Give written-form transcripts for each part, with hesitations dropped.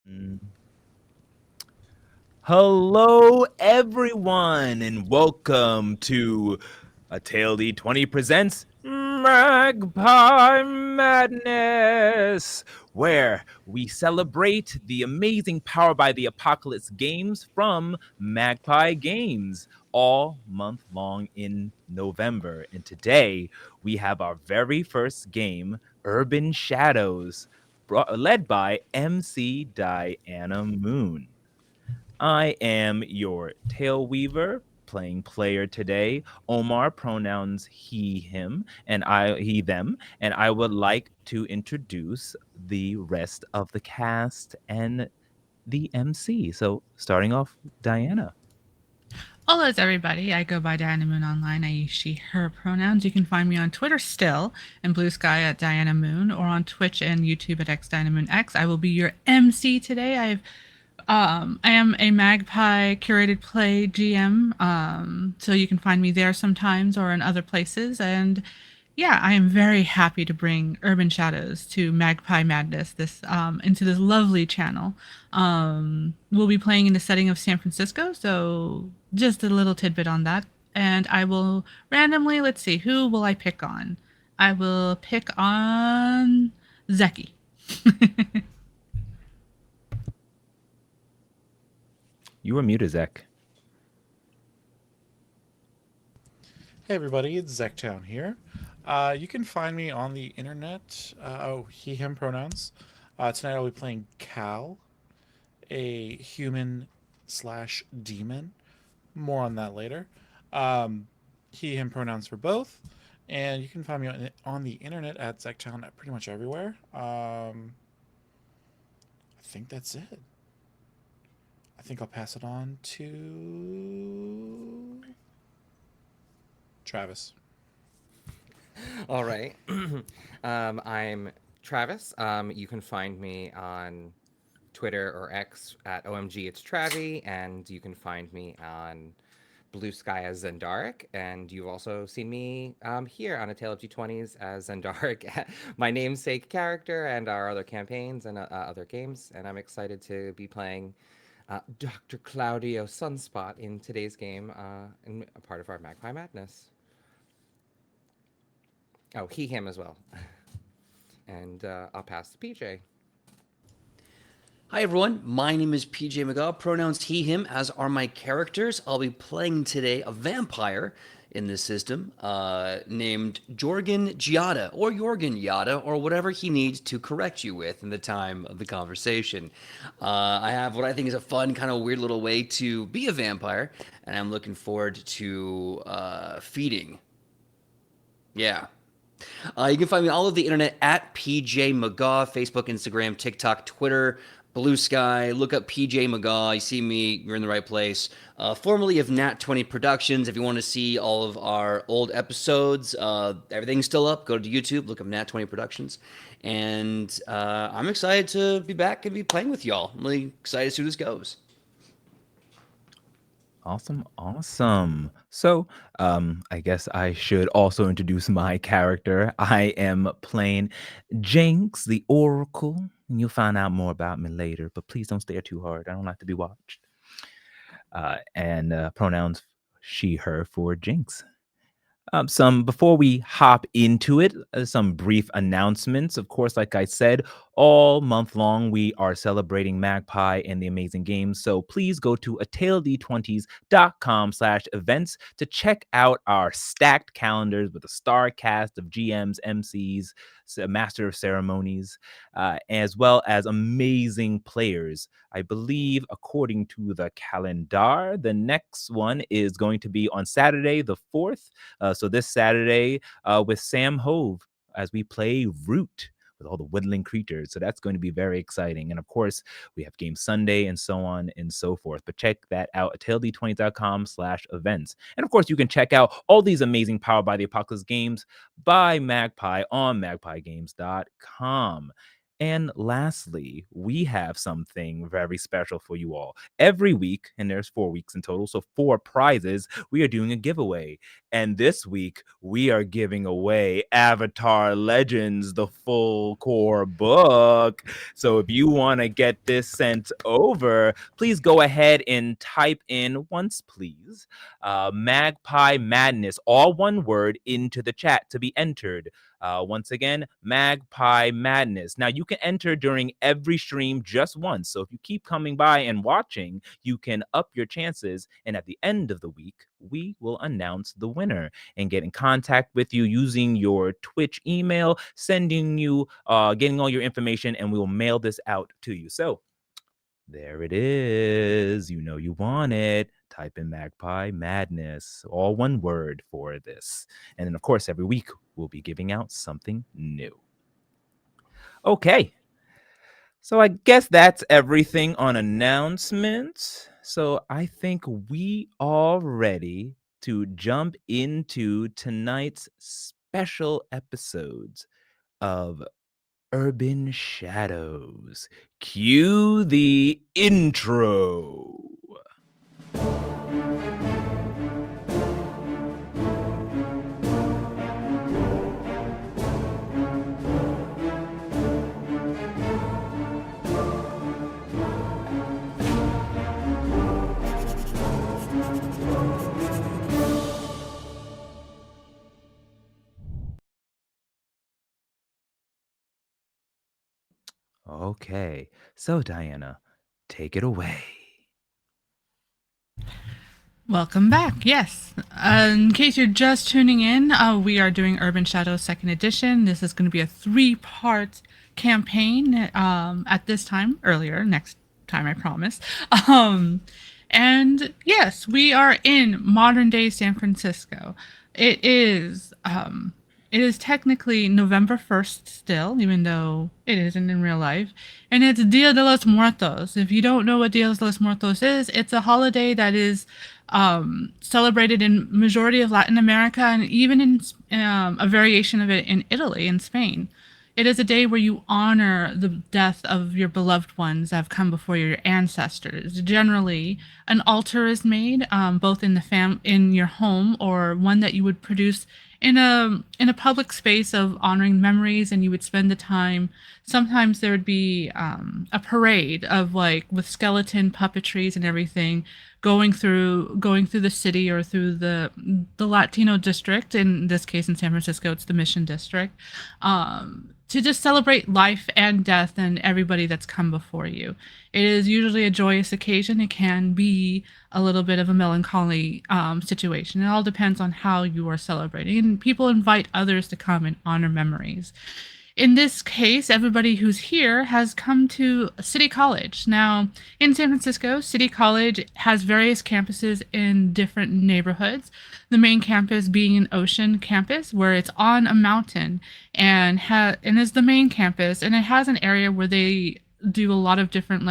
Mm. Hello, everyone, and welcome to A Tale D20 presents Magpie Madness, where we celebrate the amazing Power by the Apocalypse games from Magpie Games all month long in November. And today we have our very first game, Urban Shadows, led by MC Diana Moon. I am your tail weaver playing player today. Omar pronouns he, him, and he, them. And I would like to introduce the rest of the cast and the MC. So starting off, Diana. Hello, everybody. I go by Diana Moon online. I use she, her pronouns. You can find me on Twitter still and Blue Sky at Diana Moon or on Twitch and YouTube at X Diana Moon X. I will be your MC today. I am a Magpie curated play GM, so you can find me there sometimes or in other places. And yeah, I am very happy to bring Urban Shadows to Magpie Madness this into this lovely channel. We'll be playing in the setting of San Francisco, so just a little tidbit on that. And I will randomly, let's see, who will I pick on? I will pick on Zeki. You were muted, Zach. Hey everybody, it's Zektown here. You can find me on the internet. He, him pronouns. Tonight I'll be playing Cal, a human slash demon. More on that later. He, him pronouns for both. And you can find me on the internet at Zektown at pretty much everywhere. I think that's it. I think I'll pass it on to Travis. All right. I'm Travis. You can find me on Twitter or X at OMG It's Travi, and you can find me on Blue Sky as Zendaric, and you've also seen me here on A Tale of G20s as Zendaric, my namesake character, and our other campaigns and other games. And I'm excited to be playing Dr. Claudio Sunspot in today's game, in a part of our Magpie Madness. Oh, he, him as well. And I'll pass to PJ. Hi everyone, my name is PJ McGaw, pronouns he, him, as are my characters. I'll be playing today a vampire in this system named Jorgen Giada, or Jorgen Yada, or whatever he needs to correct you with in the time of the conversation. I have what I think is a fun, kind of weird little way to be a vampire, and I'm looking forward to feeding. Yeah, you can find me all over the internet at PJ McGaw, Facebook, Instagram, TikTok, Twitter, Blue Sky. Look up PJ McGaw. You see me, you're in the right place. Formerly of Nat20 Productions. If you want to see all of our old episodes, everything's still up. Go to YouTube, look up Nat20 Productions. And I'm excited to be back and be playing with y'all. I'm really excited to see where this goes. Awesome. So, I guess I should also introduce my character. I am playing Jinx, the Oracle, and you'll find out more about me later. But please don't stare too hard. I don't like to be watched. And pronouns she, her for Jinx. Some before we hop into it, some brief announcements. Of course, like I said, all month long we are celebrating Magpie and the amazing games. So please go to ataild20s.com/events to check out our stacked calendars with a star cast of GMs, MCs, master of ceremonies, as well as amazing players. I believe, according to the calendar, the next one is going to be on Saturday, the 4th. So this Saturday with Sam Hove as we play Root with all the woodland creatures. So that's going to be very exciting. And of course, we have Game Sunday and so on and so forth. But check that out at tailD20.com/events. And of course, you can check out all these amazing Powered by the Apocalypse games by Magpie on magpiegames.com. And lastly, we have something very special for you all. Every week, and there's 4 weeks in total, so 4 prizes, we are doing a giveaway. And this week, we are giving away Avatar Legends, the full core book. So if you want to get this sent over, please go ahead and type in once, please, Magpie Madness, all one word, into the chat to be entered. Once again, Magpie Madness. Now, you can enter during every stream just once. So if you keep coming by and watching, you can up your chances. And at the end of the week, we will announce the winner and get in contact with you using your Twitch email, sending you, getting all your information, and we will mail this out to you. So there it is. You know you want it. Type in Magpie Madness, all one word for this. And then, of course, every week we'll be giving out something new. Okay. So I guess that's everything on announcements. So I think we are ready to jump into tonight's special episodes of Urban Shadows. Cue the intro. Okay, so Diana, take it away. Welcome back. Yes. In case you're just tuning in, we are doing Urban Shadows Second Edition. This is going to be a 3-part campaign at this time, earlier, next time, I promise. And yes, we are in modern day San Francisco. It is technically November 1st still, even though it isn't in real life. And it's Dia de los Muertos. If you don't know what Dia de los Muertos is, it's a holiday that is celebrated in majority of Latin America and even in a variation of it in Italy and Spain. It is a day where you honor the death of your beloved ones that have come before you, your ancestors. Generally, an altar is made, both in in your home or one that you would produce in a public space of honoring memories, and you would spend the time. Sometimes there would be a parade of like with skeleton puppetries and everything going through the city or through the Latino district. In this case, in San Francisco, it's the Mission District. To just celebrate life and death and everybody that's come before you. It is usually a joyous occasion. It can be a little bit of a melancholy situation. It all depends on how you are celebrating. And people invite others to come and honor memories. In this case, everybody who's here has come to City College. Now, in San Francisco, City College has various campuses in different neighborhoods. The main campus being an Ocean campus, where it's on a mountain and is the main campus, and it has an area where they do a lot of different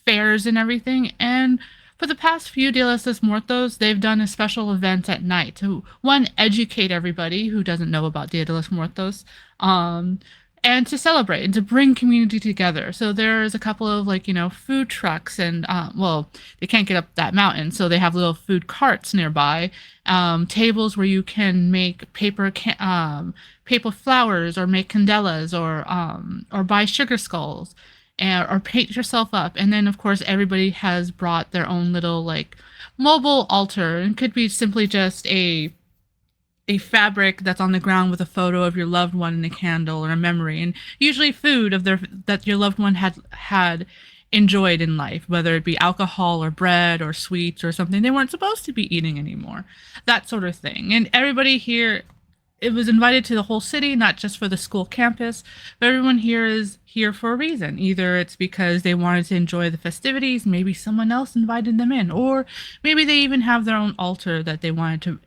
fairs and everything. And for the past few Dia de los Muertos, they've done a special event at night to, one, educate everybody who doesn't know about Dia de los Muertos, and to celebrate and to bring community together. So there's a couple of food trucks and they can't get up that mountain, so they have little food carts nearby, tables where you can make paper flowers or make candelas or buy sugar skulls or paint yourself up. And then of course everybody has brought their own little mobile altar. It could be simply just a fabric that's on the ground with a photo of your loved one and a candle or a memory, and usually food that your loved one had enjoyed in life, whether it be alcohol or bread or sweets or something they weren't supposed to be eating anymore, that sort of thing. And everybody here, it was invited to the whole city, not just for the school campus, but everyone here is here for a reason. Either it's because they wanted to enjoy the festivities, maybe someone else invited them in, or maybe they even have their own altar that they wanted to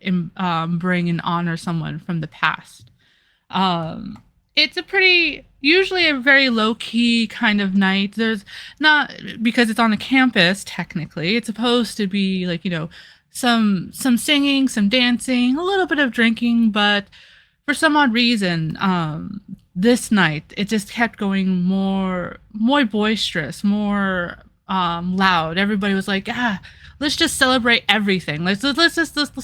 bring and honor someone from the past. It's usually a very low-key kind of night. There's not, because it's on a campus, technically, it's supposed to be some singing, some dancing, a little bit of drinking, but for some odd reason, this night it just kept going more boisterous, more loud. Everybody was like, let's just celebrate everything. Let's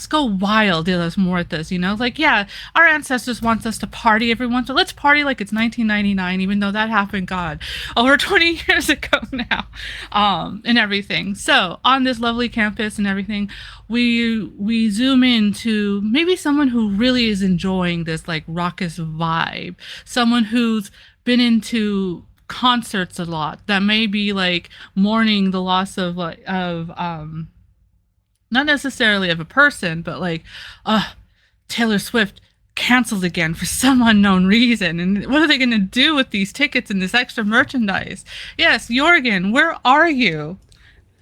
go wild. Yeah, there's more at this, like, yeah, our ancestors wants us to party every once, so let's party like it's 1999, even though that happened, God, over 20 years ago now, and everything. So on this lovely campus and everything, we zoom into maybe someone who really is enjoying this like raucous vibe, someone who's been into concerts a lot, that may be like mourning the loss of not necessarily of a person, but like Taylor Swift canceled again for some unknown reason, and what are they going to do with these tickets and this extra merchandise? Yes, Jorgen, where are you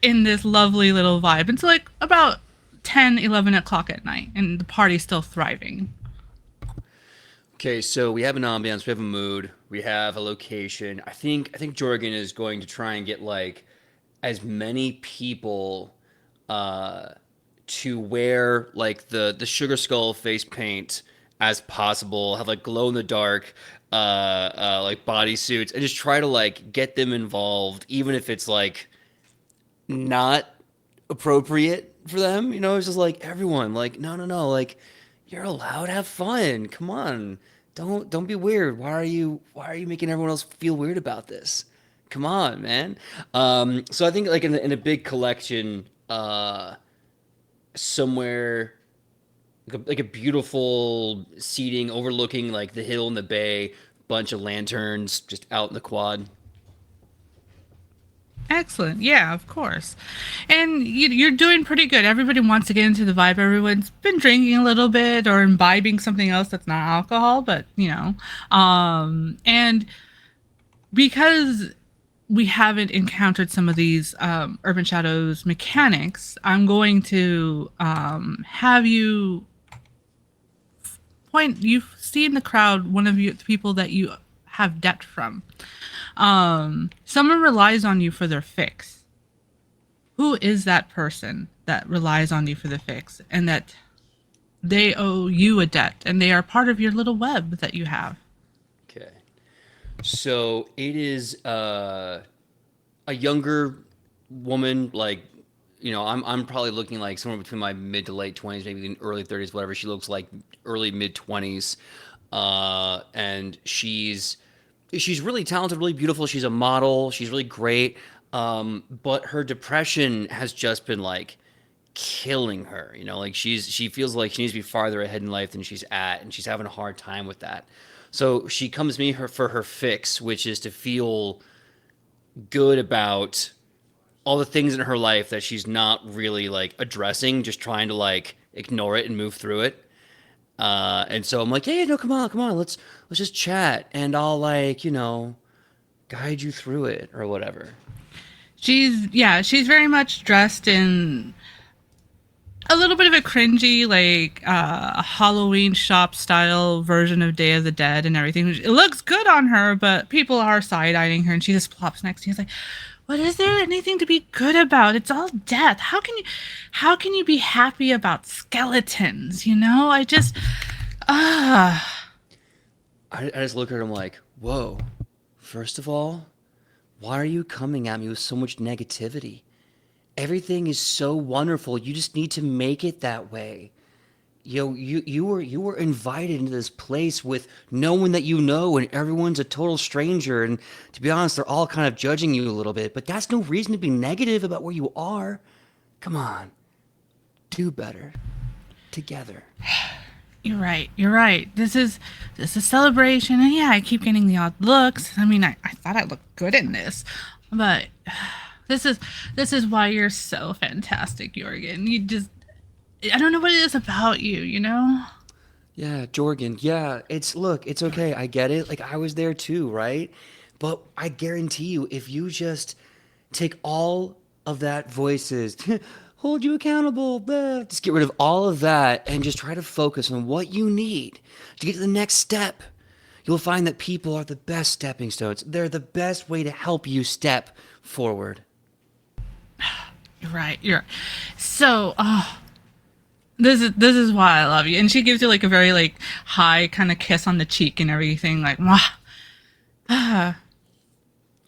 in this lovely little vibe? It's like about 10, 11 o'clock at night, and the party's still thriving. Okay, so we have an ambiance, we have a mood, we have a location. I think Jorgen is going to try and get like as many people to wear like the sugar skull face paint as possible, have like glow in the dark like bodysuits, and just try to like get them involved, even if it's like not appropriate for them. It's just like everyone, like, no, like you're allowed to have fun. Come on. Don't be weird. Why are you making everyone else feel weird about this? Come on, man. So I think like in a big collection, somewhere like a beautiful seating overlooking like the hill and the bay, bunch of lanterns just out in the quad. Excellent. Yeah, of course. And you're doing pretty good. Everybody wants to get into the vibe. Everyone's been drinking a little bit or imbibing something else that's not alcohol, but and because we haven't encountered some of these Urban Shadows mechanics, I'm going to have you point. You see in the crowd one of you, the people that you have debt from. Someone relies on you for their fix. Who is that person that relies on you for the fix, and that they owe you a debt, and they are part of your little web that you have? Okay. So it is a younger woman, like, I'm probably looking like somewhere between my mid to late 20s, maybe in early 30s, whatever. She looks like early mid 20s, and she's really talented, really beautiful. She's a model. She's really great. But her depression has just been like killing her. Like she feels like she needs to be farther ahead in life than she's at, and she's having a hard time with that. So she comes to me for her fix, which is to feel good about all the things in her life that she's not really like addressing, just trying to like ignore it and move through it. And so I'm like, hey, no, come on, let's just chat, and I'll like, guide you through it or whatever. She's very much dressed in a little bit of a cringy, like a Halloween shop style version of Day of the Dead and everything. It looks good on her, but people are side eyeing her, and she just plops next to you. It's like, what is there anything to be good about? It's all death. How can you be happy about skeletons? I just I just look at her and I'm like, whoa. First of all, why are you coming at me with so much negativity? Everything is so wonderful. You just need to make it that way. You were invited into this place with no one that you know, and everyone's a total stranger. And to be honest, they're all kind of judging you a little bit. But that's no reason to be negative about where you are. Come on, do better together. You're right. You're right. This is celebration, and yeah, I keep getting the odd looks. I mean, I thought I looked good in this, but this is why you're so fantastic, Jorgen. I don't know what it is about you, Yeah, Jorgen. Yeah, it's okay. I get it. Like I was there too, right? But I guarantee you, if you just take all of that voices, hold you accountable, blah, just get rid of all of that and just try to focus on what you need to get to the next step, you'll find that people are the best stepping stones. They're the best way to help you step forward. You're right. So, This is why I love you. And she gives you like a very like high kind of kiss on the cheek and everything, like mwah. Ah.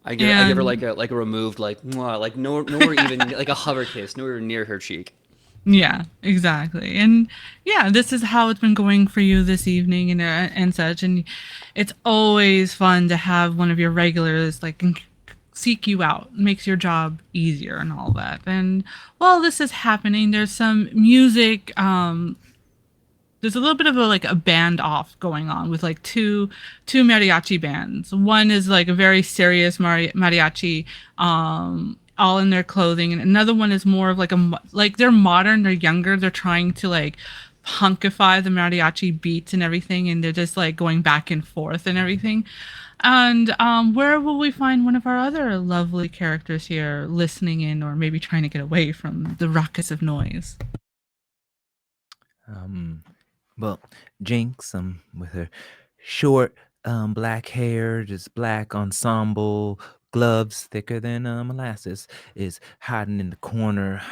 I give her And like a removed like mwah, like nowhere even like a hover kiss, nowhere near her cheek. yeah, exactly. And yeah, this is how it's been going for you this evening and such. And it's always fun to have one of your regulars like seek you out, makes your job easier and all that. And while this is happening, there's some music. There's a little bit of a like a band off going on with like two mariachi bands. One is like a very serious mariachi, all in their clothing, and another one is more of like like they're modern, they're younger, they're trying to like punkify the mariachi beats and everything, and they're just like going back and forth and everything. And where will we find one of our other lovely characters here listening in, or maybe trying to get away from the ruckus of noise? Um, well, Jinx, with her short, black hair, just black ensemble, gloves thicker than molasses, is hiding in the corner.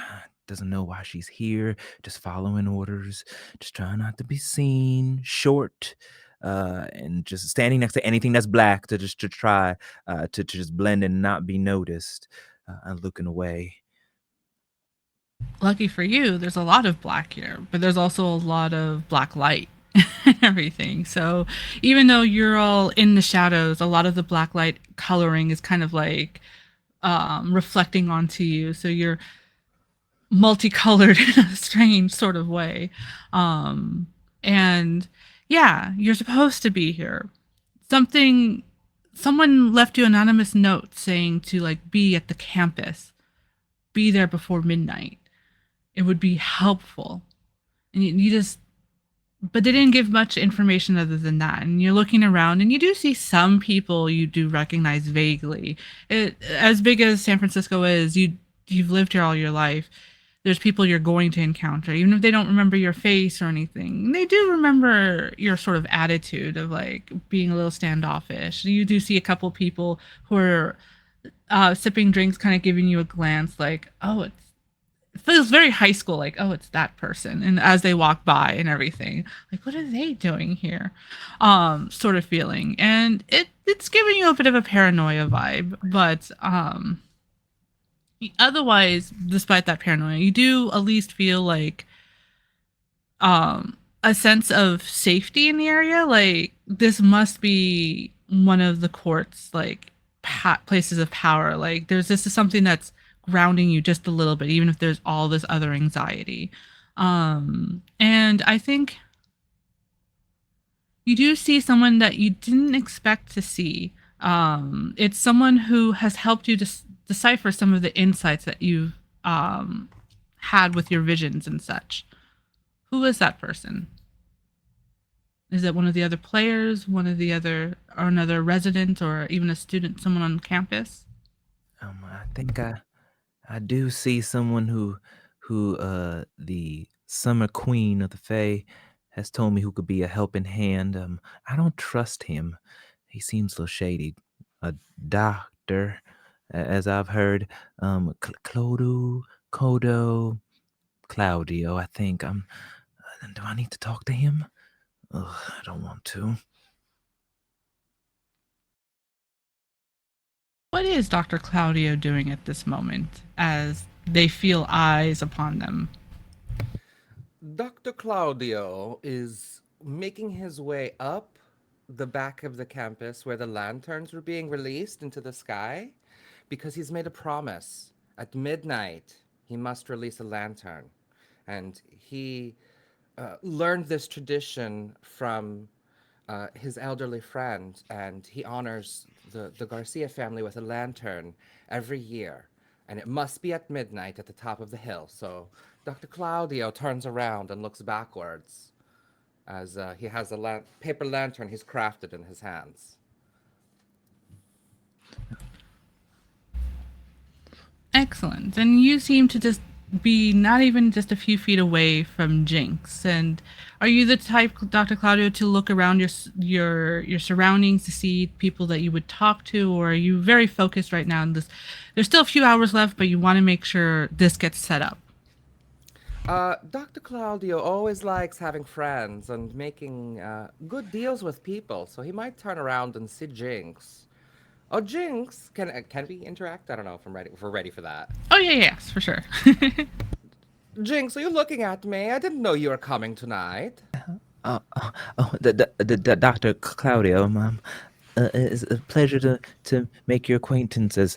Doesn't know why she's here, just following orders, just trying not to be seen. Short, and just standing next to anything that's black to try to just blend and not be noticed, and looking away. Lucky for you, there's a lot of black here, but there's also a lot of black light and everything. So even though you're all in the shadows, a lot of the black light coloring is kind of like reflecting onto you. So you're multicolored in a strange sort of way. And yeah, you're supposed to be here. Something, someone left you an anonymous note saying to like be at the campus, be there before midnight. It would be helpful. And you just, but they didn't give much information other than that. And you're looking around and you do see some people you do recognize vaguely. As big as San Francisco is, you've lived here all your life. There's people you're going to encounter, even if they don't remember your face or anything. They do remember your sort of attitude of like being a little standoffish. You do see a couple people who are sipping drinks, kind of giving you a glance like, oh, it feels very high school, like, oh, it's that person. And as they walk by and everything, like, what are they doing here? Sort of feeling. And it's giving you a bit of a paranoia vibe, but otherwise, despite that paranoia, you do at least feel like a sense of safety in the area. Like this must be one of the court's like places of power. Like this is something that's grounding you just a little bit, even if there's all this other anxiety. And I think you do see someone that you didn't expect to see. It's someone who has helped you decipher some of the insights that you've had with your visions and such. Who is that person? Is it one of the other players, one of the other, or another resident, or even a student, someone on campus? I think I do see someone who the summer queen of the Fae has told me who could be a helping hand. I don't trust him. He seems so shady. A doctor, as I've heard. Clodo, Codo, Claudio. I think. Do I need to talk to him? Ugh, I don't want to. What is Dr. Claudio doing at this moment as they feel eyes upon them? Dr. Claudio is making his way up the back of the campus where the lanterns were being released into the sky because he's made a promise. At midnight, he must release a lantern. And he learned this tradition from his elderly friend, and he honors the Garcia family with a lantern every year. And it must be at midnight at the top of the hill. So Dr. Claudio turns around and looks backwards as he has a paper lantern he's crafted in his hands. Excellent. And you seem to just be not even just a few feet away from Jinx. And are you the type, Dr. Claudio, to look around your surroundings to see people that you would talk to, or are you very focused right now on this? There's still a few hours left, but you want to make sure this gets set up. Dr. Claudio always likes having friends and making good deals with people, so he might turn around and see Jinx. Oh, Jinx, can we interact? I don't know if I'm ready. If we're ready for that. Oh yeah, yes, for sure. Jinx, are you looking at me? I didn't know you were coming tonight. Dr. Claudio, it's a pleasure to make your acquaintance as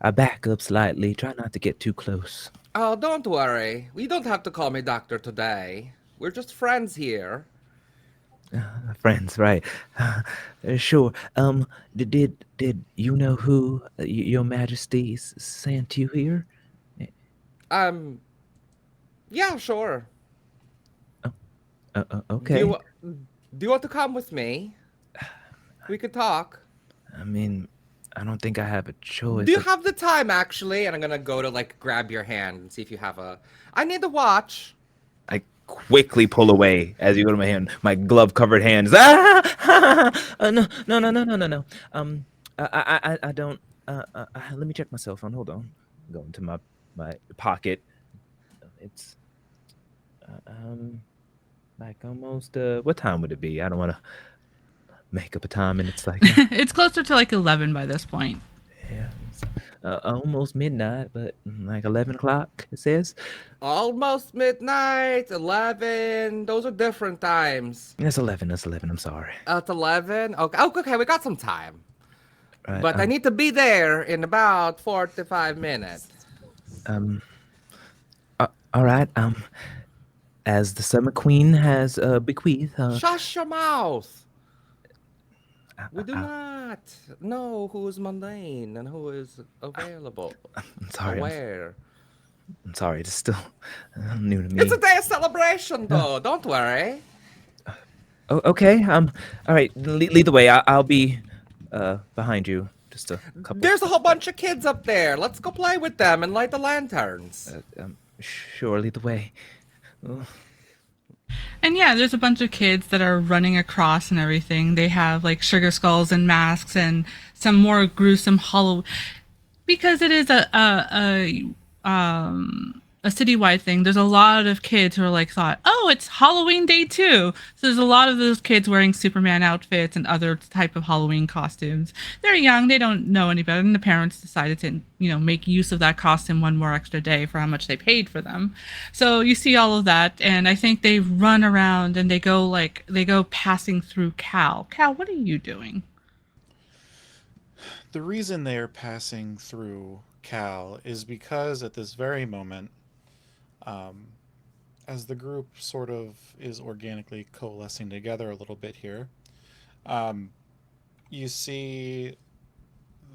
I back up slightly. Try not to get too close. Oh, don't worry. You don't have to call me doctor today. We're just friends here. Friends, right? Sure. Did you know who Your Majesty sent you here? Um, yeah, sure. Do Okay. you do you want to come with me? We could talk. I mean, I don't think I have a choice. Do you have the time actually? And I'm gonna go to like grab your hand and see if you have a. I need a watch. I quickly pull away as you go to my hand, my glove-covered hands. Ah! No, no, no, no, no, no, no. I don't. Let me check my cell phone. Hold on. Go into my pocket. It's like almost. What time would it be? I don't want to make up a time, and it's like It's closer to like 11 by this point. yeah, it's, almost midnight, but like 11 o'clock. It says. Almost midnight, 11. Those are different times. That's 11. That's 11. I'm sorry. It's 11. Okay, oh, okay, we got some time. Right. But I need to be there in about 45 minutes. All right. As the Summer Queen has bequeathed. Shush your mouth. We do not know who is mundane and who is available. I'm sorry. Aware. I'm sorry. It's still new to me. It's a day of celebration, though. Don't worry. Oh, okay. All right. Lead the way. I'll be behind you. Just a couple. There's a whole bunch of kids up there. Let's go play with them and light the lanterns. Sure. Lead the way. Oh. And yeah, there's a bunch of kids that are running across and everything. They have like sugar skulls and masks and some more gruesome hollow, because it is a citywide thing. There's a lot of kids who are like thought, oh, it's Halloween day too. So there's a lot of those kids wearing Superman outfits and other type of Halloween costumes. They're young, they don't know any better, and the parents decided to, make use of that costume one more extra day for how much they paid for them. So you see all of that, and I think they run around and they go passing through Cal. Cal, what are you doing? The reason they're passing through Cal is because at this very moment, as the group sort of is organically coalescing together a little bit here, you see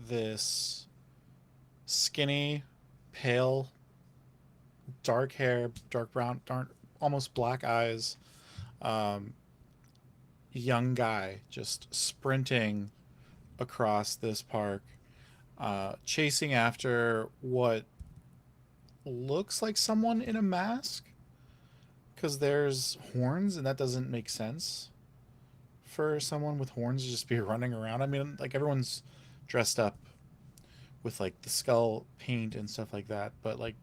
this skinny, pale, dark hair, dark brown, almost black eyes, young guy just sprinting across this park, chasing after what looks like someone in a mask, because there's horns, and that doesn't make sense for someone with horns to just be running around. I mean, like, everyone's dressed up with like the skull paint and stuff like that, but like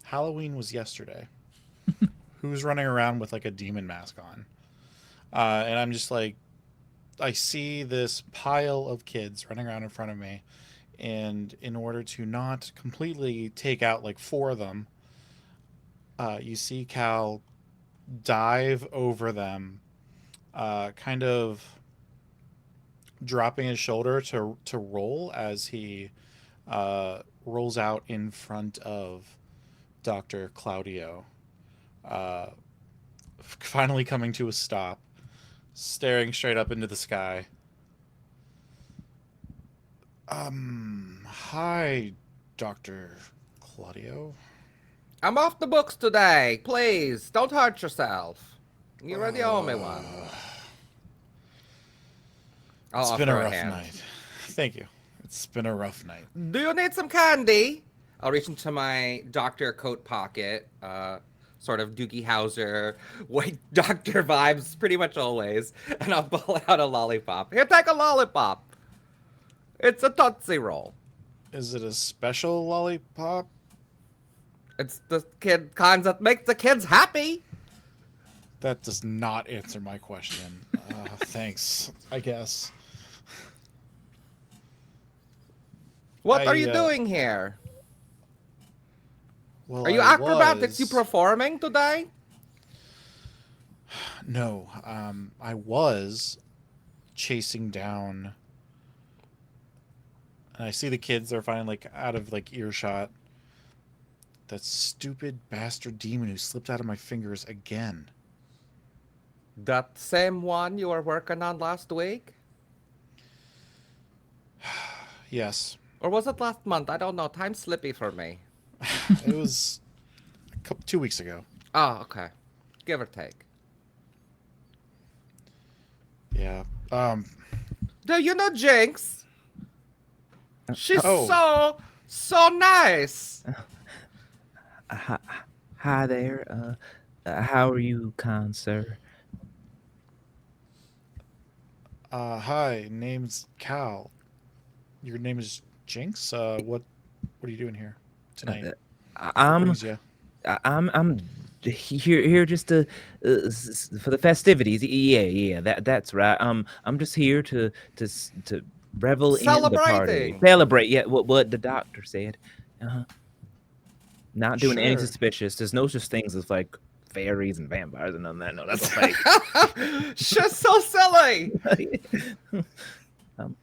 Halloween was yesterday. Who's running around with like a demon mask on? And I'm just like, I see this pile of kids running around in front of me, and in order to not completely take out like four of them, you see Cal dive over them, kind of dropping his shoulder to roll as he rolls out in front of Dr. Claudio, finally coming to a stop, staring straight up into the sky. Hi, Dr. Claudio. I'm off the books today. Please, don't hurt yourself. You're the only one. I'll It's been a offer rough hand. night. Thank you. It's been a rough night. Do you need some candy? I'll reach into my doctor coat pocket, sort of Doogie Howser, white doctor vibes pretty much always, and I'll pull out a lollipop. Here, take a lollipop. It's a Tootsie Roll. Is it a special lollipop? It's the kid kinds that make the kids happy. That does not answer my question. Thanks, I guess. What are I you doing here? well, Are you I acrobatics you was performing today? no, I was chasing down. And I see the kids are finally like out of like earshot. That stupid bastard demon who slipped out of my fingers again. That same one you were working on last week? Yes, Or was it last month? I don't know. Time's slippy for me. it was 2 weeks ago. Oh, okay. Give or take. Yeah. Do you know Jinx? She's Oh. so nice. Hi, hi there. How are you, kind sir? Hi. Name's Cal. Your name is Jinx. What are you doing here tonight? I- What I'm brings you? I'm here just to for the festivities. Yeah, that's right. I'm just here to revel in the party, Celebrating. celebrate. Yeah, what the doctor said. Uh, Not doing anything Sure. suspicious. There's no such things as like fairies and vampires and none of that. No, that's a fake. She's so silly. um,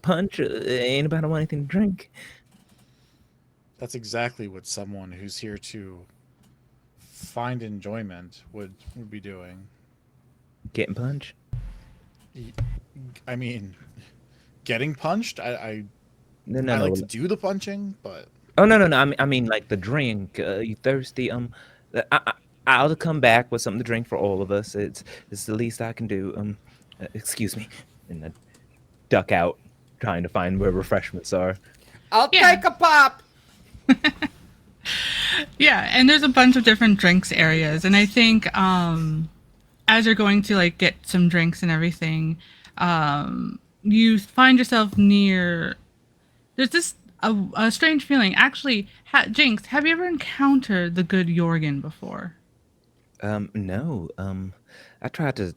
Punch. Anybody want anything to drink? That's exactly what someone who's here to find enjoyment would be doing. Getting punch? Y- I mean, getting punched. No, I no, like no. to do the punching, but Oh no. I mean like the drink. You thirsty? I'll come back with something to drink for all of us. It's the least I can do. Excuse me. And I duck out, trying to find where refreshments are. I'll Yeah. take a pop. Yeah, and there's a bunch of different drinks areas, and I think as you're going to like get some drinks and everything, you find yourself near. There's this a strange feeling. Actually, Jinx, have you ever encountered the good Jorgen before? No. I tried to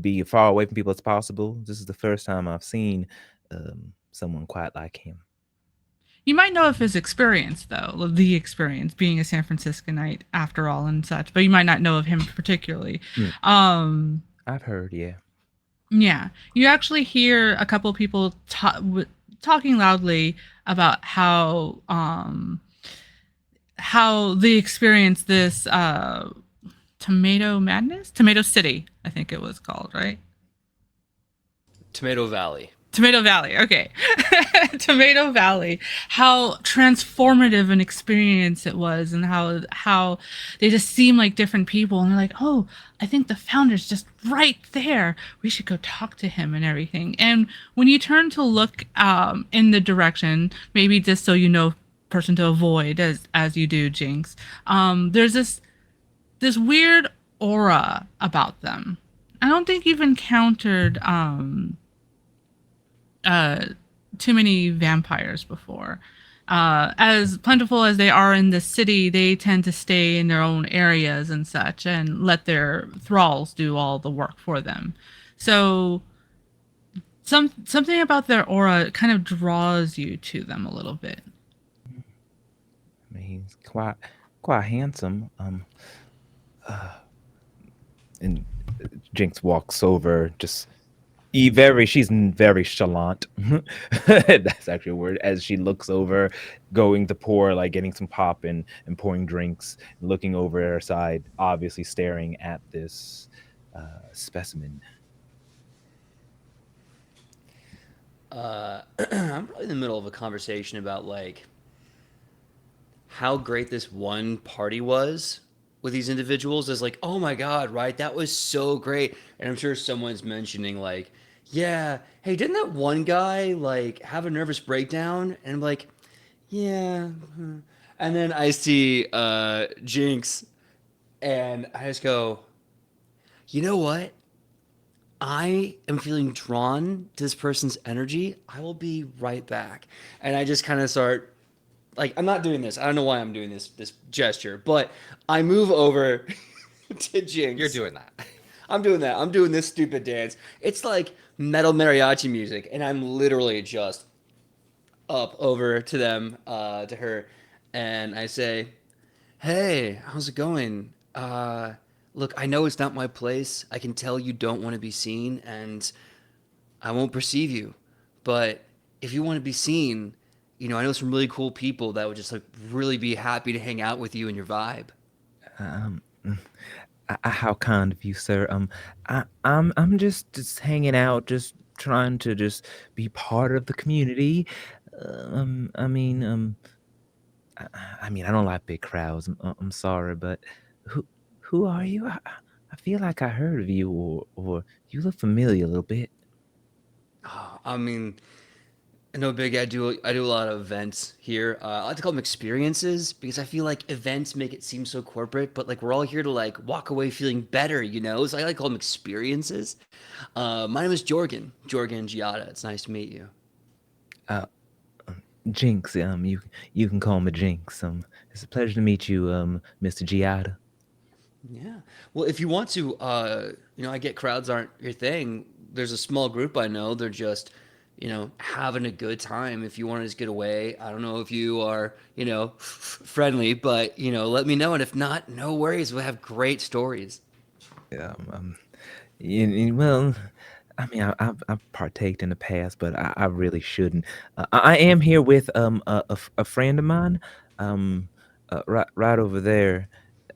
be as far away from people as possible. This is the first time I've seen someone quite like him. You might know of his experience, though, the experience being a San Franciscanite after all and such, but you might not know of him particularly. Hmm. Um, I've heard, yeah. yeah, you actually hear a couple of people talking loudly about how they experienced this tomato city, I think it was called, right? Tomato Valley. Tomato Valley. Okay. Tomato Valley. How transformative an experience it was, and how they just seem like different people, and they're like, "Oh, I think the founder's just right there. We should go talk to him and everything." And when you turn to look in the direction, maybe just so you know person to avoid as you do, Jinx, there's this weird aura about them. I don't think you've encountered too many vampires before. As plentiful as they are in the city, they tend to stay in their own areas and such and let their thralls do all the work for them. So something about their aura kind of draws you to them a little bit. I mean, he's quite handsome. And Jinx walks over, just she's very chalant. That's actually a word. As she looks over, going to pour, like getting some pop and pouring drinks, looking over at her side, obviously staring at this specimen. I'm probably in the middle of a conversation about like how great this one party was with these individuals. Is like, oh my god, right? That was so great. And I'm sure someone's mentioning like, yeah, hey, didn't that one guy like have a nervous breakdown? And I'm like, yeah. And then I see Jinx, and I just go, you know what? I am feeling drawn to this person's energy. I will be right back. And I just kind of start like I'm not doing this. I don't know why I'm doing this gesture, but I move over to Jinx. You're doing that. I'm doing that. I'm doing this stupid dance. It's like metal mariachi music, and I'm literally just up over to them, to her, and I say, "Hey, how's it going? Look, I know it's not my place. I can tell you don't want to be seen, and I won't perceive you. But if you want to be seen, I know some really cool people that would just like really be happy to hang out with you and your vibe." Um, how kind of you, sir. I'm just hanging out, just trying to just be part of the community. I mean, I, I mean, I don't like big crowds. I'm sorry, but who who are you? I feel like I heard of you, or you look familiar a little bit. I mean, no big. I do a lot of events here. I like to call them experiences because I feel like events make it seem so corporate, but like we're all here to like walk away feeling better, you know. So I like to call them experiences. My name is Jorgen Giada. It's nice to meet you. Uh, Jinx. You can call me Jinx. It's a pleasure to meet you, Mr. Giada. Yeah. Well, if you want to, I get crowds aren't your thing. There's a small group I know. They're just, having a good time. If you want to just get away, I don't know if you are, friendly, but, let me know. And if not, no worries. We'll have great stories. Um, well, I mean, I've partaked in the past, but I really shouldn't. I am here with a friend of mine, um, right over there,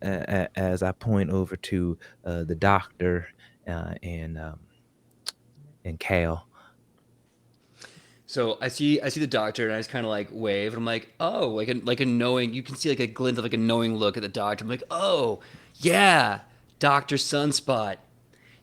as I point over to the doctor, and Cal. So I see the doctor, and I just kind of like wave, and I'm like, oh, like a knowing. You can see like a glint of like a knowing look at the doctor. I'm like, oh, yeah, Doctor Sunspot.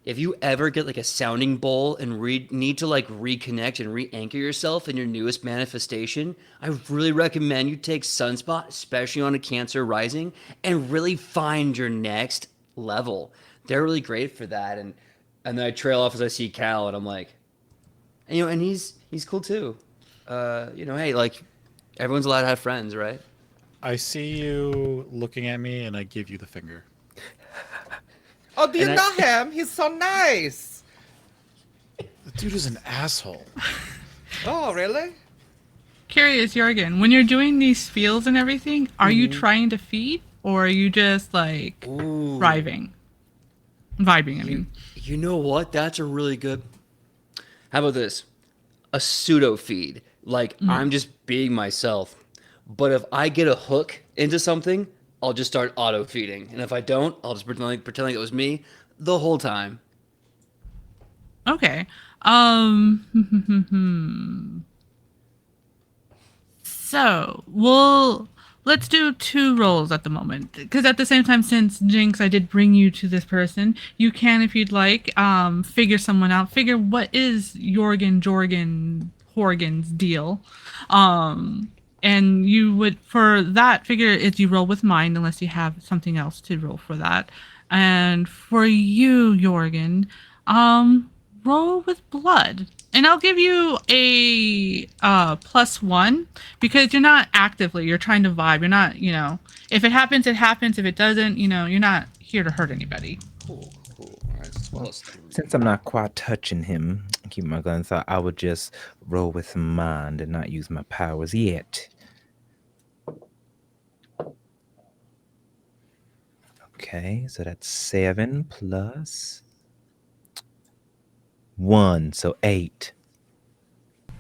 If you ever get like a sounding bowl and need to like reconnect and re-anchor yourself in your newest manifestation, I really recommend you take Sunspot, especially on a Cancer rising, and really find your next level. They're really great for that. And then I trail off as I see Cal, and I'm like, and he's cool too. Hey, like everyone's allowed to have friends, right? I see you looking at me, and I give you the finger. Oh, do you And I know him? He's so nice. The dude is an asshole. Oh, really? Curious, Jorgen, when you're doing these feels and everything, are you trying to feed or are you just like Ooh. vibing? Vibing, I You, mean. you know what? That's a really good. How about this? A pseudo feed. Like I'm just being myself. But if I get a hook into something, I'll just start auto feeding. And if I don't, I'll just pretend like it was me the whole time. Okay. So let's do two roles at the moment because at the same time, since Jinx, I did bring you to this person. You can, if you'd like, figure someone out. Figure what is Jorgen Horgan's deal, and you would for that figure if you roll with mind unless you have something else to roll for that. And for you, Jorgen, roll with blood. And I'll give you a +1 because you're not actively, you're trying to vibe. You're not, if it happens, it happens. If it doesn't, you're not here to hurt anybody. Cool. All right, it's +3. Since I'm not quite touching him, keep my gun, so I would just roll with mind and not use my powers yet. Okay, so that's 7 plus 1, so 8.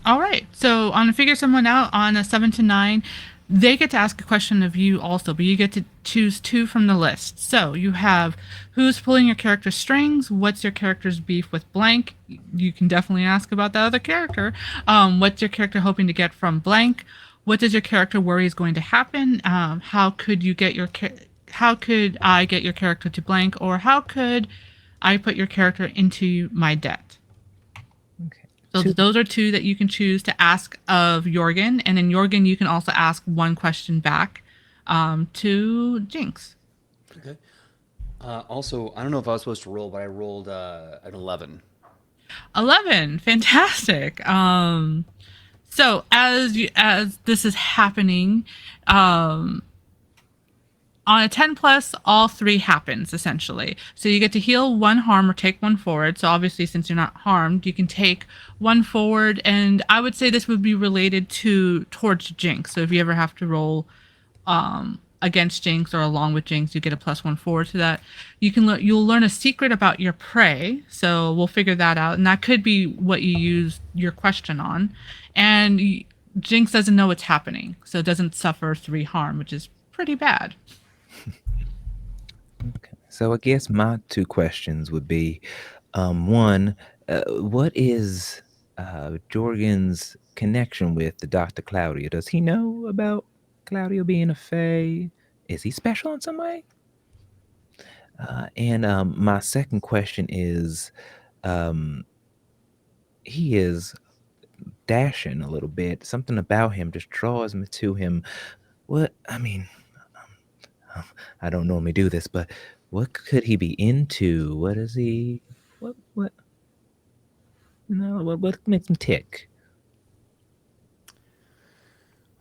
All right. So on a figure someone out on a 7 to 9, they get to ask a question of you also, but you get to choose two from the list. So you have who's pulling your character's strings, what's your character's beef with blank. You can definitely ask about that other character. What's your character hoping to get from blank? What does your character worry is going to happen? How could you get how could I get your character to blank, or how could I put your character into my debt? Okay. So Two- those are two that you can choose to ask of Jorgen, and then Jorgen, you can also ask one question back to Jinx. Okay. Also, I don't know if I was supposed to roll, but I rolled an 11. 11, fantastic. So as this is happening, um, on a 10 plus, all three happens essentially. So you get to heal one harm or take one forward. So obviously, since you're not harmed, you can take one forward. And I would say this would be related to towards Jinx. So if you ever have to roll against Jinx or along with Jinx, you get a plus one forward to that. You'll learn a secret about your prey. So we'll figure that out, and that could be what you use your question on. And Jinx doesn't know what's happening, so it doesn't suffer 3 harm, which is pretty bad. Okay. So I guess my two questions would be, one, what is Jorgen's connection with the Dr. Claudia? Does he know about Claudia being a fae? Is he special in some way? And my second question is, he is dashing a little bit. Something about him just draws me to him. What I mean, I don't normally do this, but what could he be into? What is he? What? No, what makes him tick?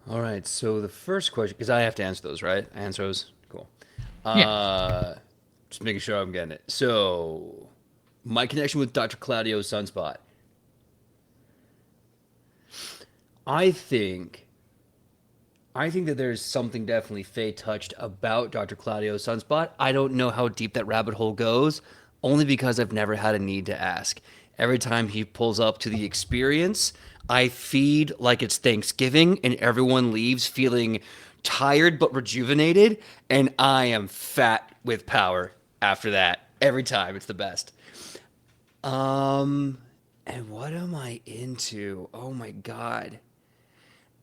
All right. So the first question, because I have to answer those, right? I answer those. Cool. Yeah. Just making sure I'm getting it. So, my connection with Dr. Claudio's sunspot. I think that there's something definitely Faye touched about Dr. Claudio's sunspot. I don't know how deep that rabbit hole goes, only because I've never had a need to ask. Every time he pulls up to the experience, I feed like it's Thanksgiving, and everyone leaves feeling tired but rejuvenated, and I am fat with power after that. Every time, it's the best. And what am I into? Oh my god.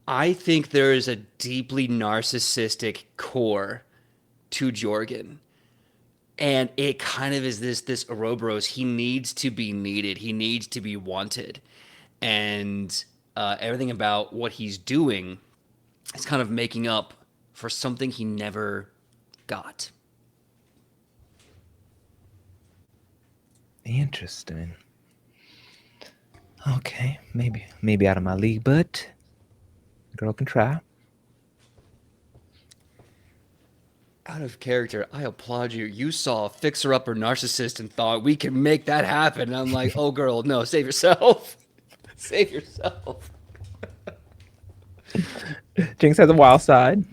I think there is a deeply narcissistic core to Jorgen. And it kind of is this Ouroboros. He needs to be needed. He needs to be wanted. And everything about what he's doing is kind of making up for something he never got. Interesting. Okay, maybe out of my league, but girl can try. Out of character, I applaud you. You saw a fixer-upper narcissist and thought we can make that happen. And I'm like, oh, girl, no, save yourself. Save yourself. Jinx has a wild side.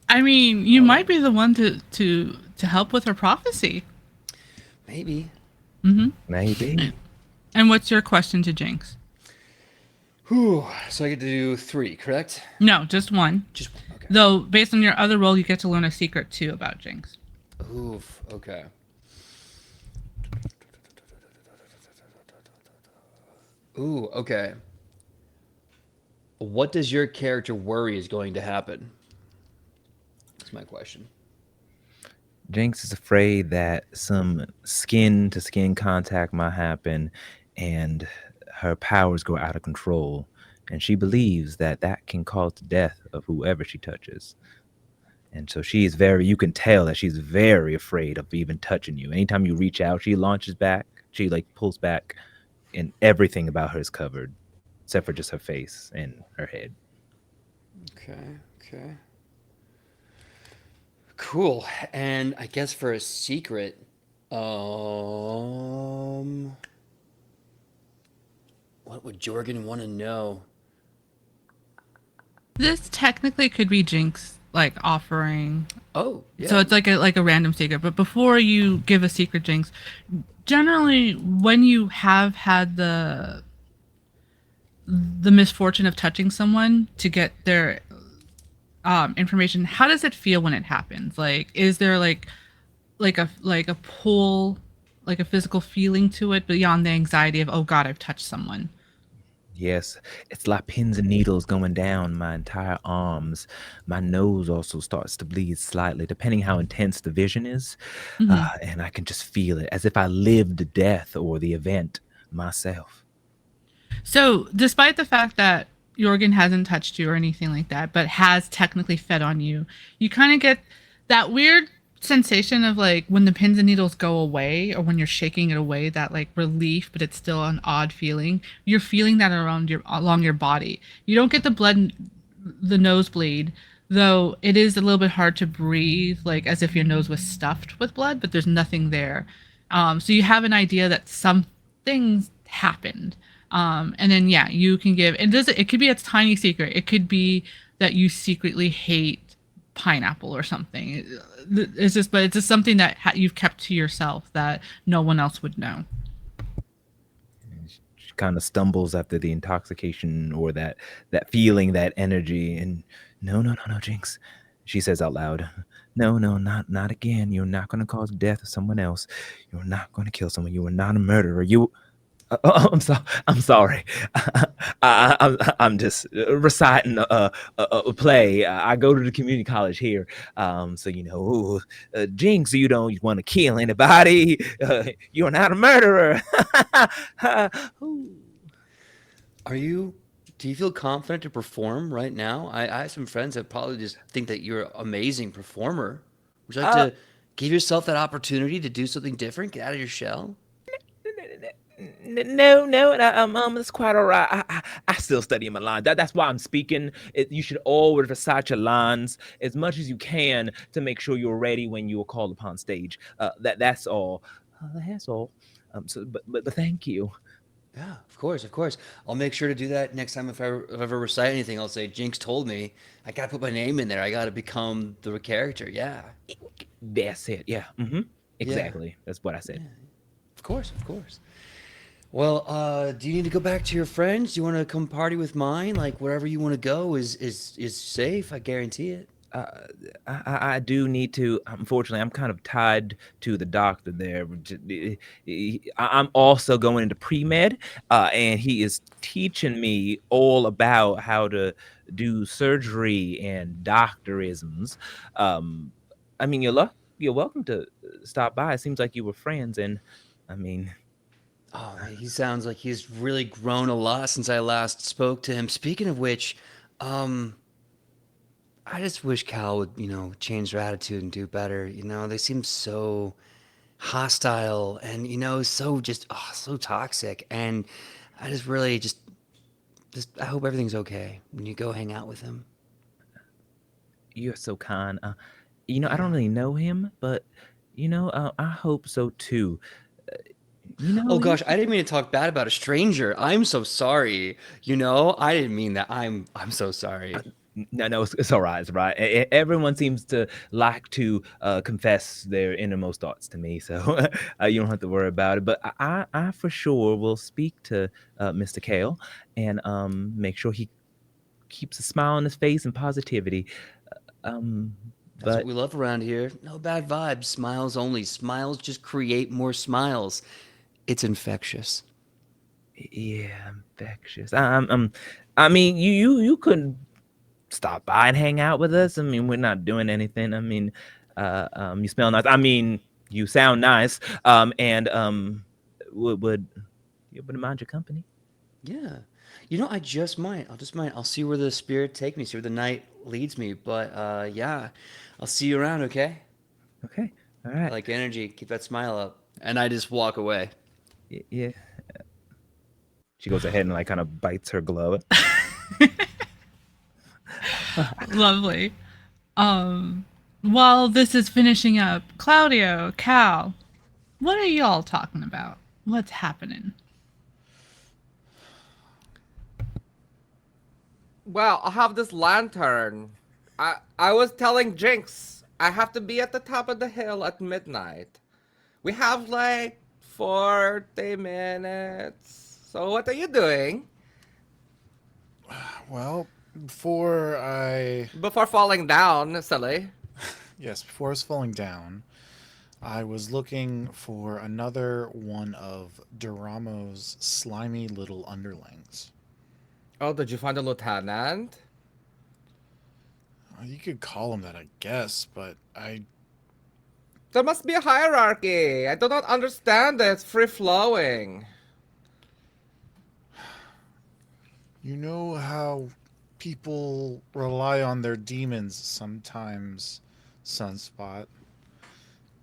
I mean, you might be the one to help with her prophecy. Maybe. Maybe. And what's your question to Jinx? Whew. So I get to do 3, correct? No, just one. Just okay. Though, based on your other role, you get to learn a secret too about Jinx. Oof. Okay. Ooh. Okay. What does your character worry is going to happen? That's my question. Jinx is afraid that some skin to skin contact might happen and her powers go out of control. And she believes that that can cause the death of whoever she touches. And so you can tell that she's very afraid of even touching you. Anytime you reach out, she launches back, she like pulls back, and everything about her is covered, except for just her face and her head. Okay. Cool. And I guess for a secret, what would Jorgen want to know? This technically could be Jinx like offering. Oh, yeah. So it's like a random secret. But before you give a secret, Jinx, generally when you have had the misfortune of touching someone to get their information, how does it feel when it happens? Like, is there like a pull, like a physical feeling to it beyond the anxiety of, oh God, I've touched someone? Yes, it's like pins and needles going down my entire arms. My nose also starts to bleed slightly, depending how intense the vision is. And I can just feel it as if I lived death or the event myself. So, despite the fact that Jorgen hasn't touched you or anything like that, but has technically fed on you, you kind of get that weird sensation of like when the pins and needles go away or when you're shaking it away, that like relief, but it's still an odd feeling. You're feeling that around your along your body. You don't get the blood, the nosebleed, though it is a little bit hard to breathe, like as if your nose was stuffed with blood, but there's nothing there. So you have an idea that something's happened. And then yeah, you can give. It could be a tiny secret. It could be that you secretly hate pineapple or something. But it's just something that you've kept to yourself that no one else would know. She kind of stumbles after the intoxication or that feeling, that energy, and no, no, no, no, Jinx. She says out loud, "No, no, not again. You're not going to cause death of someone else. You're not going to kill someone. You are not a murderer. You." I'm sorry. I'm sorry. I'm just reciting a play. I go to the community college here, so Jinx, you don't want to kill anybody. You're not a murderer. Are you? Do you feel confident to perform right now? I have some friends that probably just think that you're an amazing performer. Would you like uh, to give yourself that opportunity to do something different, get out of your shell? No, no, that's quite all right. I still study my lines. That's why I'm speaking. You should always recite your lines as much as you can to make sure you're ready when you are called upon stage. That's all. That's all. But thank you. Yeah, of course, of course. I'll make sure to do that next time if I ever recite anything. I'll say, Jinx told me I gotta put my name in there. I gotta become the character. Yeah, That's it. Yeah. Mm-hmm. yeah, Exactly. That's what I said. of course, of course. Well, do you need to go back to your friends? Do you want to come party with mine? Like wherever you want to go is safe. I guarantee it. Uh, I do need to. Unfortunately, I'm kind of tied to the doctor there. I'm also going into pre med, and he is teaching me all about how to do surgery and doctorisms. Um, I mean, you're welcome to stop by. It seems like you were friends, and I mean, Oh man, he sounds like he's really grown a lot since I last spoke to him. Speaking of which, um, I just wish Cal would, change their attitude and do better. They seem so hostile and, so just, so toxic. And I just really just, I hope everything's okay when you go hang out with him. you're so kind. I don't Yeah. really know him, but I hope so too. Uh, Oh He gosh, I didn't mean to talk bad about a stranger. I'm so sorry. I didn't mean that. I'm so sorry. No, no, it's all right. It's all right. Everyone seems to like to confess their innermost thoughts to me, so you don't have to worry about it. But I for sure will speak to Mr. Kale and make sure he keeps a smile on his face and positivity. Um, That's what but we love around here. No bad vibes, smiles only. Smiles just create more smiles. It's infectious. yeah, infectious. I mean, you couldn't stop by and hang out with us. I mean, we're not doing anything. I mean, you smell nice. I mean, you sound nice. And would you wouldn't mind your company? Yeah. I just might. I'll just might. I'll see where the spirit take me, see where the night leads me. But yeah, I'll see you around, okay? Okay, all I right. like energy. Keep that smile up. And I just walk away. Yeah. She goes ahead and like kind of bites her glove. Lovely. Um, while this is finishing up, Claudio, Cal, what are y'all talking about? What's happening? Well, I have this lantern. I was telling Jinx I have to be at the top of the hill at midnight. We have like 40 minutes. So what are you doing Well, before I before falling down, silly? before I was falling down, I was looking for another one of Doramo's slimy little underlings. Oh, did you find a lieutenant? You could call him that, I guess, but There must be a hierarchy. I do not understand it. It's free flowing. you know how people rely on their demons sometimes, Sunspot.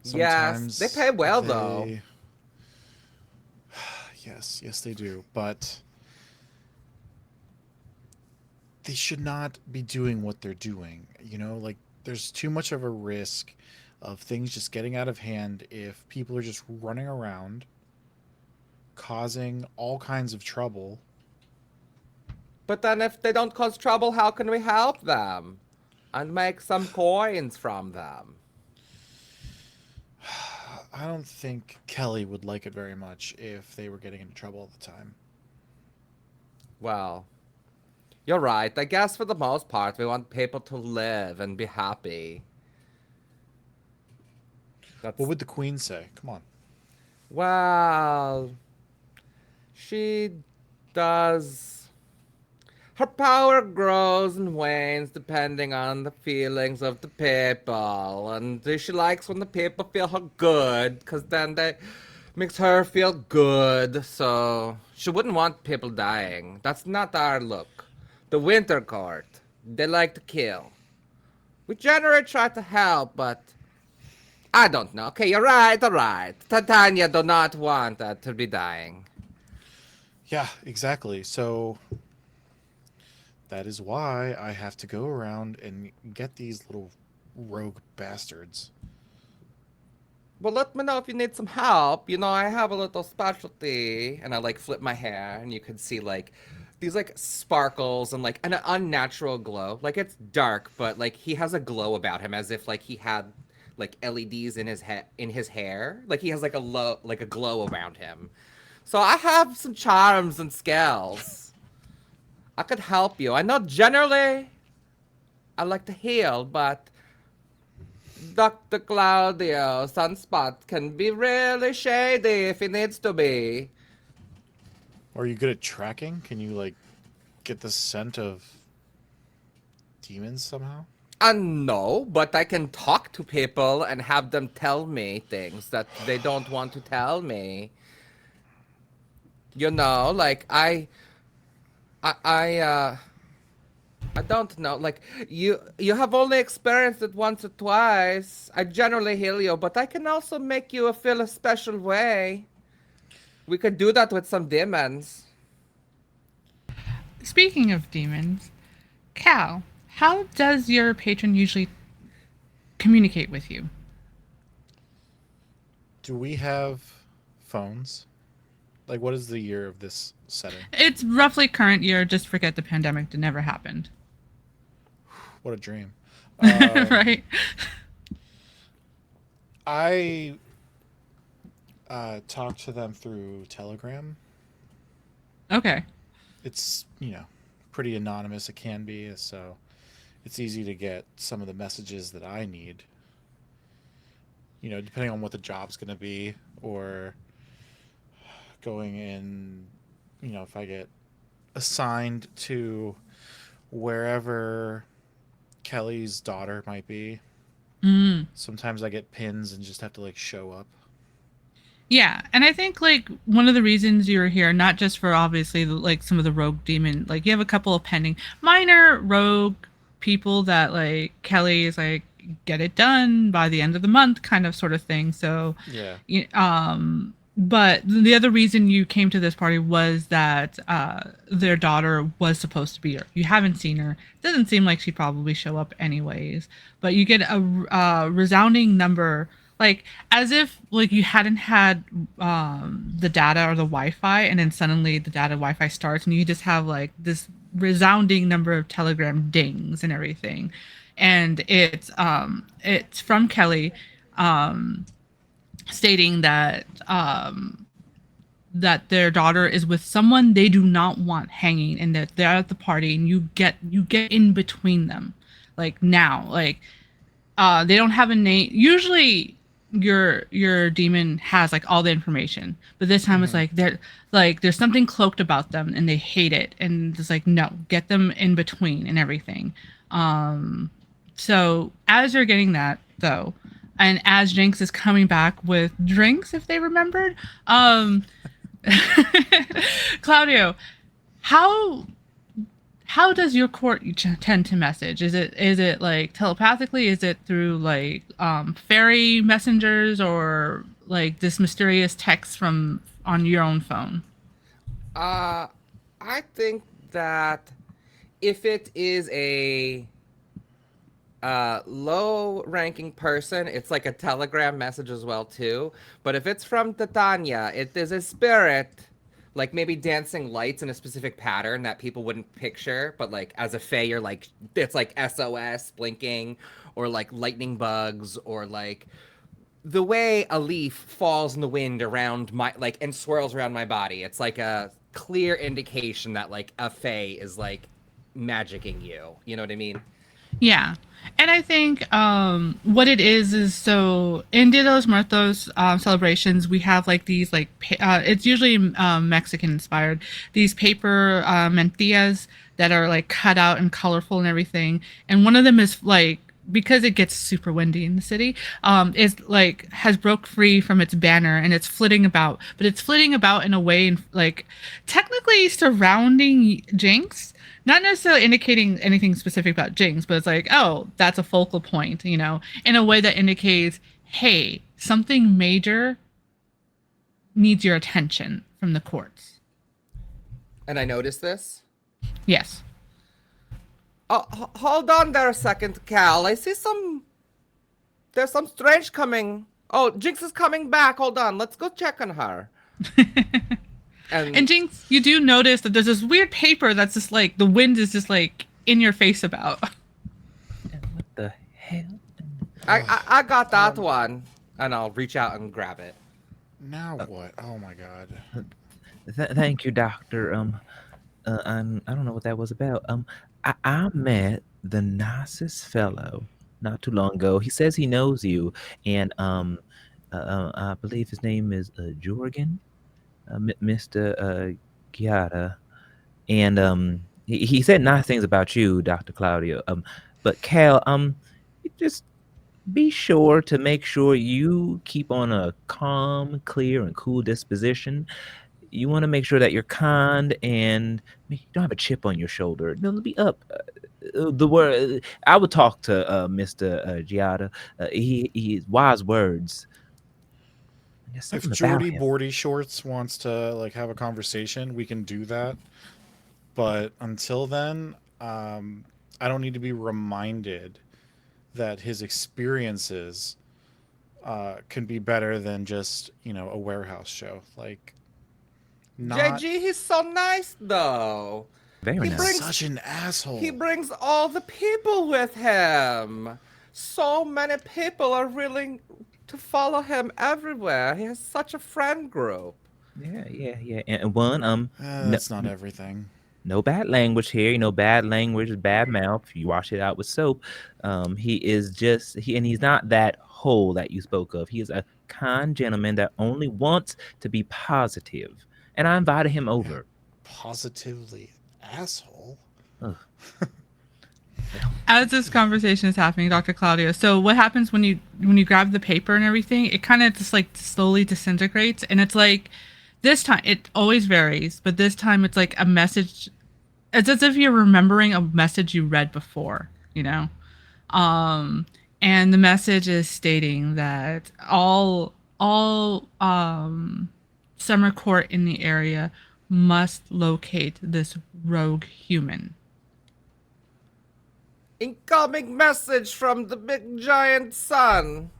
Yes, they Sometimes pay well though. they. Yes, they do. But they should not be doing what they're doing. Like there's too much of a risk of things just getting out of hand if people are just running around causing all kinds of trouble. But then if they don't cause trouble, how can we help them? And make some coins from them. I don't think Kelly would like it very much if they were getting into trouble all the time. Well, you're right. I guess for the most part, we want people to live and be happy. That's What would the Queen say? Come on. well, she does. Her power grows and wanes depending on the feelings of the people, and she likes when the people feel her good, because then they makes her feel good. So she wouldn't want people dying. That's not our look. The Winter Court, they like to kill. We generally try to help, but I don't know. Okay, you're right. All right. Titania do not want to be dying. Yeah, exactly. So that is why I have to go around and get these little rogue bastards. Well, let me know if you need some help. I have a little specialty, and I like flip my hair, and you can see like these like sparkles and like an unnatural glow. Like it's dark, but like he has a glow about him, as if like he had like LEDs in his hair. Like he has like a glow around him. So I have some charms and skills. I could help you. I know generally I like to heal, but Dr. Claudio, Sunspot can be really shady if he needs to be. Are you good at tracking? Can you like get the scent of demons somehow? No, but I can talk to people and have them tell me things that they don't want to tell me. Like I I don't know. Like you have only experienced it once or twice. I generally heal you, but I can also make you feel a special way. We could do that with some demons. Speaking of demons, Cal, how does your patron usually communicate with you? Do we have phones? Like, what is the year of this setting? It's roughly current year. Just forget the pandemic that never happened. What a dream. Right? I talk to them through Telegram. Okay. It's, pretty anonymous. It can be, so it's easy to get some of the messages that I need. Depending on what the job's going to be, or going in, if I get assigned to wherever Kelly's daughter might be. Mm. Sometimes I get pins and just have to like show up. Yeah, and I think like one of the reasons you're here, not just for obviously like some of the rogue demon, like you have a couple of pending minor rogue people that like Kelly is like get it done by the end of the month kind of sort of thing. So Yeah. But the other reason you came to this party was that their daughter was supposed to be here. You haven't seen her. Doesn't seem like she'd probably show up anyways. But you get a resounding number, like as if like you hadn't had the data or the Wi-Fi, and then suddenly the data Wi-Fi starts, and you just have like this resounding number of Telegram dings and everything, and it's from Kelly. Stating that that their daughter is with someone they do not want hanging, and that they're at the party, and you get in between them, like now, like they don't have a name. Usually, your demon has like all the information, but this time it's like they're like there's something cloaked about them, and they hate it, and it's like no, get them in between and everything. So as you're getting that though. And as Jinx is coming back with drinks, if they remembered, Claudio, how how does your court tend to message? Is it like telepathically? Is it through like fairy messengers or like this mysterious text from on your own phone? Uh, I think that if it is a low ranking person, it's like a telegram message as well too. But if it's from Titania, it is a spirit, like maybe dancing lights in a specific pattern that people wouldn't picture, but like as a fae, you're like it's like SOS blinking, or like lightning bugs, or like the way a leaf falls in the wind around my like and swirls around my body. It's like a clear indication that like a fae is like magicking you. You know what I mean? Yeah. And I think what it is so in Dia de los Muertos celebrations, we have like these like it's usually Mexican inspired, these paper mantillas that are like cut out and colorful and everything. And one of them is like because it gets super windy in the city, is like has broke free from its banner and it's flitting about, but it's flitting about in a way like technically surrounding Jinx, not necessarily indicating anything specific about Jinx, but it's like, oh, that's a focal point, in a way that indicates, hey, something major needs your attention from the courts. And I noticed this. Yes. Oh, hold on there a second, Cal. I see there's some strange coming. Oh, Jinx is coming back. Hold on. Let's go check on her. And Jinx, you do notice that there's this weird paper that's just like the wind is just like in your face about. What the hell? I got that one, and I'll reach out and grab it. Now what? Oh my god. Thank you, Doctor. I don't know what that was about. I met the nicest fellow not too long ago. He says he knows you, and I believe his name is Jorgen, Mr. Giada, and he said nice things about you, Dr. Claudio. But Cal, just be sure to make sure you keep on a calm, clear, and cool disposition. You want to make sure that you're kind and you don't have a chip on your shoulder. No, be up. The word I would talk to Mr. Giada. He's wise words. There's If something about Jordy him. Bordy Shorts wants to like have a conversation, we can do that. But until then, I don't need to be reminded that his experiences can be better than just a warehouse show. Like, not JG, he's so nice though. Very He nice. brings- such an asshole. He brings all the people with him. So many people are willing to follow him everywhere. He has such a friend group. Yeah. And one, That's not everything. no bad language here. Bad language is bad mouth. You wash it out with soap. He is just and he's not that hole that you spoke of. He is a kind gentleman that only wants to be positive. And I invited him over. Positively asshole. Ugh. As this conversation is happening, Dr. Claudio, so what happens when you grab the paper and everything? It kind of just like slowly disintegrates, and it's like this time it always varies, but this time it's like a message. It's as if you're remembering a message you read before, and the message is stating that all summer court in the area must locate this rogue human. Incoming message from the big giant sun.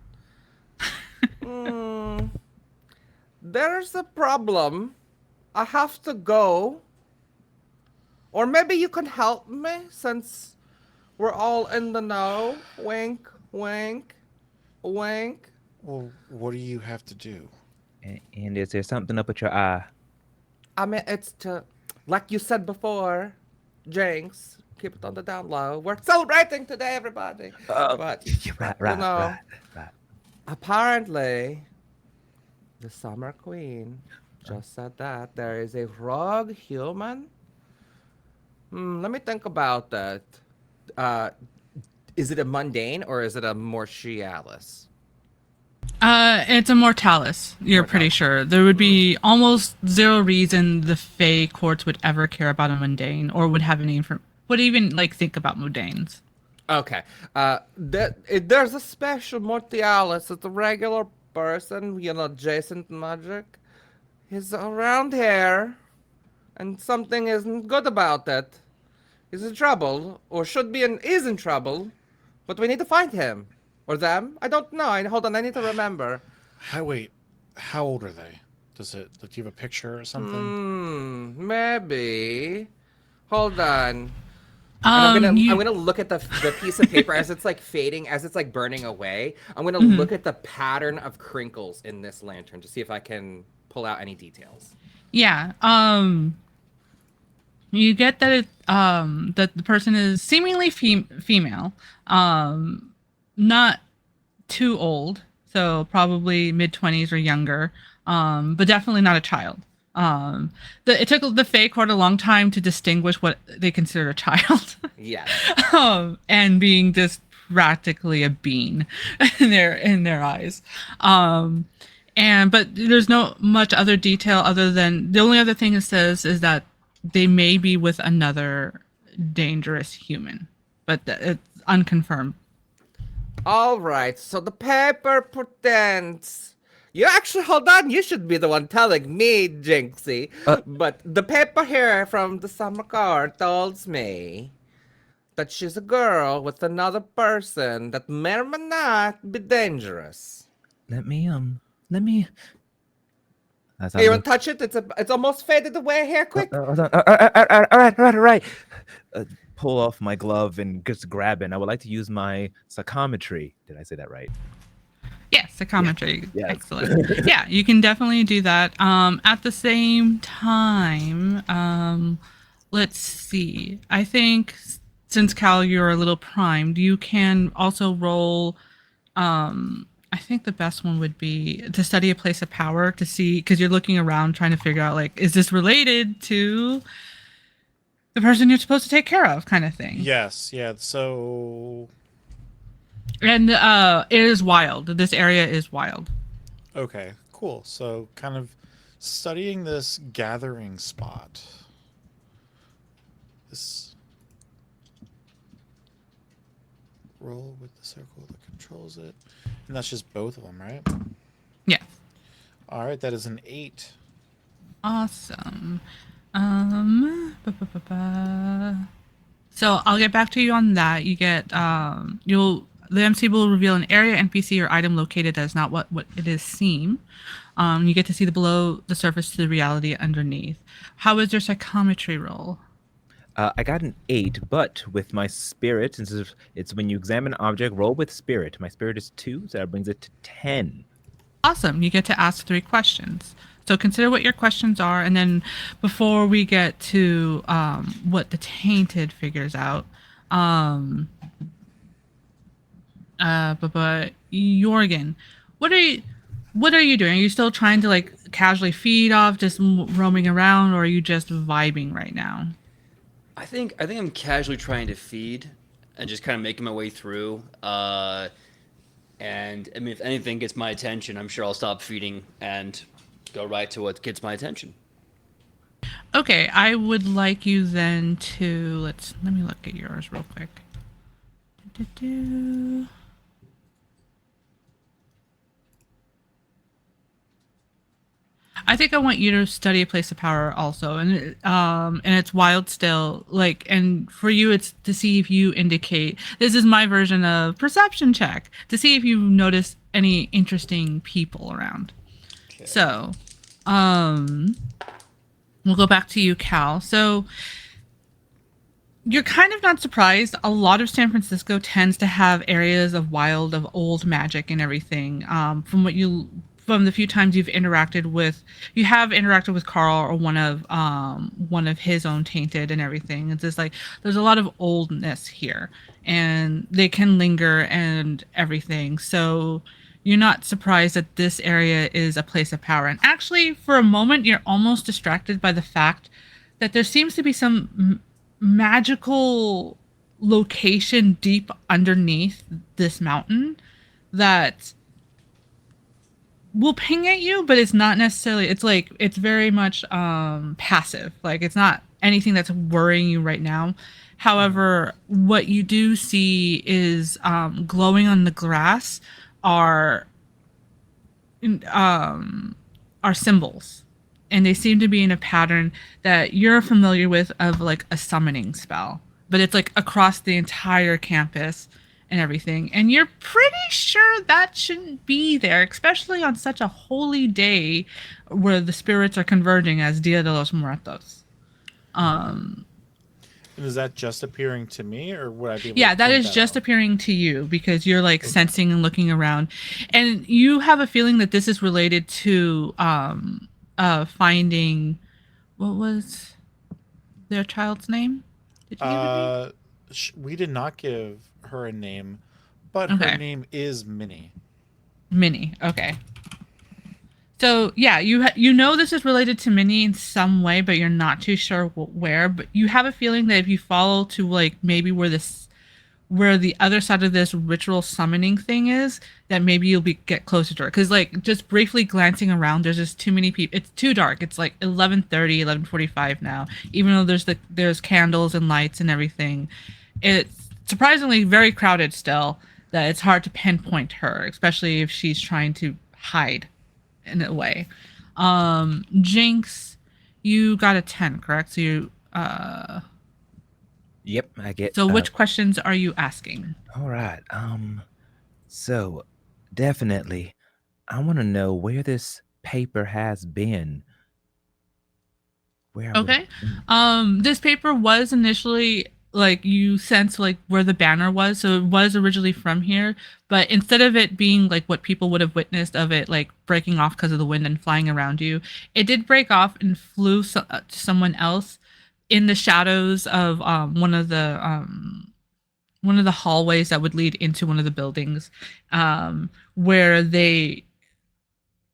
There's a problem. I have to go. Or maybe you can help me since we're all in the know. Wink, wink, wink. Well, what do you have to do? And is there something up at your eye? I mean, it's to, like you said before, Jinx, keep it on the down low. We're celebrating today, everybody. But, Right. apparently, the Summer Queen just said that there is a rogue human. Let me think about that. Is it a mundane or is it a mortialis? It's a mortalis. You're pretty sure. There would be almost zero reason the Fae courts would ever care about a mundane or would have any what do you even like think about Mudanes? Okay. There's a special Mortialis. It's a regular person, adjacent magic. He's around here, and something isn't good about it. He's in trouble, or should be is in trouble, but we need to find him. Or them? I don't know. Hold on, I need to remember. Wait, how old are they? Do you have a picture or something? Maybe. Hold on. And I'm gonna look at the piece of paper as it's like fading, as it's like burning away. I'm gonna look at the pattern of crinkles in this lantern to see if I can pull out any details. Yeah. You get that that the person is seemingly female, not too old, so probably mid-20s or younger, but definitely not a child. It took the Fae Court a long time to distinguish what they consider a child. Yes. And being just practically a bean in their eyes. But there's no much other detail other than the only other thing it says is that they may be with another dangerous human, but it's unconfirmed. All right. So the paper pretends. You actually hold on. You should be the one telling me, Jinxie. But the paper here from the summer card tells me that she's a girl with another person that may or may not be dangerous. Let me. That's Hey, you want to touch it? It's almost faded away here. Quick. All right. Pull off my glove and just grab it. And I would like to use my psychometry. Did I say that right? Yes, psychometry. Yeah. Yes. Excellent. Yeah, you can definitely do that. At the same time, let's see. I think since Cal, you're a little primed, you can also roll. I think the best one would be to study a place of power to see, because you're looking around trying to figure out, like, is this related to the person you're supposed to take care of, kind of thing. Yes, yeah. So, and it is wild. This area is wild. okay, cool. So, kind of studying this gathering spot. This roll with the circle that controls it, and that's just both of them, right? Yeah. All right, that is an 8. Awesome. So I'll get back to you on that. You get the MC will reveal an area, NPC, or item located that is not what it is seem. You get to see the below the surface to the reality underneath. How is your psychometry roll? I got an 8, but with my spirit, since it's when you examine an object, roll with spirit. My spirit is 2, so that brings it to 10. Awesome. You get to ask 3 questions. So consider what your questions are, and then before we get to what the tainted figures out, but Jorgen, what are you doing? Are you still trying to like casually feed off, just roaming around, or are you just vibing right now? I think I'm casually trying to feed and just kind of making my way through. And I mean, if anything gets my attention, I'm sure I'll stop feeding and go right to what gets my attention. Okay, I would like you then to let me look at yours real quick. I think I want you to study a place of power also, and it's wild still. Like, and for you, it's to see if you indicate. This is my version of perception check to see if you notice any interesting people around. Okay. So, we'll go back to you, Cal. So, you're kind of not surprised. A lot of San Francisco tends to have areas of wild, of old magic and everything. From the few times you have interacted with Carl or one of his own tainted and everything. It's just like there's a lot of oldness here, and they can linger and everything. So you're not surprised that this area is a place of power. And actually, for a moment, you're almost distracted by the fact that there seems to be some magical location deep underneath this mountain that will ping at you, but it's not necessarily. It's like it's very much passive. Like it's not anything that's worrying you right now. Mhm. However, what you do see is glowing on the grass are um, are symbols, and they seem to be in a pattern that you're familiar with of like a summoning spell, but it's like across the entire campus and everything. And you're pretty sure that shouldn't be there, especially on such a holy day where the spirits are converging as Dia de los Muertos. Um, And is that just appearing to me, or would I be able to Yeah, that point is that just out? appearing to you because you're like Okay. sensing and looking around. And you have a feeling that this is related to finding what was their child's name? Did you give a name? Uh, we did not give her a name, but her Okay. name is Minnie. Minnie. Okay. So yeah, you know this is related to Minnie in some way, but you're not too sure where. But you have a feeling that if you follow to like maybe where the other side of this ritual summoning thing is, that maybe you'll be get closer to her, because like just briefly glancing around, there's just too many people. It's too dark. It's like 11:30, 11:45 now, even though there's candles and lights and everything. It's surprisingly very crowded still, that it's hard to pinpoint her, especially if she's trying to hide in a way. Jinx, you got a 10, correct? Yep, I get. So which questions are you asking? All right. So definitely, I want to know where this paper has been. Where would it Okay. be? This paper was initially like you sense like where the banner was, so it was originally from here, but instead of it being like what people would have witnessed of it like breaking off because of the wind and flying around you, it did break off and flew to someone else in the shadows of one of the hallways that would lead into one of the buildings, where they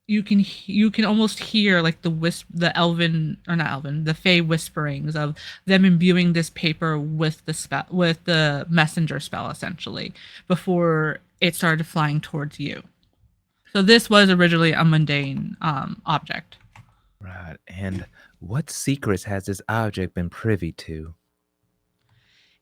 you can almost hear like the elven, or not elven, the fey whisperings of them imbuing this paper with the spell, with the messenger spell essentially, before it started flying towards you. So this was originally a mundane object. Right. And what secrets has this object been privy to?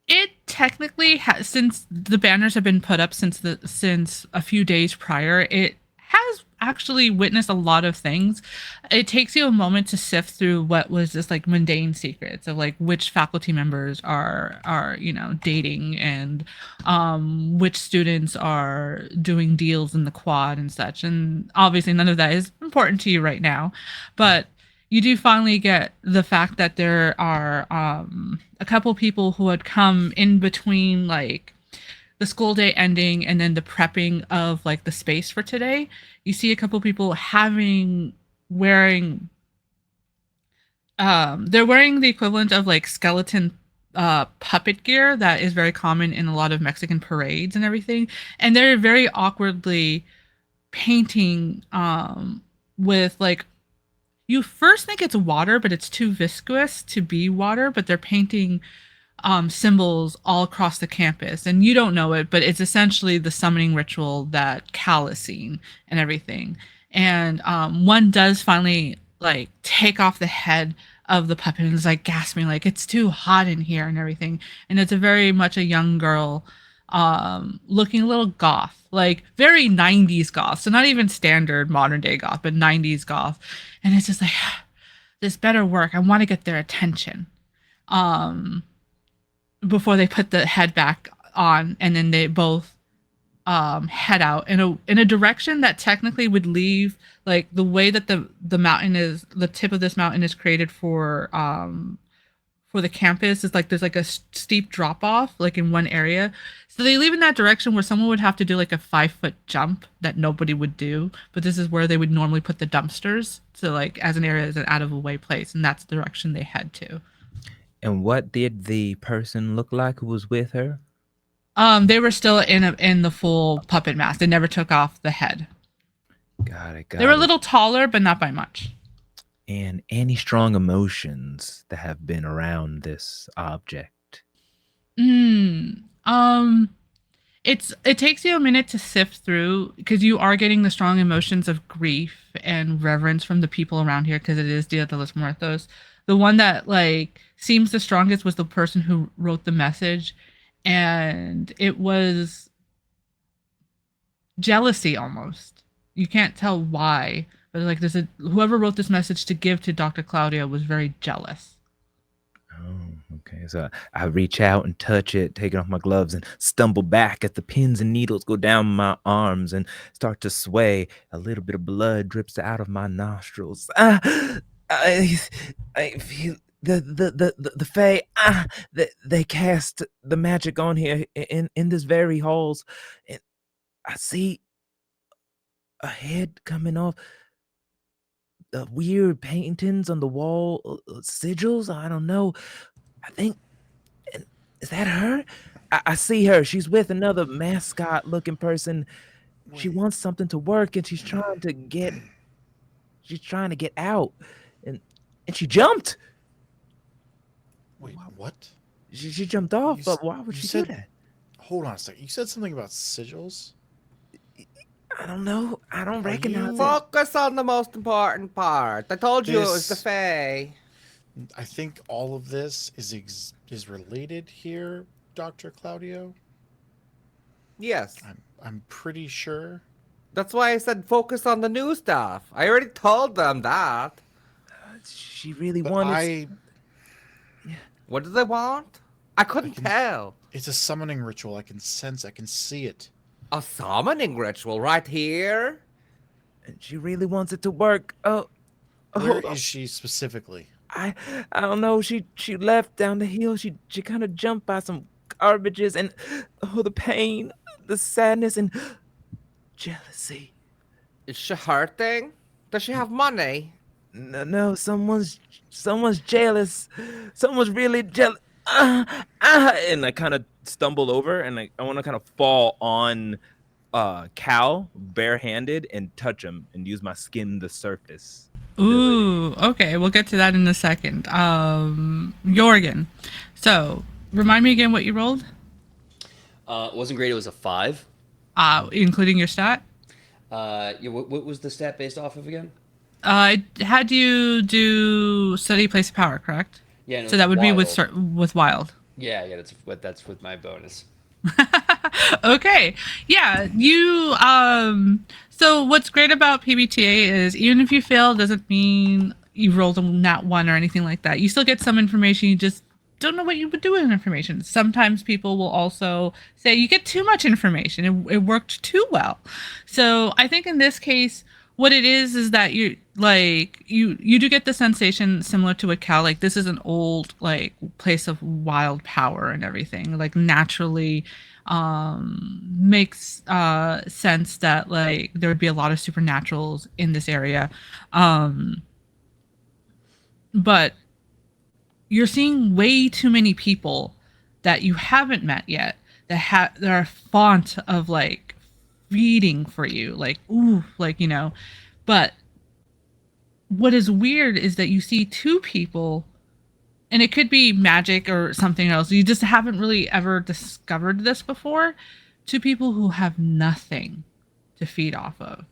It technically has, since the banners have been put up since a few days prior, it has actually witnessed a lot of things. It takes you a moment to sift through what was just like mundane secrets of like which faculty members are dating, and which students are doing deals in the quad and such. And obviously none of that is important to you right now, but you do finally get the fact that there are a couple people who had come in between like the school day ending and then the prepping of like the space for today. You see a couple people wearing they're wearing the equivalent of like skeleton puppet gear that is very common in a lot of Mexican parades and everything, and they're very awkwardly painting with like, you first think it's water, but it's too viscous to be water. But they're painting symbols all across the campus, and you don't know it, but it's essentially the summoning ritual that Cal is seeing and everything. And one does finally like take off the head of the puppet and is like gasping, like it's too hot in here and everything. And it's a very much a young girl, looking a little goth, like very 90s goth, so not even standard modern day goth, but 90s goth. And it's just like, this better work, I want to get their attention, um before they put the head back on, and then they both head out in a direction that technically would leave, like the way that the mountain is, the tip of this mountain is created for the campus is like there's like a steep drop off like in one area, so they leave in that direction where someone would have to do like a 5 foot jump that nobody would do, but this is where they would normally put the dumpsters, so like as an area, as an out of the way place, and that's the direction they head to. And what did the person look like who was with her? They were still in the full puppet mask. They never took off the head. Got it, They were a got it. little taller, but not by much. And any strong emotions that have been around this object? Mm. Um, it takes you a minute to sift through because you are getting the strong emotions of grief and reverence from the people around here because it is Dia de los Muertos. The one that like seems the strongest was the person who wrote the message, and it was jealousy almost. You can't tell why, but like there's a whoever wrote this message to give to Dr. Claudia was very jealous. Oh, okay. So I reach out and touch it, taking off my gloves, and stumble back as the pins and needles go down my arms and start to sway. A little bit of blood drips out of my nostrils. I, I feel the Fae. They cast the magic on here in this very halls, and I see a head coming off. Weird paintings on the wall, sigils. I don't know. I think is that her? I see her. She's with another mascot-looking person. She Wait, wants something to work, and she's trying to get out, and she jumped. wait, what? She jumped off, You but why would you she do said. that? Hold on a second. You said something about sigils. I don't know. I don't Are recognize you? it. Focus on the most important part. I told you it was the This. Fae. I think all of this is related here, Doctor Claudio. Yes. I'm pretty sure. That's why I said focus on the new stuff. I already told them that. She really But wanted. What did they want? I I couldn't can. tell. It's a summoning ritual. I can sense. I can see it. A summoning ritual right here? And she really wants it to work. Oh, Where hold on. is she specifically? I I don't know. She left down the hill. She kind of jumped by some garbages, and oh, the pain, the sadness, and jealousy. Is she hurting? Does she have money? No, no, someone's jealous. Someone's really jealous. And I kind of stumble over, and I want to kind of fall on Cal barehanded and touch him and use my skin the surface ability. Ooh, okay, we'll get to that in a second. Jorgen. So, remind me again what you rolled, It wasn't great. It was a 5. including your stat. Yeah, what was the stat based off of again? I had you do study place of power, correct? Yeah, and it So was that would be wild. with wild. Yeah, that's with my bonus. Okay. Yeah, you so what's great about PBTA is even if you fail doesn't mean you rolled a nat 1 or anything like that. You still get some information, you just don't know what you would do with information. Sometimes people will also say you get too much information. It worked too well. So I think in this case, what it is that you do get the sensation similar to a cow. Like this is an old like place of wild power and everything. Like naturally makes sense that like there would be a lot of supernaturals in this area. But you're seeing way too many people that you haven't met yet that are font of like feeding for you, like ooh, like But what is weird is that you see two people, and it could be magic or something else. You just haven't really ever discovered this before. Two people who have nothing to feed off of,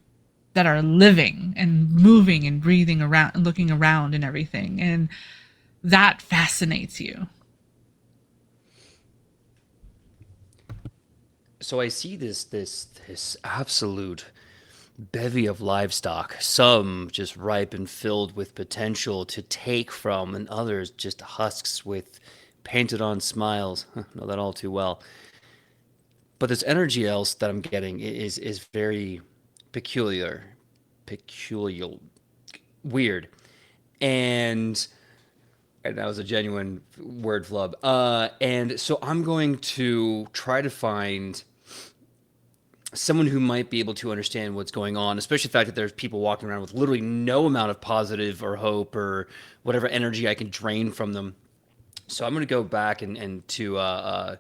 that are living and moving and breathing around and looking around and everything, and that fascinates you. So I see this absolute bevy of livestock, some just ripe and filled with potential to take from, and others just husks with painted on smiles. Know that all too well. But this energy else that I'm getting is very peculiar, peculiar, weird, and that was a genuine word flub. And so I'm going to try to find someone who might be able to understand what's going on, especially the fact that there's people walking around with literally no amount of positive or hope or whatever energy I can drain from them. So I'm going to go back and to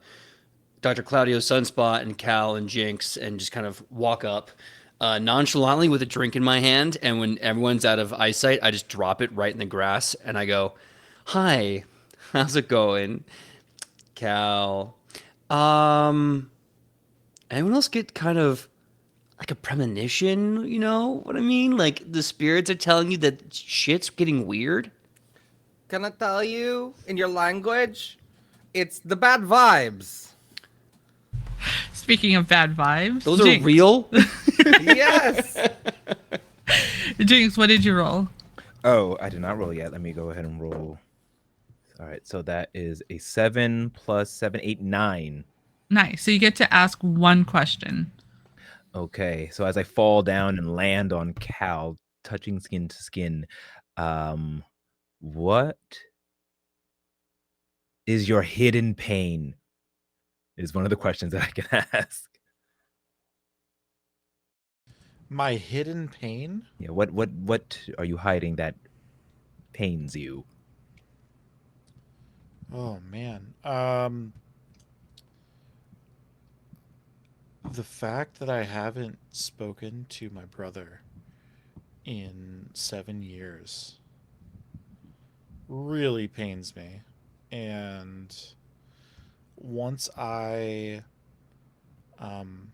Dr. Claudio Sunspot and Cal and Jinx and just kind of walk up nonchalantly with a drink in my hand. And when everyone's out of eyesight, I just drop it right in the grass and I go, "Hi, how's it going, Cal? Anyone else get kind of like a premonition? You know what I mean? Like the spirits are telling you that shit's getting weird. Can I tell you in your language? It's the bad vibes. Speaking of bad vibes, Those are Jinx. real. Yes. Jinx, what did you roll? Oh, I did not roll yet. Let me go ahead and roll. All right, so that is a 7 plus 7, 8, 9. Nice. So you get to ask one question. Okay, so as I fall down and land on Cal, touching skin to skin, what is your hidden pain? Is one of the questions that I can ask. My hidden pain? Yeah, what are you hiding that pains you? Oh man. The fact that I haven't spoken to my brother in 7 years really pains me. And once I um,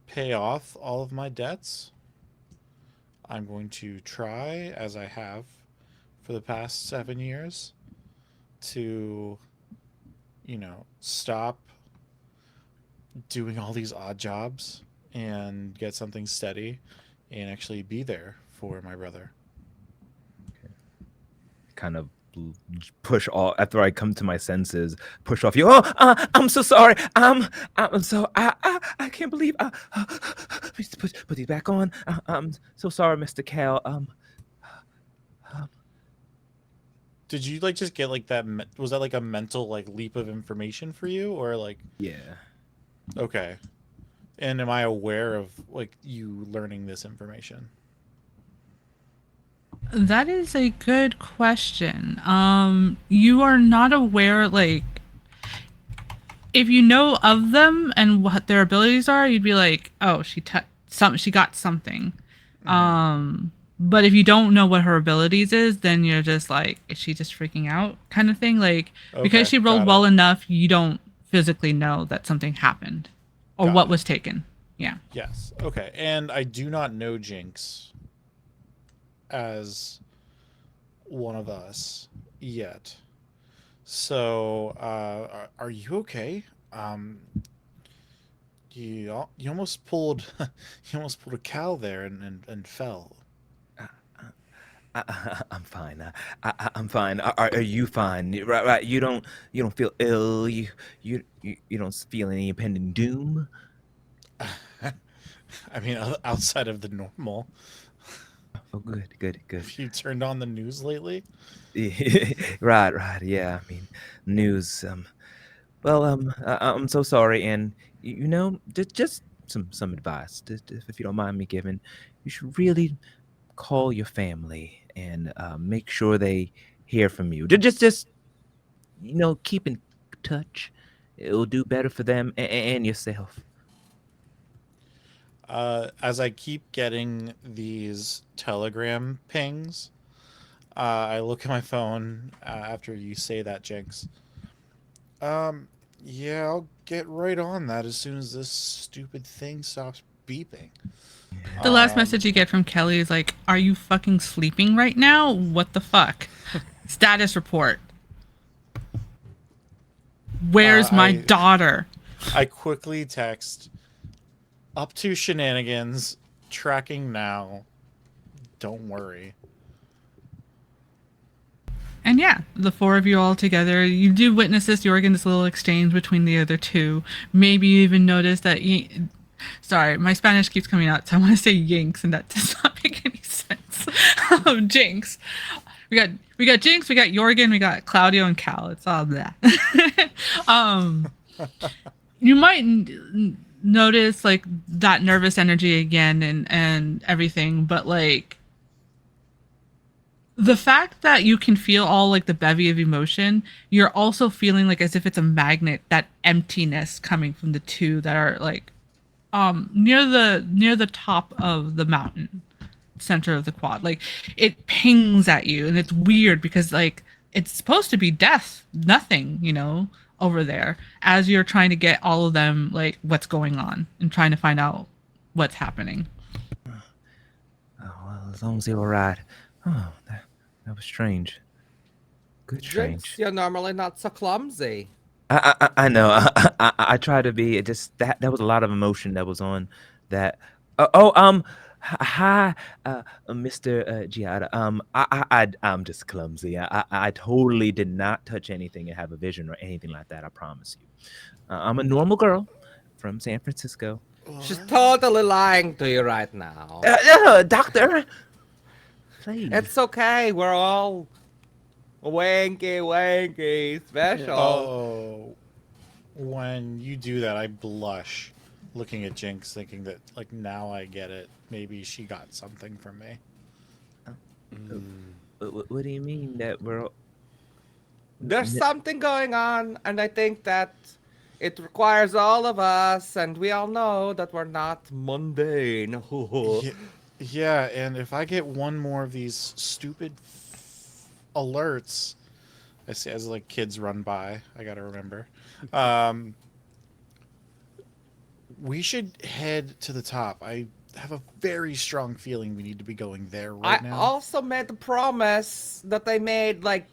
pay off all of my debts, I'm going to try, as I have for the past 7 years, to, stop doing all these odd jobs and get something steady and actually be there for my brother. Kind of push all after I come to my senses. Push off you. Oh, I'm so sorry. I'm so I can't believe. Please put these back on. I'm so sorry, Mr. Cal. Did you like just get like that? Was that like a mental like leap of information for you, or like Yeah. okay? And am I aware of like you learning this information? That is a good question. You are not aware, like, if you know of them and what their abilities are, you'd be like, oh, she got something. But if you don't know what her abilities is, then you're just like, is she just freaking out, kind of thing? Like, Okay, because she rolled got well it. enough, you don't physically know that something happened or Got what it. was taken. Yeah. Yes. Okay. And I do not know Jinx as one of us yet. So, are you okay? Um, you almost pulled you almost pulled a cow there and fell. I'm fine. I'm fine. Are you fine? Right. You don't feel ill. You don't feel any impending doom. I mean, outside of the normal. Oh, good. Have you turned on the news lately? Right. Yeah. I mean, news. Well, I'm so sorry, and just some advice, if you don't mind me giving. You should really call your family and make sure they hear from you. Just keep in touch. It'll do better for them and yourself. As I keep getting these telegram pings, I look at my phone after you say that, Jinx. Yeah, I'll get right on that as soon as this stupid thing stops beeping. The last Um, message you get from Kelly is like, are you fucking sleeping right now? What the fuck? Status report. Where's my I daughter? I quickly text up to shenanigans, tracking now. Don't worry. And yeah, the four of you all together, you do witness this. You organ this little exchange between the other two. Maybe you even notice that. Sorry, my Spanish keeps coming out, so I want to say Yinks, and that does not make any sense. Jinx. We got Jinx, we got Jorgen, we got Claudio and Cal. It's all that. You might notice like that nervous energy again and everything, but like the fact that you can feel all like the bevy of emotion, you're also feeling like as if it's a magnet, that emptiness coming from the two that are like near the top of the mountain center of the quad. Like it pings at you, and it's weird because like it's supposed to be death, nothing, over there as you're trying to get all of them like what's going on and trying to find out what's happening. Oh, well, as long as they were right. Oh, that was strange. Good Jinx, strange. you're normally not so clumsy. I know. I try to be. It just that was a lot of emotion that was on that. Hi, Mr. Giada. I'm just clumsy. I totally did not touch anything and have a vision or anything like that. I promise you. I'm a normal girl from San Francisco. She's totally lying to you right now. Doctor, please. It's okay. We're all wanky, special. Oh, when you do that, I blush, looking at Jinx, thinking that like now I get it. Maybe she got something from me. What do you mean that we're? There's something going on, and I think that it requires all of us, and we all know that we're not mundane. Yeah, yeah, and if I get one more of these stupid alerts, I see as like kids run by, I gotta remember. We should head to the top. I have a very strong feeling we need to be going there right I now. also made the promise that I made like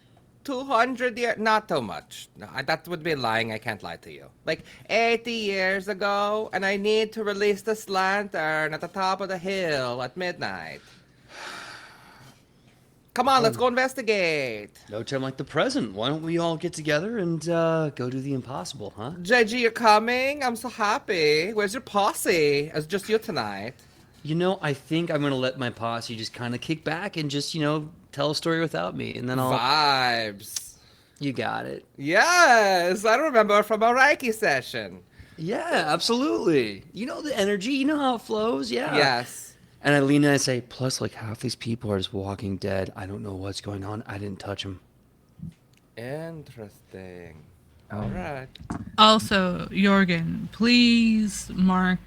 200 years, not too much. No, that would be lying. I can't lie to you. Like 80 years ago, and I need to release this lantern at the top of the hill at midnight. Come on, let's go investigate. No time like the present. Why don't we all get together and go do the impossible, huh? JG, you're coming? I'm so happy. Where's your posse? It's just you tonight. You know, I think I'm gonna let my posse just kind of kick back and just, tell a story without me, and then I'll. Vibes. You got it. Yes, I remember from a Reiki session. Yeah, absolutely. You know the energy. You know how it flows. Yeah. Yes. And I lean in and I say, plus, like half these people are just walking dead. I don't know what's going on. I didn't touch them. Interesting. All right. Also, Jorgen, please mark,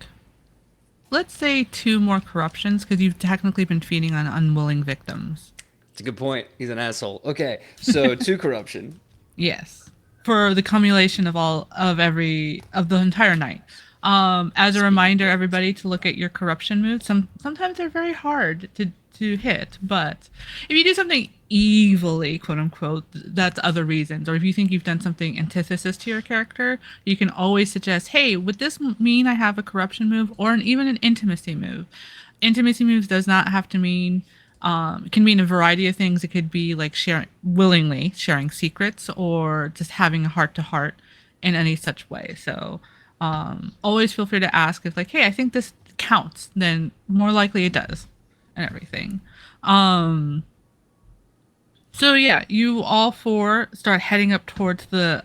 let's say 2 more corruptions because you've technically been feeding on unwilling victims. It's a good point. He's an asshole. Okay, so 2 corruption. Yes, for the cumulation of the entire night. As a reminder, everybody, to look at your corruption moves. Sometimes they're very hard to hit, but if you do something evilly, quote unquote, that's other reasons. Or if you think you've done something antithesis to your character, you can always suggest, hey, would this mean I have a corruption move or even an intimacy move? Intimacy moves does not have to mean. It can mean a variety of things. It could be like willingly sharing secrets or just having a heart-to-heart in any such way. So always feel free to ask if like, hey, I think this counts. Then more likely it does, and everything. So yeah, you all 4 start heading up towards the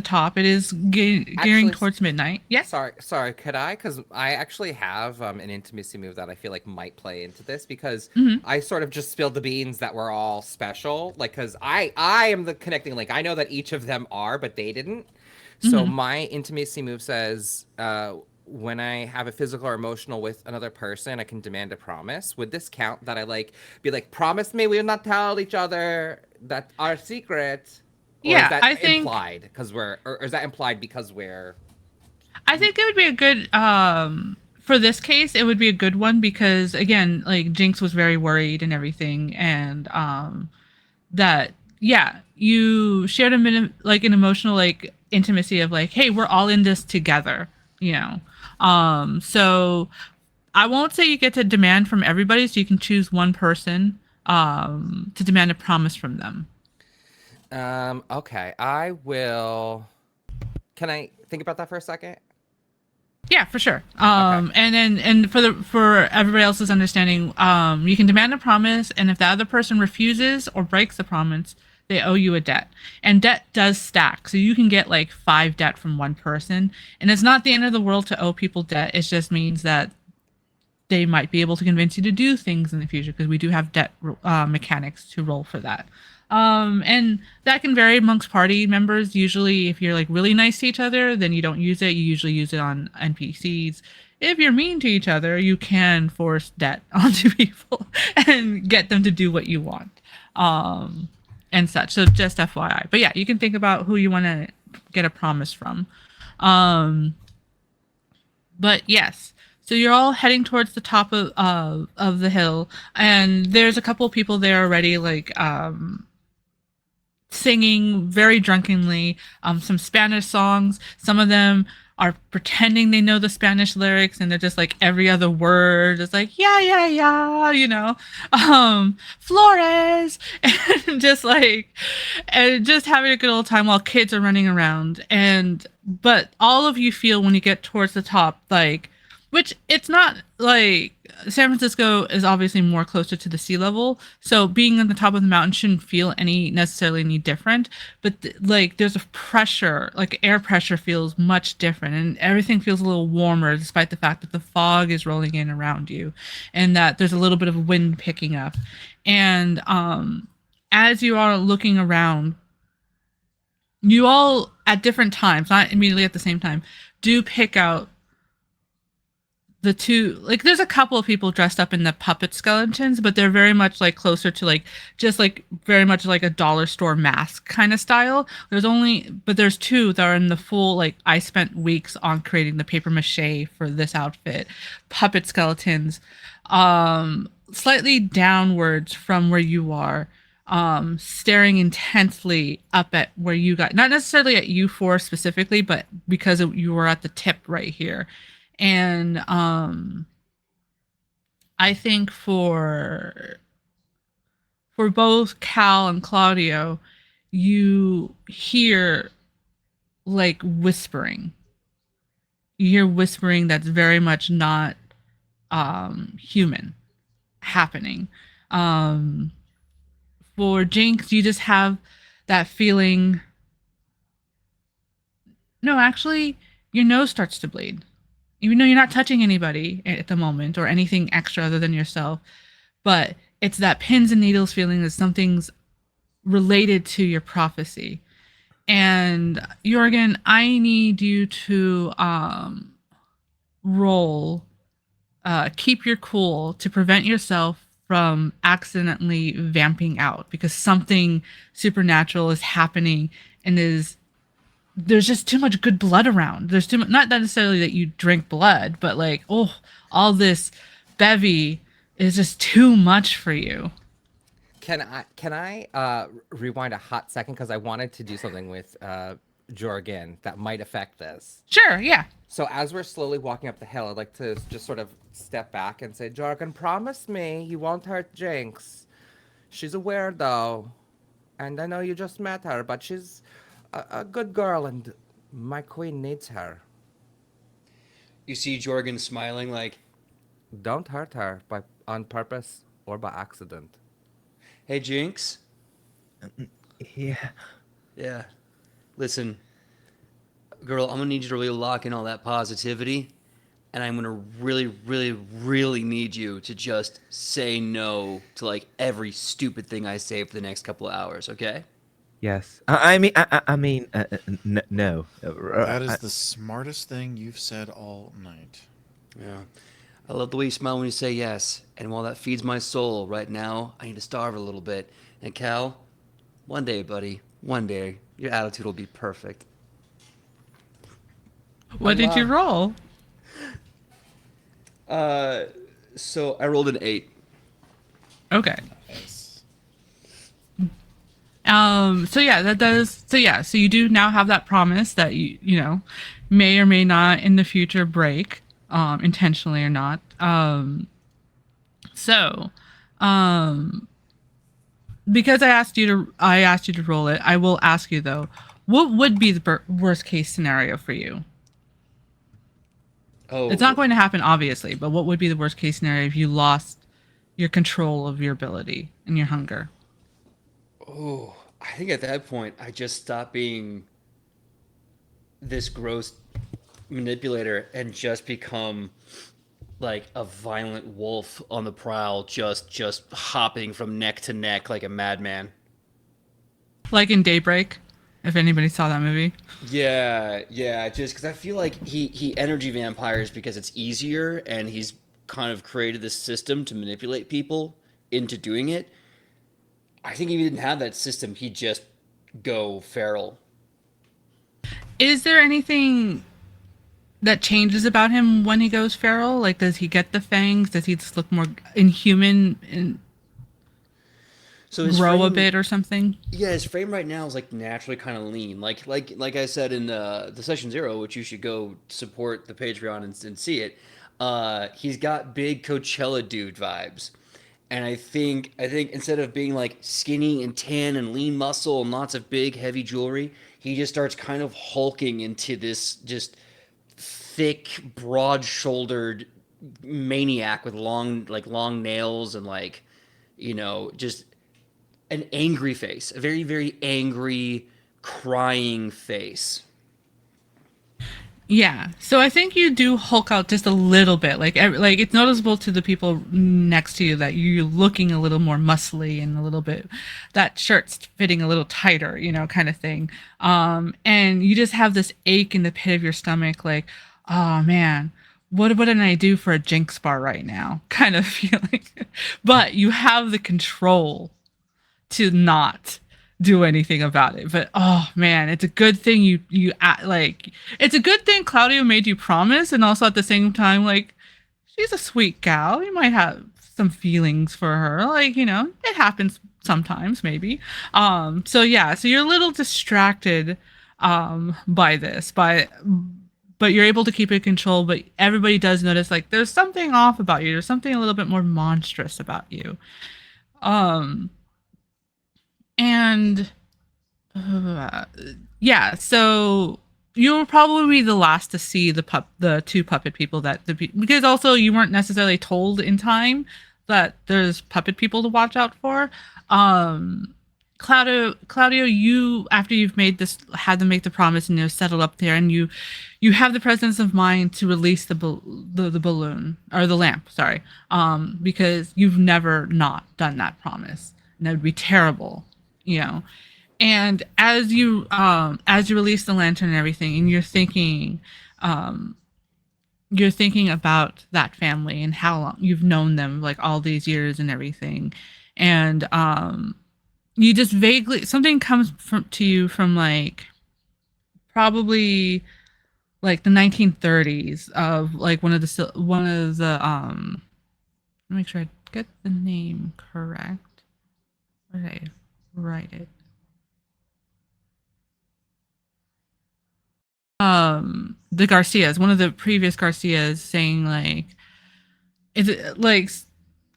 top. It is gearing Actually, towards midnight. Yes. Sorry, could I? Because I actually have an intimacy move that I feel like might play into this because I sort of just spilled the beans that were all special. Like, because I am the connecting link. I know that each of them are, but they didn't. So my intimacy move says, when I have a physical or emotional with another person, I can demand a promise. Would this count that I be like, promise me we will not tell each other that our secret? Or Yeah, is that I think implied because or is that implied because we're? I think it would be a good for this case. It would be a good one because again, like Jinx was very worried and everything, and that you shared an emotional intimacy of like, hey, we're all in this together, So I won't say you get to demand from everybody, so you can choose one person to demand a promise from them. Okay, I will. Can I think about that for a second? Yeah, for sure. Okay. And for everybody else's understanding, you can demand a promise, and if the other person refuses or breaks the promise, they owe you a debt. And debt does stack, so you can get like 5 debt from one person. And it's not the end of the world to owe people debt. It just means that they might be able to convince you to do things in the future because we do have debt mechanics to roll for that. And that can vary amongst party members. Usually, if you're like really nice to each other, then you don't use it. You usually use it on NPCs. If you're mean to each other, you can force debt onto people and get them to do what you want. and such. So just FYI. But yeah, you can think about who you want to get a promise from. Um, but yes, so you're all heading towards the top of the hill, and there's a couple of people there already, like singing very drunkenly some Spanish songs. Some of them are pretending they know the Spanish lyrics, and they're just like every other word is like yeah yeah yeah, Flores, and just like and just having a good old time while kids are running around. And but all of you feel when you get towards the top, like, which it's not like San Francisco is obviously more closer to the sea level, so being on the top of the mountain shouldn't feel necessarily any different. But like there's a pressure, like air pressure feels much different, and everything feels a little warmer, despite the fact that the fog is rolling in around you, and that there's a little bit of wind picking up. And as you are looking around, you all at different times, not immediately at the same time, do pick out the two, like there's a couple of people dressed up in the puppet skeletons, but they're very much like closer to like just like very much like a dollar store mask kind of style. There's two that are in the full, like I spent weeks on creating the paper mache for this outfit puppet skeletons, slightly downwards from where you are, staring intensely up at where you got, not necessarily at you four specifically, but because you were at the tip right here. And I think for both Cal and Claudio, you hear like whispering. You hear whispering that's very much not human happening. For Jinx, you just have that feeling. No, actually, your nose starts to bleed. Even though you're not touching anybody at the moment or anything extra other than yourself, but it's that pins and needles feeling that something's related to your prophecy. And Jorgen, I need you to roll, keep your cool to prevent yourself from accidentally vamping out, because something supernatural is happening and there's just too much good blood around. There's too much, not necessarily that you drink blood, but like, oh, all this bevy is just too much for you. Can I rewind a hot second, because I wanted to do something with Jorgen that might affect this. Sure, yeah. So as we're slowly walking up the hill, I'd like to just sort of step back and say, Jorgen, promise me you won't hurt Jinx. She's a weirdo, and I know you just met her, but she's a good girl, and my queen needs her. You see Jorgen smiling like, Don't hurt her on purpose or by accident. hey, Jinx. Yeah. Yeah. Listen, girl, I'm going to need you to really lock in all that positivity. And I'm going to really, really, really need you to just say no to like every stupid thing I say for the next couple of hours, okay? Yes. No. That is the smartest thing you've said all night. Yeah. I love the way you smile when you say yes. And while that feeds my soul, right now, I need to starve a little bit. And Cal, one day, buddy, one day, your attitude will be perfect. What did you roll? So I rolled an 8. Okay. Nice. So you do now have that promise that you know may or may not in the future break, intentionally or not. Because I asked you to roll it, I will ask you though, what would be the worst case scenario for you? Oh, It's not going to happen, obviously, but what would be the worst case scenario if you lost your control of your ability and your hunger? Oh, I think at that point I just stopped being this gross manipulator and just become like a violent wolf on the prowl, just hopping from neck to neck like a madman. Like in Daybreak, if anybody saw that movie. Yeah, just because I feel like he energy vampires because it's easier, and he's kind of created this system to manipulate people into doing it. I think if he didn't have that system, he'd just go feral. Is there anything that changes about him when he goes feral? Like, does he get the fangs? Does he just look more inhuman and So his grow a frame, bit or something? yeah, his frame right now is like naturally kind of lean. Like I said in the session 0, which you should go support the Patreon and see it. He's got big Coachella dude vibes. And I think instead of being like skinny and tan and lean muscle and lots of big heavy jewelry, he just starts kind of hulking into this just thick, broad-shouldered maniac with long nails and just an angry face, a very very angry, crying face. Yeah. So I think you do hulk out just a little bit. Like it's noticeable to the people next to you that you're looking a little more muscly and a little bit that shirt's fitting a little tighter, kind of thing. And you just have this ache in the pit of your stomach, like, oh man, what wouldn't I do for a Jinx bar right now? Kind of feeling. But you have the control to not do anything about it. But oh man, it's a good thing it's a good thing Claudio made you promise, and also at the same time, like, she's a sweet gal. You might have some feelings for her, like, it happens sometimes, maybe. So yeah, so you're a little distracted by this, but you're able to keep it in control. But everybody does notice, like, there's something off about you. There's something a little bit more monstrous about you. Um, and uh, yeah, so you'll probably be the last to see the two puppet people because also you weren't necessarily told in time that there's puppet people to watch out for. Um, Claudio, you after you've had them make the promise and you're settled up there, and you have the presence of mind to release the balloon or the lamp, sorry, because you've never not done that promise, and that would be terrible, you know. And as you release the lantern and everything, and you're thinking about that family and how long you've known them, like all these years and everything, and you just vaguely something comes to you from like probably like the 1930s of like one of the let me make sure I get the name correct. Where did I write it? The Garcias, one of the previous Garcias, saying like, is it like,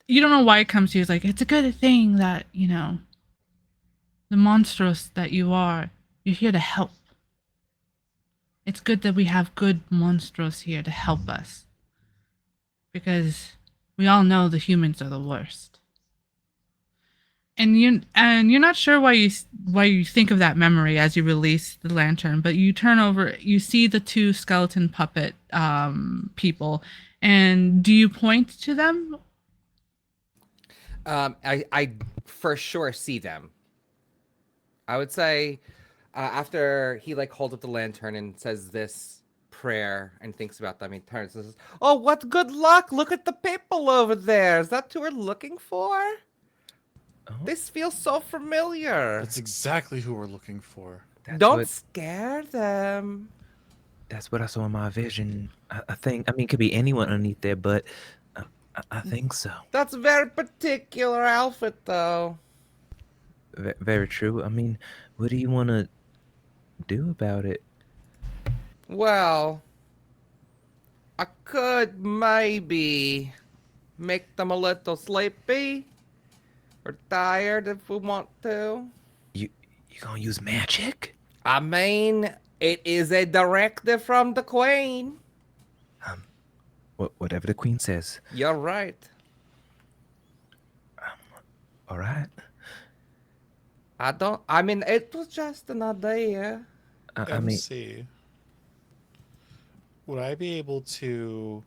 you don't know why it comes to you. It's like, it's a good thing that the monstrous that you're here to help. It's good that we have good monstros here to help us, because we all know the humans are the worst. And you're not sure why you think of that memory as you release the lantern, but you turn over, you see the two skeleton puppet people, and do you point to them? I for sure see them. I would say after he like holds up the lantern and says this prayer and thinks about them, he turns and says, "Oh, what good luck! Look at the people over there. Is that who we're looking for? Oh, This feels so familiar. That's exactly who we're looking for. Don't scare them." that's what I saw in my vision. I think, I mean, it could be anyone underneath there, but I think so. That's a very particular outfit, though. Very true. I mean, what do you want to do about it? Well, I could maybe make them a little sleepy or tired if we want to. You gonna use magic? I mean, it is a directive from the queen. Whatever the queen says. You're right. All right. I mean, it was just an idea. I mean, MC, would I be able to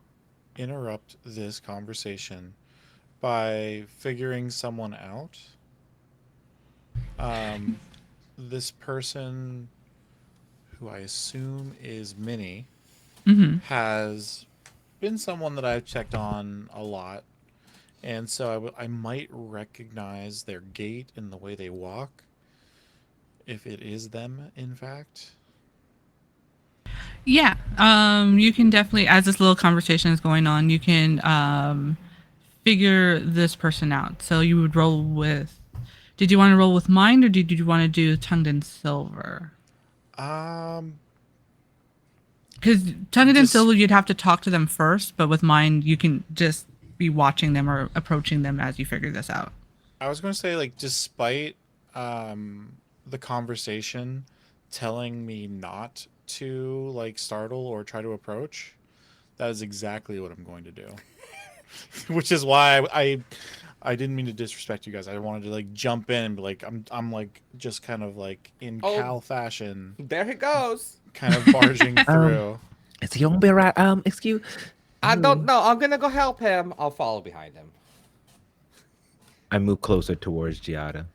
interrupt this conversation by figuring someone out? This person, who I assume is Minnie, Mm-hmm. has been someone that I've checked on a lot, and so I might recognize their gait and the way they walk, if it is them, in fact. Yeah. You can definitely, as this little conversation is going on, you can figure this person out. So you would roll with. Did you want to roll with mind, or did you want to do tongued in silver? Um, Because tongued in Just- silver, you'd have to talk to them first, but with mind, you can just be watching them or approaching them as you figure this out. I was going to say, like, despite the conversation telling me not to, like, startle or try to approach, that is exactly what I'm going to do. Which is why I didn't mean to disrespect you guys. I wanted to, like, jump in and be like, I'm like, just kind of, like, in Oh. Cal fashion, There he goes. kind of barging through. Is he gonna be right? Excuse. I don't know. I'm gonna go help him. I'll follow behind him. I move closer towards Giada.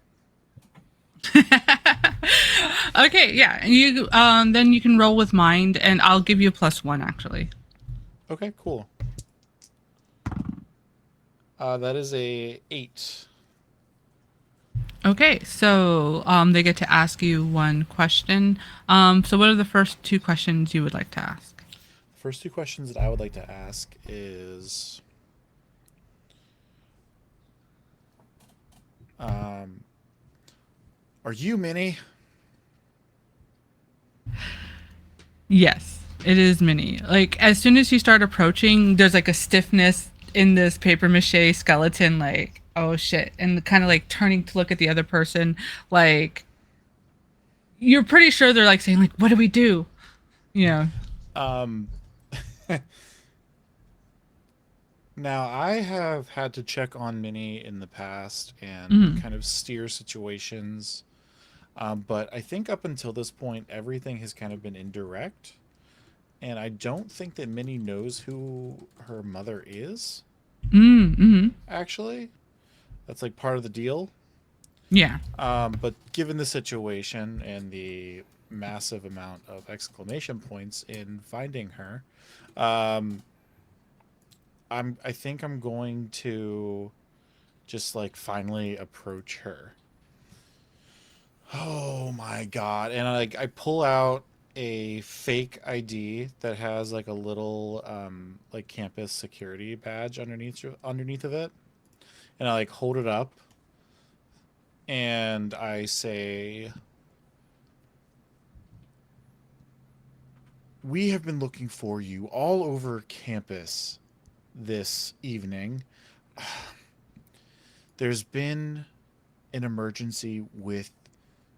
Okay, yeah. You then you can roll with mind, and I'll give you a +1 actually. Okay, cool. That is a 8. Okay, so they get to ask you one question. So what are the first 2 questions you would like to ask? First 2 questions that I would like to ask is, are you Minnie? Yes, it is Minnie. Like as soon as you start approaching, there's like a stiffness in this paper mache skeleton. Like, oh shit, and kind of like turning to look at the other person. Like, you're pretty sure they're like saying like, "What do we do?" You know. Now, I have had to check on Minnie in the past and kind of steer situations. But I think up until this point, everything has kind of been indirect. And I don't think that Minnie knows who her mother is, actually. That's like part of the deal. Yeah. But given the situation and the massive amount of exclamation points in finding her, I think I'm going to just like finally approach her. Oh my god. And I pull out a fake ID that has like a little like campus security badge underneath of it. And I like hold it up and I say, "We have been looking for you all over campus this evening. There's been an emergency with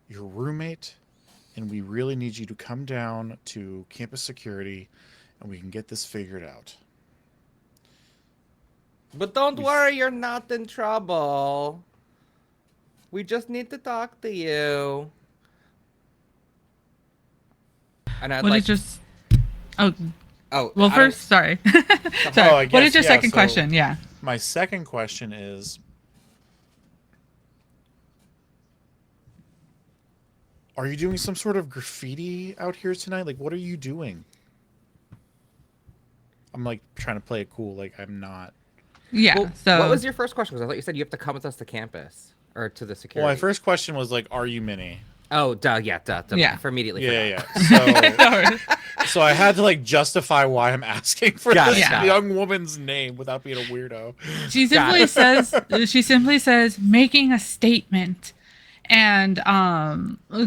your roommate, and we really need you to come down to campus security and we can get this figured out." But don't worry, you're not in trouble. We just need to talk to you. And I'd What like. is just? Oh, Oh, well, I don't- first, sorry. Oh, Sorry. I What guess, is your yeah, second so- question? Yeah. My second question is, are you doing some sort of graffiti out here tonight? Like, what are you doing? I'm like trying to play it cool, like I'm not. Yeah. Well, so what was your first question? Because I thought you said you have to come with us to campus or to the security. Well, my first question was like, "Are you Minnie?" Oh, duh, yeah, duh. Yeah. For immediately. Yeah, forgot. yeah. So I had to like justify why I'm asking for Got this it, got it. young woman's name without being a weirdo. She Got simply says making a statement. And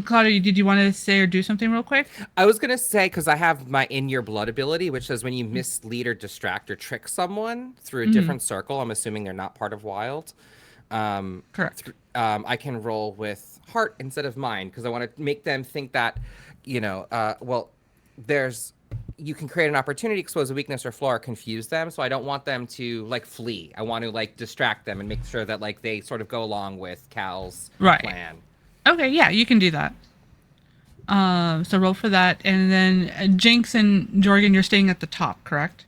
Claudia, did you want to say or do something real quick? I was gonna say because I have my in your blood ability, which says when you mislead or distract or trick someone through a different circle. I'm assuming they're not part of Wild. Correct. I can roll with heart instead of mind because I want to make them think that, you can create an opportunity, expose a weakness or flaw, or confuse them. So I don't want them to like flee. I want to like distract them and make sure that like they sort of go along with Cal's Right. plan. Okay, yeah, you can do that. So roll for that, and then Jinx and Jorgen, you're staying at the top, correct?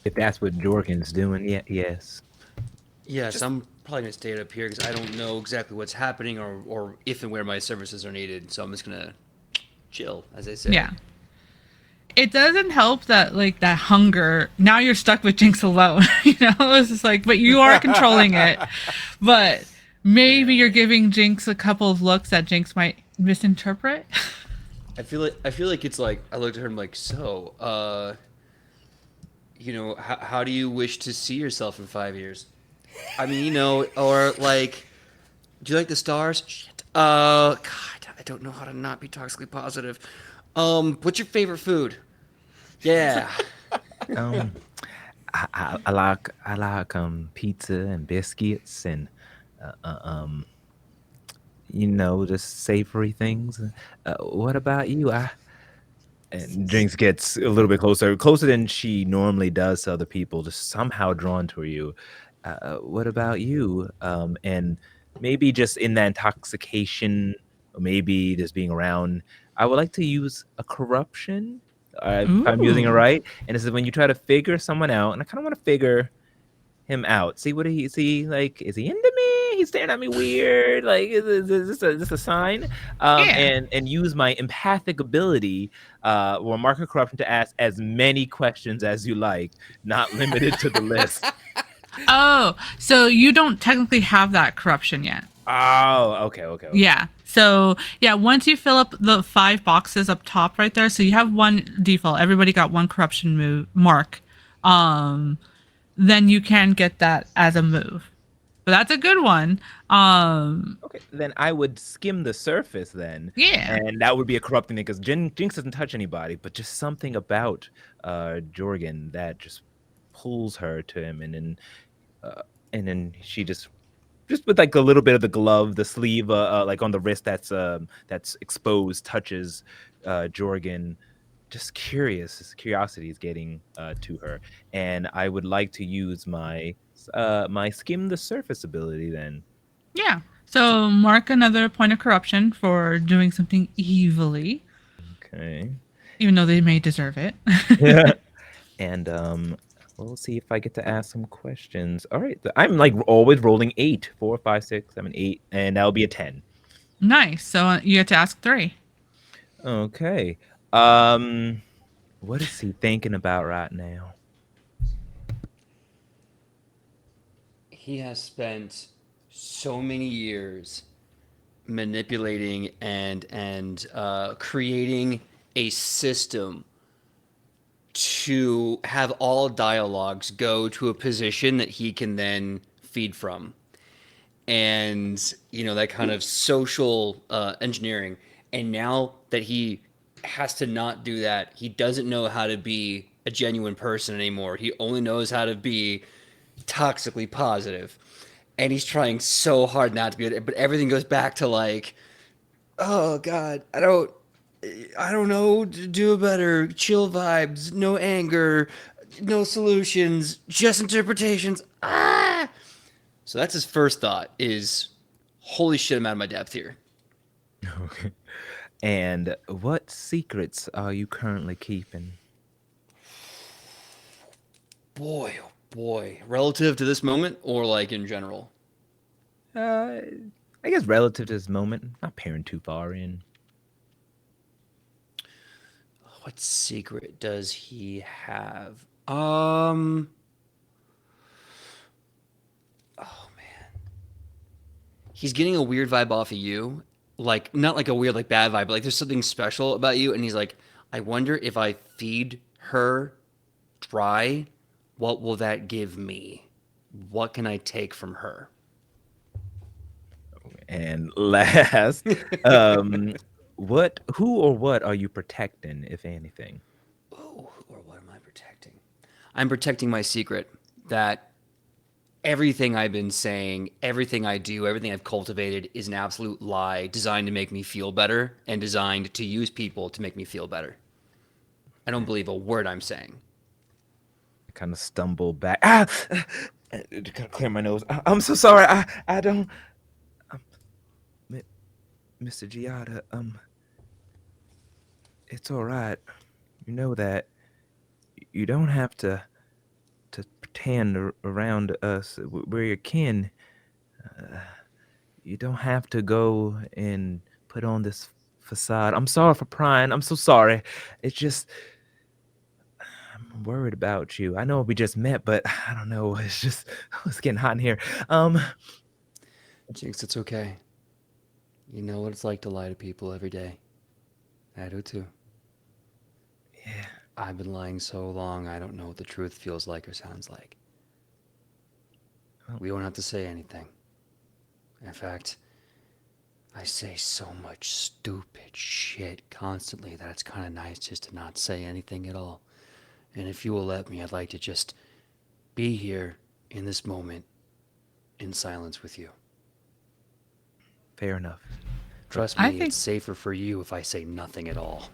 If that's what Jorgen's doing, yeah, yes. Yes, I'm probably gonna stay up here because I don't know exactly what's happening or if and where my services are needed. So I'm just gonna chill, as they say. Yeah. it doesn't help that like that hunger. Now you're stuck with Jinx alone. It's just like, but you are controlling it. But maybe you're giving Jinx a couple of looks that Jinx might misinterpret. I feel like it's like I looked at her and I'm like, so, how do you wish to see yourself in 5 years? I mean, or like, do you like the stars? Shit. God, I don't know how to not be toxically positive. What's your favorite food? Yeah. Um, I like pizza and biscuits and uh, uh, um just savory things. What about you? And Jinx gets a little bit closer than she normally does to other people, just somehow drawn to you. What about you? And maybe just in that intoxication, or maybe just being around, I would like to use a corruption. If I'm using it Ooh. right, and this is when you try to figure someone out, and I kind of want to figure him out. See what he see like. Is he into me? He's staring at me weird. Like is this a sign? Yeah. And use my empathic ability, or marker corruption to ask as many questions as you like, not limited to the list. Oh, so you don't technically have that corruption yet. Oh, okay. Yeah. So yeah, once you fill up the 5 boxes up top right there, so you have one default. Everybody got one corruption move mark. Um, then you can get that as a move. But that's a good one. Okay, then I would skim the surface then, Yeah. and that would be a corrupting thing because Jinx doesn't touch anybody, but just something about Jorgen that just pulls her to him, uh, and then she just with like a little bit of the glove, the sleeve, like on the wrist that's exposed, touches Jorgen. Just curious, this curiosity is getting to her, and I would like to use my skim the surface ability then. Yeah. So mark another point of corruption for doing something evilly, Okay. even though they may deserve it. Yeah. And we'll see if I get to ask some questions. All right, I'm like always rolling 8, 4, 5, 6, 7, 8, and that'll be a 10. Nice. So you get to ask 3. Okay. Um, what is he thinking about right now? He has spent so many years manipulating and creating a system to have all dialogues go to a position that he can then feed from, and that kind of social engineering. And now that he has to not do that, he doesn't know how to be a genuine person anymore. He only knows how to be toxically positive, and he's trying so hard not to be it. But everything goes back to like, oh God, I don't know, do better, chill vibes, no anger, no solutions, just interpretations. Ah. So that's his first thought is, holy shit, I'm out of my depth here. Okay. And what secrets are you currently keeping? Boy, oh boy. Relative to this moment or like in general? Uh, I guess relative to this moment, not peering too far in. What secret does he have? Oh man. He's getting a weird vibe off of you. Like, not like a weird, like bad vibe, but like there's something special about you. And he's like, I wonder if I feed her dry, what will that give me? What can I take from her? And last, um, who or what are you protecting, if anything? Oh, or what am I protecting? I'm protecting my secret that everything I've been saying, everything I do, everything I've cultivated is an absolute lie designed to make me feel better and designed to use people to make me feel better. I don't believe a word I'm saying. I kind of stumble back. Ah, to kind of clear my nose. I'm so sorry. I don't. Um, Mr. Giada, it's all right. You know that you don't have to pretend around us. We're your kin. Uh, you don't have to go and put on this facade. I'm sorry for prying. I'm so sorry. It's just worried about you. I know we just met, but I don't know. It's just it's getting hot in here. Jinx, it's okay. You know what it's like to lie to people every day. I do too. Yeah. I've been lying so long, I don't know what the truth feels like or sounds like. Well, We don't have to say anything. In fact, I say so much stupid shit constantly that it's kind of nice just to not say anything at all. And if you will let me, I'd like to just be here in this moment in silence with you. fair enough. Trust I me, think it's safer for you if I say nothing at all.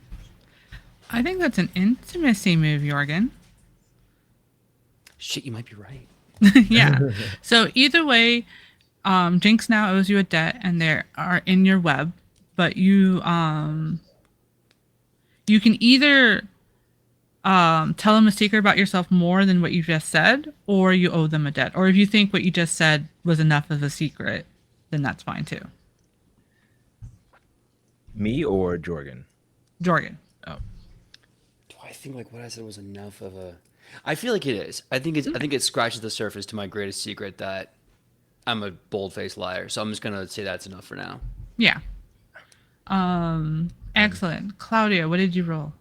I think that's an intimacy move, Jorgen. Shit, you might be right. Yeah. So either way, Jinx now owes you a debt, and they are in your web. But you can either tell them a secret about yourself more than what you just said, or you owe them a debt. Or if you think what you just said was enough of a secret, then that's fine too. Me or Jorgen? Jorgen. Oh, Do I think like what I said was enough of a? I feel like it is. I think it scratches the surface to my greatest secret that I'm a bold-faced liar. So I'm just gonna say that's enough for now. Yeah. Excellent. Claudia, what did you roll?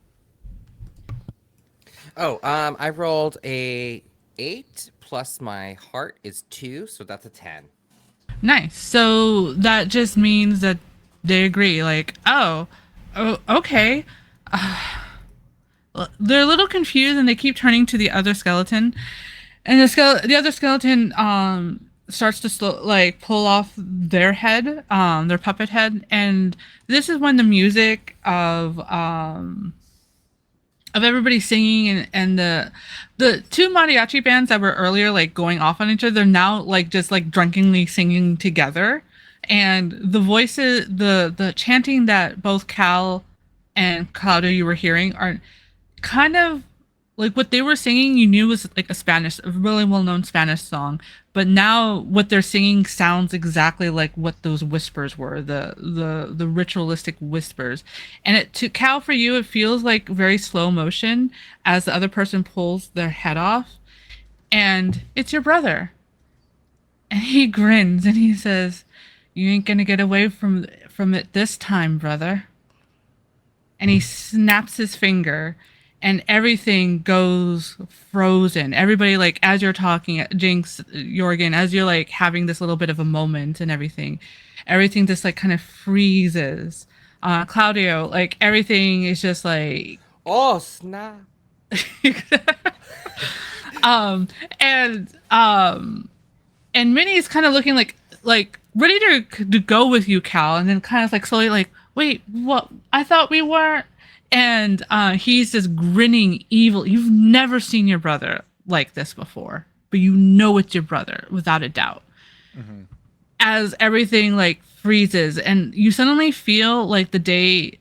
Oh, I rolled a 8 plus my heart is 2, so that's a 10. Nice. So that just means that they agree. Like, oh, okay. They're a little confused, and they keep turning to the other skeleton, and the other skeleton starts to pull off their head, their puppet head, and this is when the music of everybody singing and the two mariachi bands that were earlier like going off on each other, they're now like just like drunkenly singing together, and the voices, the chanting that both Cal and Claudio you were hearing are kind of like what they were singing. You knew was like a really well-known Spanish song, but now what they're singing sounds exactly like what those whispers were, the ritualistic whispers. And it to Cal, for you, it feels like very slow motion as the other person pulls their head off, and it's your brother. And he grins and he says, "You ain't gonna get away from it this time, brother." And he snaps his finger, and everything goes frozen. Everybody, like, as you're talking, Jinx, Jorgen, as you're like having this little bit of a moment and everything just like kind of freezes. Claudio, like everything is just like Oh, snap. um and um and Minnie's kind of looking like ready to go with you, Cal, and then kind of like slowly like, wait, what? I thought we weren't. And he's just grinning evil. You've never seen your brother like this before, but you know it's your brother without a doubt. Mm-hmm. As everything like freezes, and you suddenly feel like the day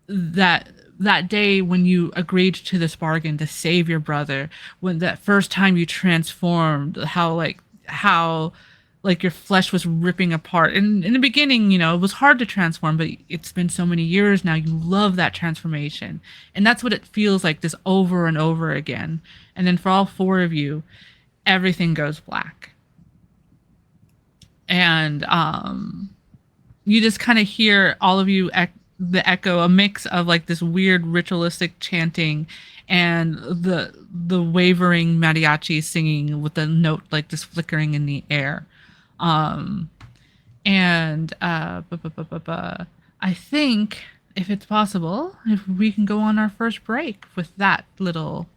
that day when you agreed to this bargain to save your brother, when that first time you transformed, how like your flesh was ripping apart. And in the beginning, it was hard to transform, but it's been so many years now. You love that transformation, and that's what it feels like, this over and over again. And then for all four of you, everything goes black, and you just kind of hear all of you the echo, a mix of like this weird ritualistic chanting and the wavering mariachi singing with the note like this flickering in the air. um and I think, if it's possible, if we can go on our first break with that little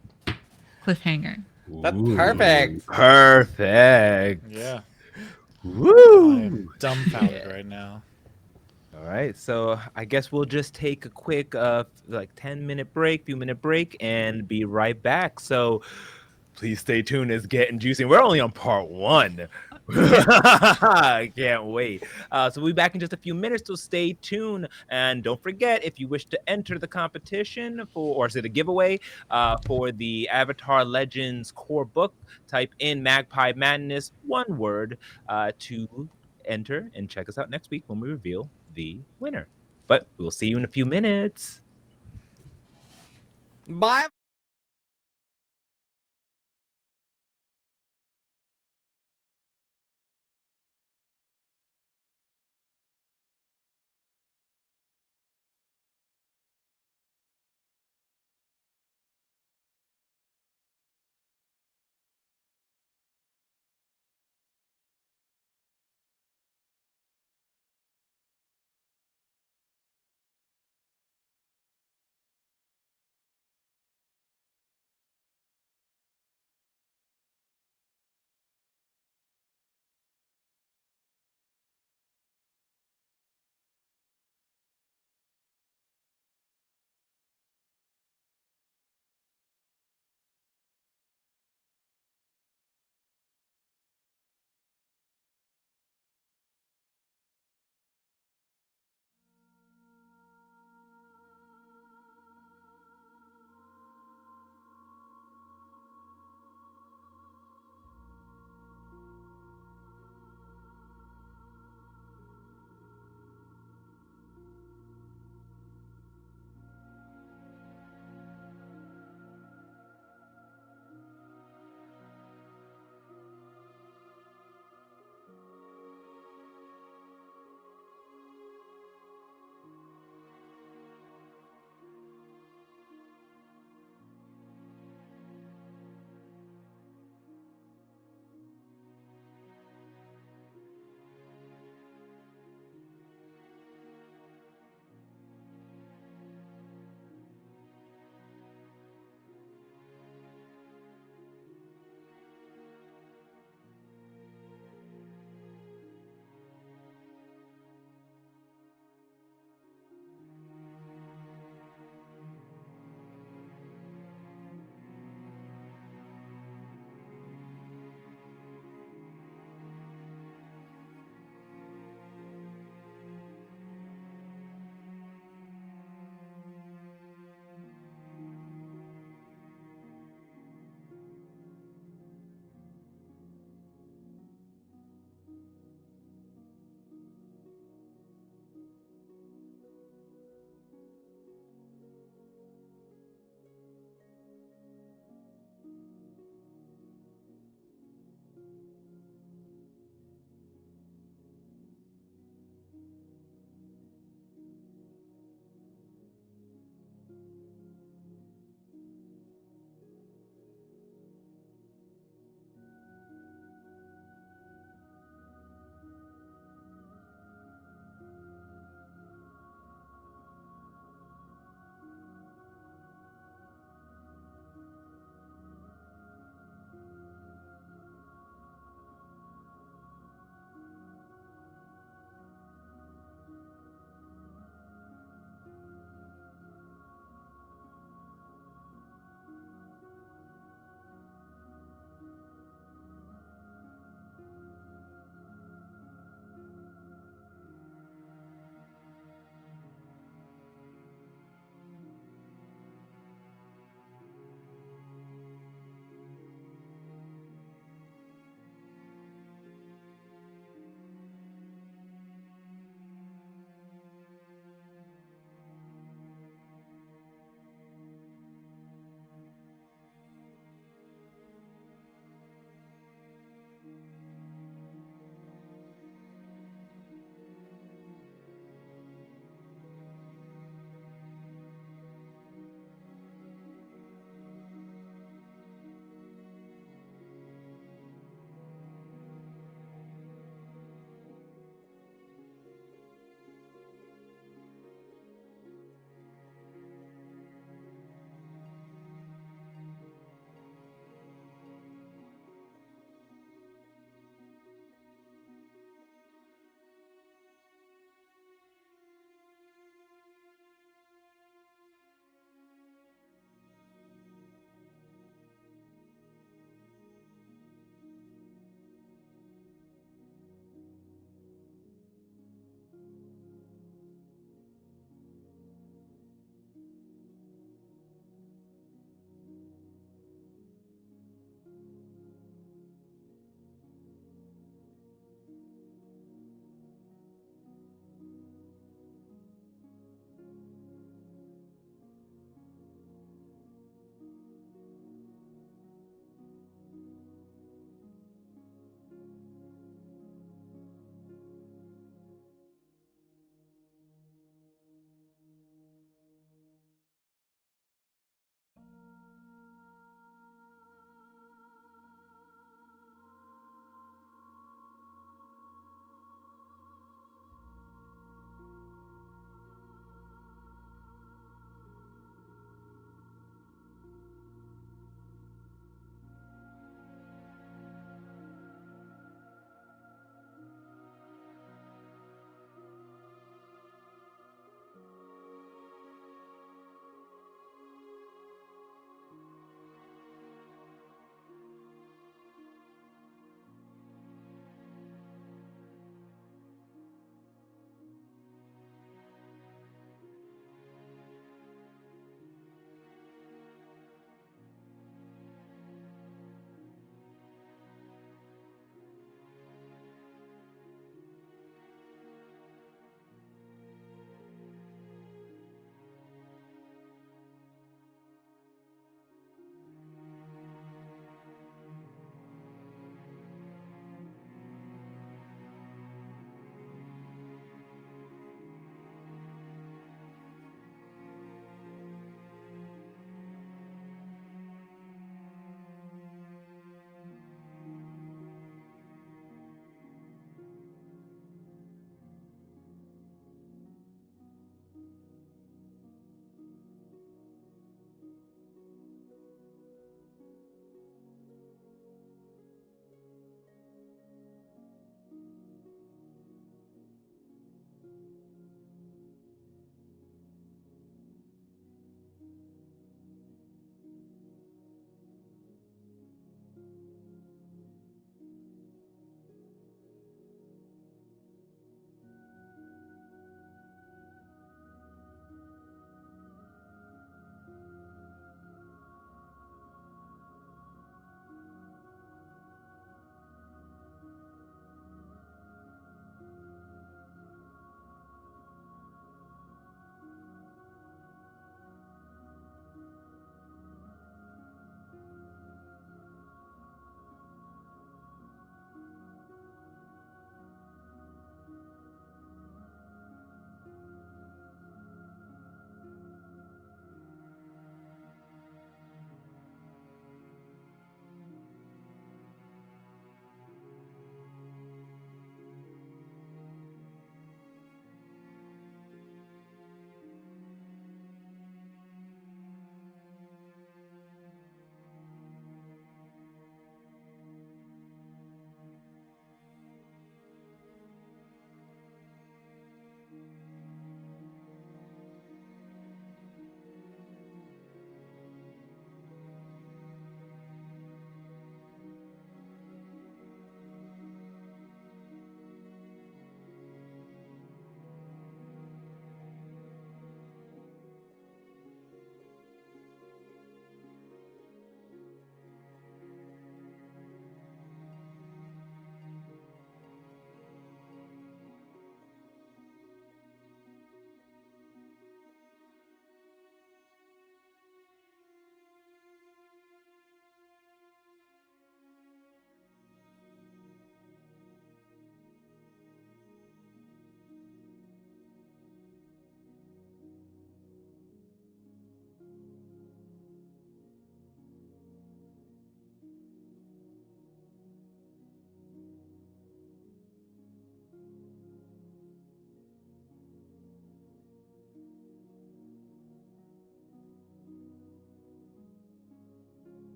cliffhanger. That's perfect. Perfect. Yeah. I Woo! am dumbfounded right now. All right, so I guess we'll just take a quick, like 10-minute break, few-minute break, and be right back. So please stay tuned. It's getting juicy. We're only on part 1. I can't wait. So we'll be back in just a few minutes, so stay tuned. And don't forget, if you wish to enter the competition or is it a giveaway for the Avatar Legends core book, type in Magpie Madness, one word, to enter, and check us out next week when we reveal the winner. But we'll see you in a few minutes. Bye.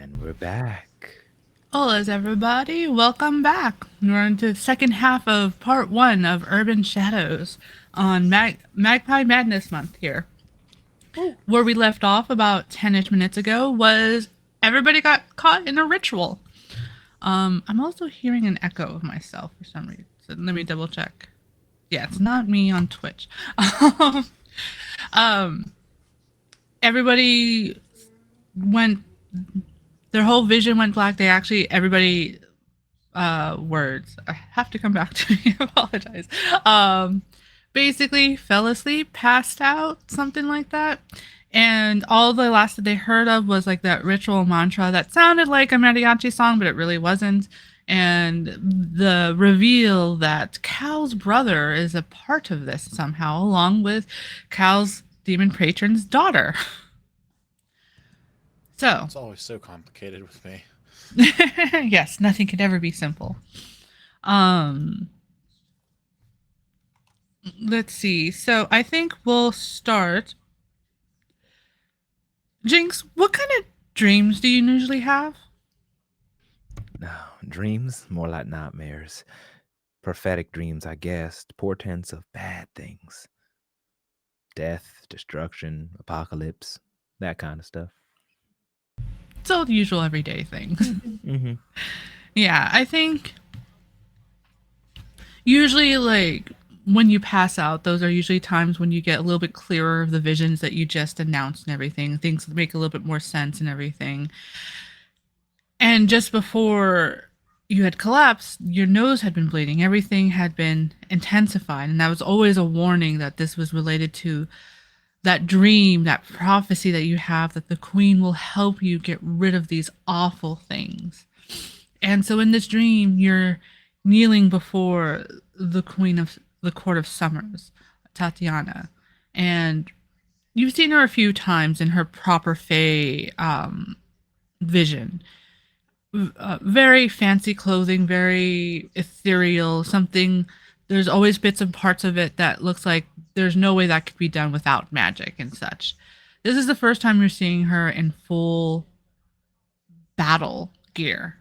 And we're back. Hola, everybody. Welcome back. We're into the second half of part one of Urban Shadows on Magpie Madness Month here. Where we left off about 10-ish minutes ago was everybody got caught in a ritual. I'm also hearing an echo of myself for some reason. So let me double check. Yeah, it's not me on Twitch. um, everybody went, their whole vision went black. Everybody words. I have to come back to me. I apologize. Basically fell asleep, passed out, something like that. And all the last that they heard of was like that ritual mantra that sounded like a mariachi song, but it really wasn't. And the reveal that Cal's brother is a part of this somehow, along with Cal's demon patron's daughter. So, It's always so complicated with me. yes, nothing could ever be simple. Let's see. So I think we'll start. Jinx, what kind of dreams do you usually have? No, dreams, more like nightmares. Prophetic dreams, I guess. Portents of bad things. Death, destruction, apocalypse, that kind of stuff. It's all the usual everyday things. Mm-hmm. Yeah, I think usually like when you pass out, those are usually times when you get a little bit clearer of the visions that you just announced and everything. Things make a little bit more sense and everything. And just before you had collapsed, your nose had been bleeding. Everything had been intensified. And that was always a warning that this was related to that dream, that prophecy that you have that the queen will help you get rid of these awful things. And so in this dream, you're kneeling before the queen of the court of summers, Tatiana. And you've seen her a few times in her proper fae vision. Very fancy clothing, very ethereal, something. There's always bits and parts of it that looks like there's no way that could be done without magic and such. This is the first time you're seeing her in full battle gear.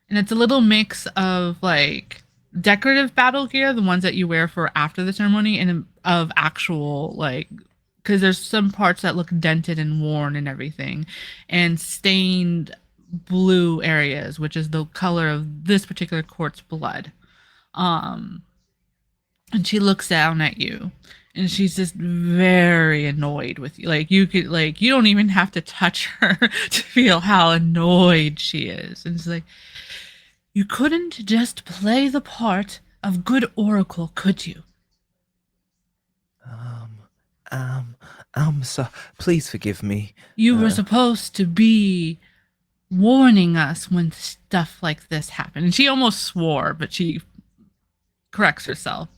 And it's a little mix of like decorative battle gear, the ones that you wear for after the ceremony, and of actual like, because there's some parts that look dented and worn and everything, and stained blue areas, which is the color of this particular court's blood. And she looks down at you, and she's just very annoyed with you. Like you don't even have to touch her to feel how annoyed she is. And it's like, you couldn't just play the part of good oracle, could you? So please forgive me. You were supposed to be warning us when stuff like this happened. And she almost swore, but she corrects herself.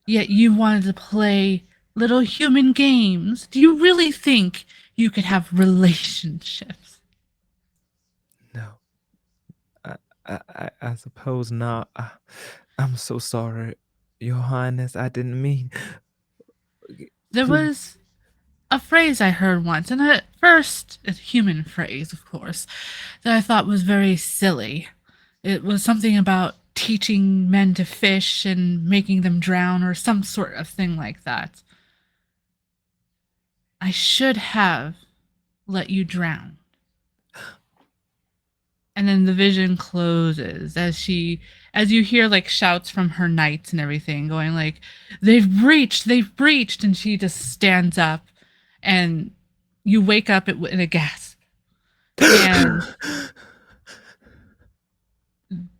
Yet you wanted to play little human games. Do you really think you could have relationships? No. I suppose not. I'm so sorry, Your Highness. I didn't mean. There was a phrase I heard once, and at first, a human phrase, of course, that I thought was very silly. It was something about teaching men to fish and making them drown, or some sort of thing like that. I should have let you drown. And then the vision closes as you hear like shouts from her knights and everything going like, they've breached, and she just stands up, and you wake up in a gasp. And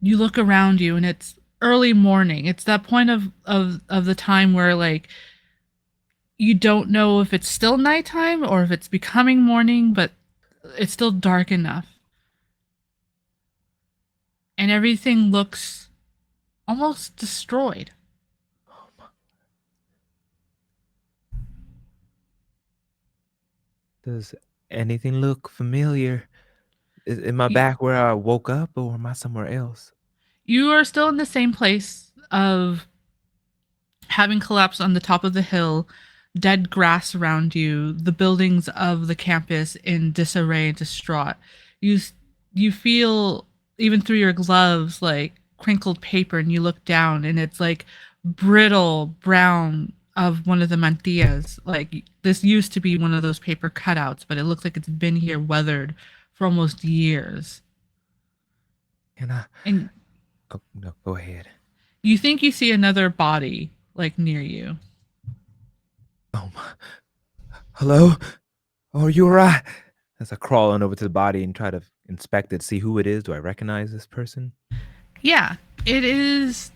you look around you, and it's early morning. It's that point of the time where like you don't know if it's still nighttime or if it's becoming morning, but it's still dark enough. And everything looks almost destroyed. Does anything look familiar? Am I back where I woke up, or am I somewhere else? You are still in the same place of having collapsed on the top of the hill. dead grass around you, the buildings of the campus in disarray and distraught. You you feel even through your gloves like crinkled paper, and you look down and it's like brittle brown of one of the mantillas. Like this used to be one of those paper cutouts, but it looks like it's been here weathered for almost years. Can I? And Oh, no, go ahead. you think you see another body like near you. Oh, hello? Are you alright? As I crawl on over to the body and try to inspect it, see who it is. Do I recognize this person? Yeah, it is.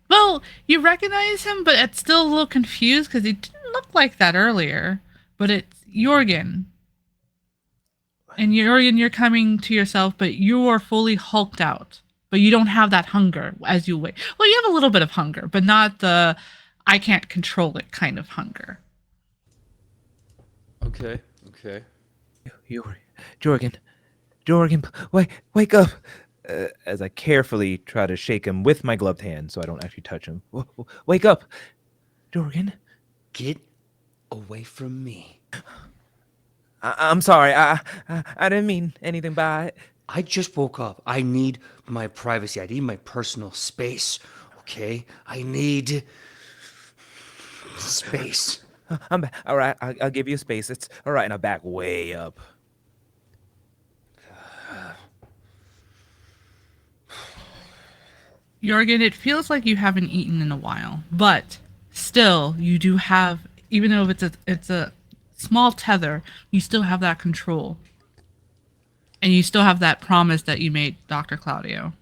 Well, you recognize him, but it's still a little confused because he didn't look like that earlier. But it's Jorgen. And Jorgen, you're coming to yourself, but you are fully hulked out. But you don't have that hunger as you wait. Well, you have a little bit of hunger, but not the I can't control it kind of hunger. Okay. Jorgen, wake up! As I carefully try to shake him with my gloved hand so I don't actually touch him. Wake up, Jorgen. Get away from me. I'm sorry. I didn't mean anything by it. I just woke up. I need my privacy. I need my personal space. Okay? I need space. I'm back. All right. I'll give you space. It's all right. And I back way up. Jorgen, it feels like you haven't eaten in a while, but still, you do have, even though it's a small tether, you still have that control, and you still have that promise that you made Dr. Claudio.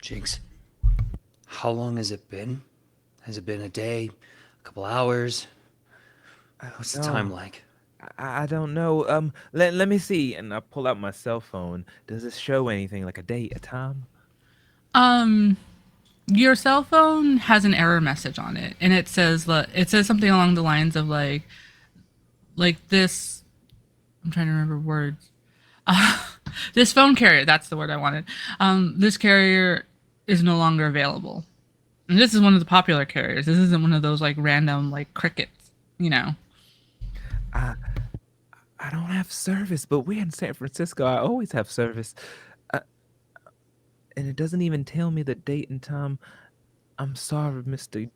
Jinx, how long has it been? Has it been a day? A couple hours? What's the time like? I don't know. Let me see. And I pull out my cell phone. Does this show anything like a date, a time? Your cell phone has an error message on it, and it says something along the lines of like this. I'm trying to remember words. This phone carrier, that's the word I wanted. This carrier is no longer available. And this is one of the popular carriers. This isn't one of those like random like crickets, you know. I don't have service, but we're in San Francisco. I always have service. And it doesn't even tell me the date and time. I'm sorry, Mr.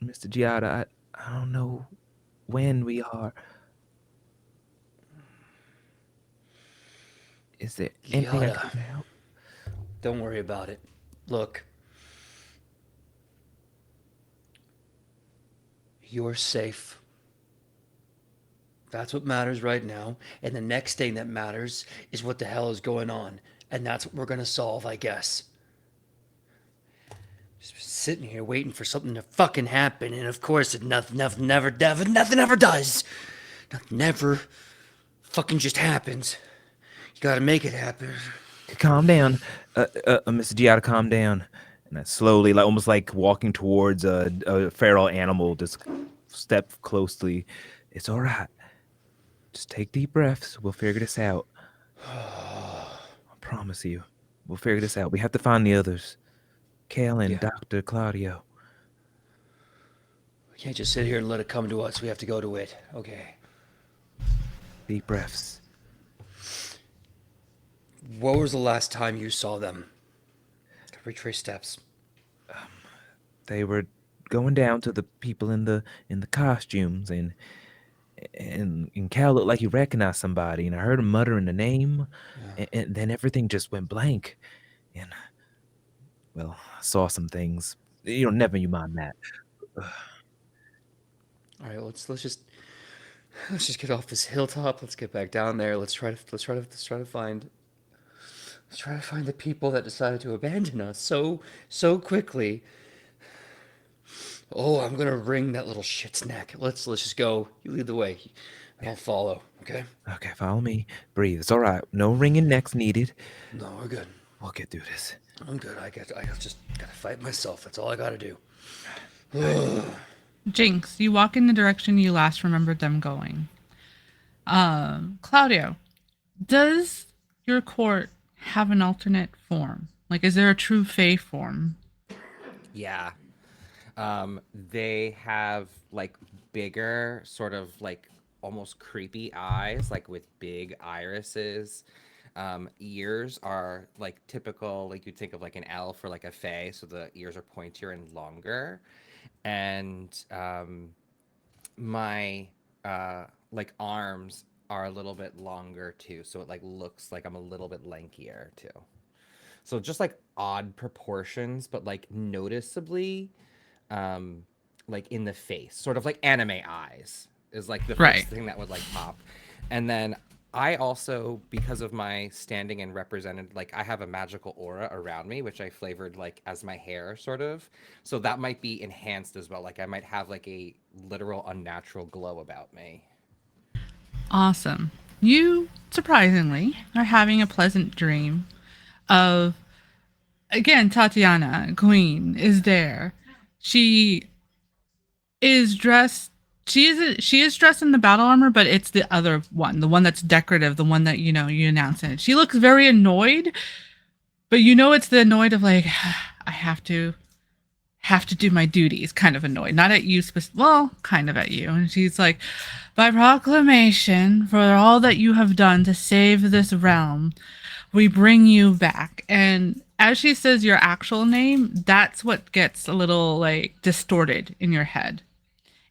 Giada. I don't know when we are. Is there anything I can help? Don't worry about it. Look. You're safe. That's what matters right now. And the next thing that matters is what the hell is going on. And that's what we're going to solve, I guess. Just sitting here waiting for something to fucking happen. And of course, nothing ever does. Nothing ever fucking just happens. You gotta make it happen. Calm down. Mr. Giada, calm down. And I slowly, like almost like walking towards a feral animal, just step closely. It's all right. Just take deep breaths. We'll figure this out. I promise you. We'll figure this out. We have to find the others. Cal and Dr. Claudio. We can't just sit here and let it come to us. We have to go to it. Okay. Deep breaths. What was the last time you saw them? Retrace steps. They were going down to the people in the costumes, and Cal looked like he recognized somebody, and I heard him muttering the name, and then everything just went blank, and well, I saw some things. Never you mind that. All right, let's just get off this hilltop. Let's get back down there. Let's try to find the people that decided to abandon us so quickly. Oh, I'm gonna wring that little shit's neck. Let's just go. You lead the way, and I'll follow. Okay? Okay, follow me. Breathe. It's all right. No wringing necks needed. No, we're good. We'll get through this. I'm good. I just gotta fight myself. That's all I gotta do. Jinx, you walk in the direction you last remembered them going. Claudio, does your court have an alternate form? Like, is there a true Fae form? Yeah. They have like bigger, sort of like almost creepy eyes, like with big irises. Ears are like typical, like you'd think of like an elf or like a fae, so the ears are pointier and longer. And my like arms are a little bit longer too, so it like looks like I'm a little bit lankier too. So just like odd proportions, but like noticeably um like in the face, sort of like anime eyes is like the Right. first thing that would like pop. And then I also, because of my standing and represented, like I have a magical aura around me, which I flavored like as my hair sort of. So that might be enhanced as well. Like I might have like a literal unnatural glow about me. Awesome. You, surprisingly, are having a pleasant dream of, again, Tatiana, Queen, is there. She is dressed. She is dressed in the battle armor, but it's the other one, the one that's decorative, the one that you announce in it. She looks very annoyed, but it's the annoyed of like, I have to do my duties, kind of annoyed. Not at you, well, kind of at you. And she's like, by proclamation, for all that you have done to save this realm, we bring you back. And as she says your actual name, that's what gets a little like distorted in your head.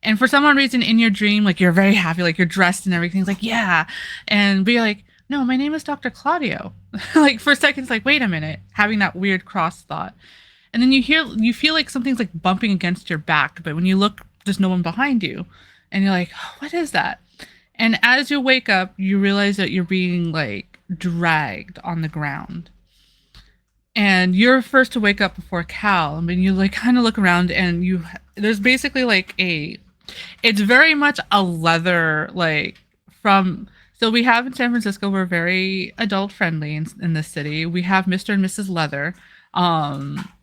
And for some reason in your dream, like you're very happy, like you're dressed and everything's like, yeah. And be like, no, my name is Dr. Claudio. Like for seconds, like, wait a minute, having that weird cross thought. And then you feel like something's like bumping against your back, but when you look, there's no one behind you. And you're like, oh, what is that? And as you wake up, you realize that you're being like dragged on the ground. And you're first to wake up before Cal. I mean, you like kind of look around and there's basically like it's very much a leather, like so we have in San Francisco, we're very adult friendly in this city. We have Mr. and Mrs. Leather,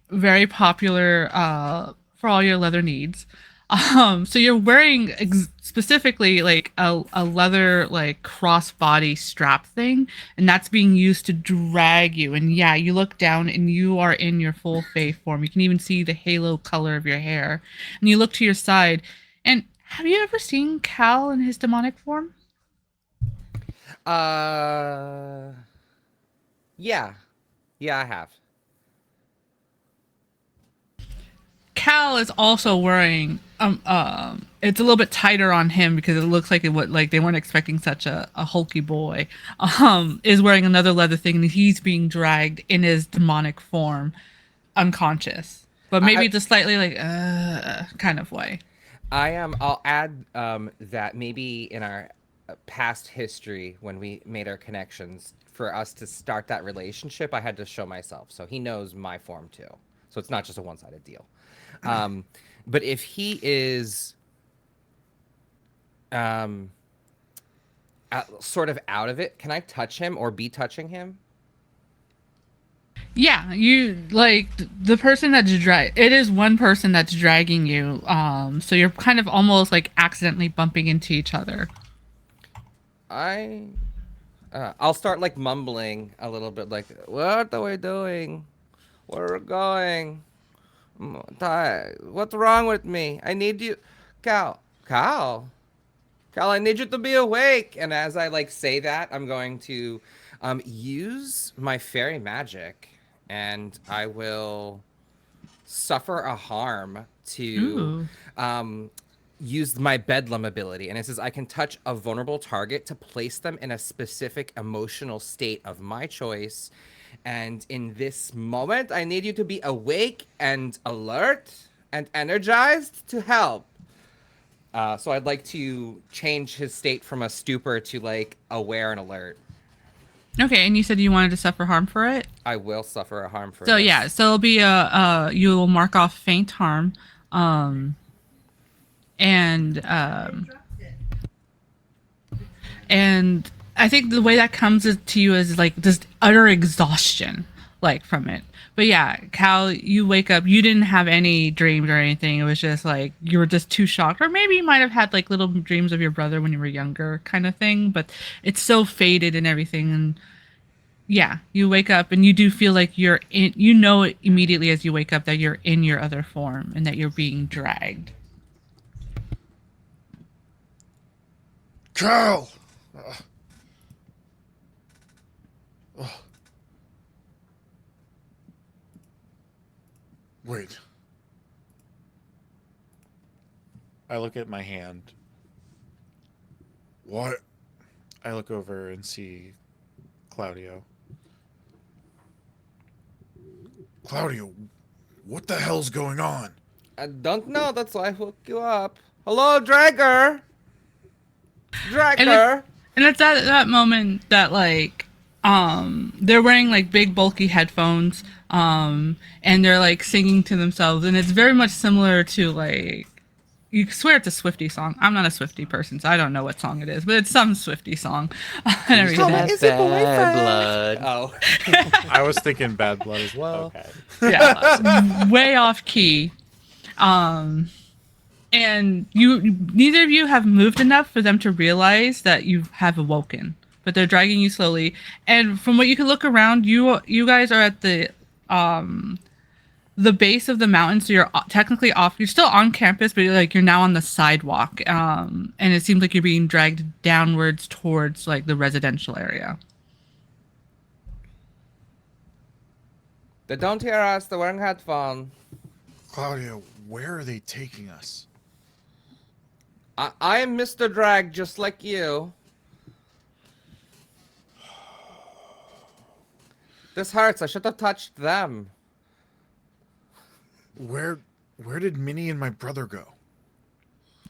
very popular for all your leather needs. So you're wearing specifically like a leather like crossbody strap thing, and that's being used to drag you. And yeah, you look down and you are in your full fae form. You can even see the halo color of your hair. And you look to your side, and have you ever seen Cal in his demonic form? Yeah. Yeah, I have. Cal is also wearing it's a little bit tighter on him because it looks like they weren't expecting such a hulky boy. Is wearing another leather thing and he's being dragged in his demonic form, unconscious, but maybe just slightly like kind of way. I'll add that maybe in our past history when we made our connections, for us to start that relationship, I had to show myself, so he knows my form too. So it's not just a one-sided deal. But if he is sort of out of it, can I touch him or be touching him? Yeah, you like the person that's it is one person that's dragging you. So you're kind of almost like accidentally bumping into each other. I'll start like mumbling a little bit, like, what are we doing? Where are we going? What's wrong with me? I need you, Cal. I need you to be awake. And as I like say that, I'm going to use my fairy magic, and I will suffer a harm to use my bedlam ability. And it says I can touch a vulnerable target to place them in a specific emotional state of my choice. And in this moment, I need you to be awake and alert and energized to help. So I'd like to change his state from a stupor to like aware and alert. Okay, and you said you wanted to suffer harm for it? I will suffer a harm for it. So this. Yeah, so it'll be you will mark off faint harm. And I think the way that comes to you is like this utter exhaustion, like from it. But yeah, Cal, you wake up, you didn't have any dreams or anything. It was just like you were just too shocked, or maybe you might have had like little dreams of your brother when you were younger, kind of thing. But it's so faded and everything, and Yeah, you wake up and you do feel like you're in. You know it immediately as you wake up that you're in your other form and that you're being dragged. Cal! Wait. I look at my hand. What? I look over and see Claudio. Claudio, what the hell's going on? I don't know. That's why I hooked you up. Hello, Dragger. And it, Dragger. and it's at that moment that they're wearing like big bulky headphones and they're like singing to themselves, and it's very much similar to like you swear it's a Swiftie song. I'm not a Swiftie person, so I don't know what song it is, but it's some Swiftie song and everything. That Is it bad boyfriend? blood. Oh. I was thinking Bad Blood as well. Okay. Yeah, way off key. And neither of you have moved enough for them to realize that you have awoken, but they're dragging you slowly. And from what you can look around, you guys are at the base of the mountain, so you're technically off. You're still on campus, but you're now on the sidewalk. And it seems like you're being dragged downwards towards like the residential area. They don't hear us. They're wearing headphones. Claudio, where are they taking us? I am Mr. Drag, just like you. This hurts. I should have touched them. Where did Minnie and my brother go?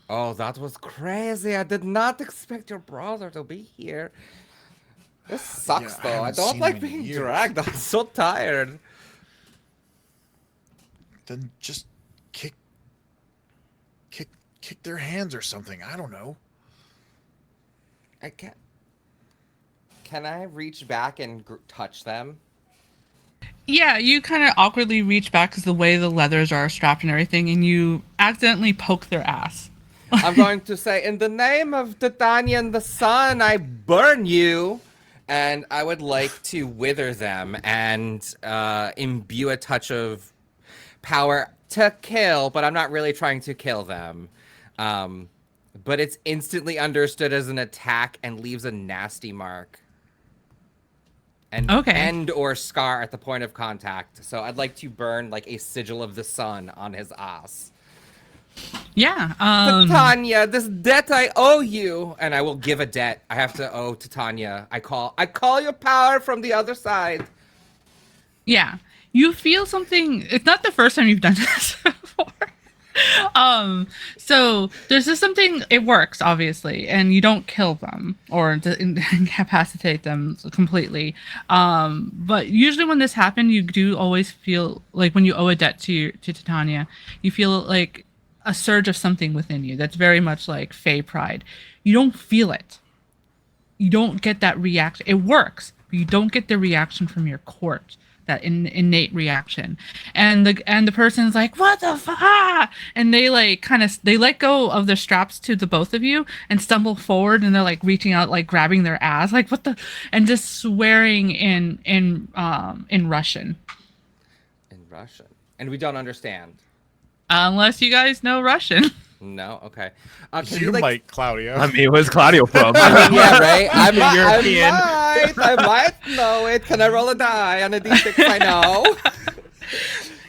Oh, that was crazy. I did not expect your brother to be here. This sucks, Yeah, I though. I haven't don't seen like him in being years. dragged. I'm so tired. Then just kick their hands or something. I don't know. I can't. Can I reach back and touch them? Yeah, you kind of awkwardly reach back because the way the leathers are strapped and everything, and you accidentally poke their ass. I'm going to say, in the name of Titania and the sun, I burn you. And I would like to wither them and imbue a touch of power to kill, but I'm not really trying to kill them. But it's instantly understood as an attack and leaves a nasty mark. And or scar at the point of contact. So I'd like to burn like a sigil of the sun on his ass. Yeah. Titania, this debt I owe you, and I will give a debt. I have to owe Titania. I call your power from the other side. Yeah. You feel something. It's not the first time you've done this before. So there's just something. It works, obviously, and you don't kill them or incapacitate them completely. But usually when this happens, you do always feel like when you owe a debt to Titania, you feel like a surge of something within you that's very much like Fey pride. You don't feel it. You don't get that reaction. It works, but you don't get the reaction from your court, that innate reaction. And the person's like, what the fuck? And they like they let go of their straps to the both of you and stumble forward, and they're like reaching out, like grabbing their ass, like what the, and just swearing in Russian. In Russian. And we don't understand. Unless you guys know Russian. No? Okay. You might, Claudio. I mean, where's Claudio from? Yeah, right? European. I might know it. Can I roll a die on a d6 I know?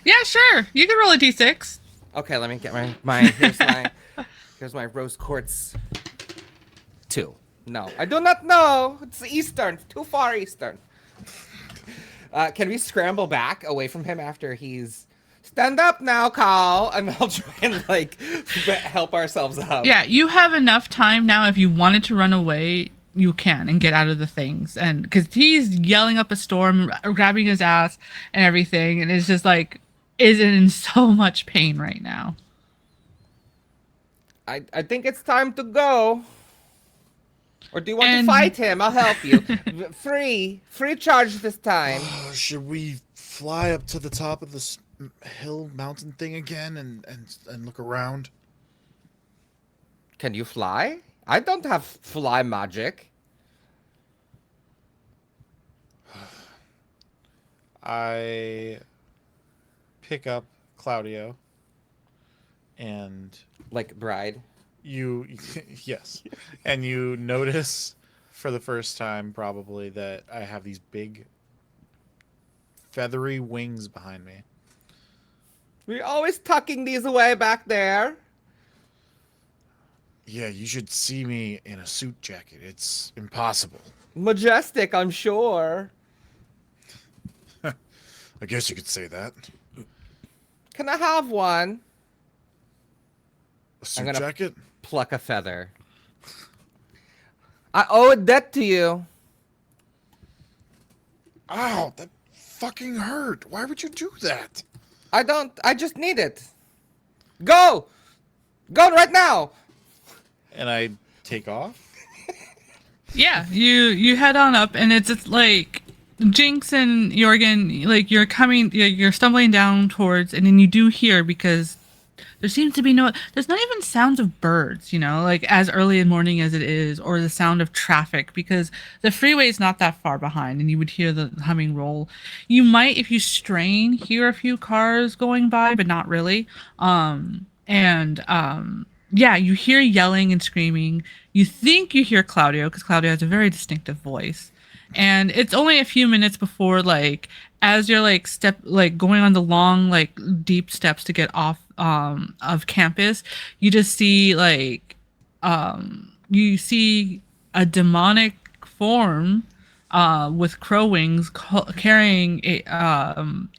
Yeah, sure. You can roll a d6. Okay, let me get my here's my rose quartz 2. No, I do not know. It's Eastern. Too far Eastern. Can we scramble back away from him after he's... Stand up now, Carl, and I'll try and like help ourselves up. Yeah, you have enough time now. If you wanted to run away, you can and get out of the things. And because he's yelling up a storm, grabbing his ass and everything, and it's just like is in so much pain right now. I think it's time to go. Or do you want to fight him? I'll help you. Free charge this time. Should we fly up to the top of this hill mountain thing again and look around? Can you fly? I don't have fly magic. I pick up Claudio, and Like bride. you, yes, and you notice for the first time probably that I have these big feathery wings behind me. We're always tucking these away back there. Yeah, you should see me in a suit jacket. It's impossible. Majestic, I'm sure. I guess you could say that. Can I have one? A suit gonna- jacket? Pluck a feather. I owe a debt to you. Ow, that fucking hurt. Why would you do that? I just need it. Go! Go right now! And I take off. Yeah, you head on up, and it's like Jinx and Jorgen, like you're stumbling down towards, and then you do hear, because there seems to be there's not even sounds of birds, like as early in morning as it is, or the sound of traffic, because the freeway is not that far behind, and you would hear the humming roll. You might, if you strain, hear a few cars going by, but not really. Yeah, you hear yelling and screaming. You think you hear Claudio, because Claudio has a very distinctive voice. And it's only a few minutes before, like, as you're going on the long, like, deep steps to get off of campus, you just see you see a demonic form with crow wings carrying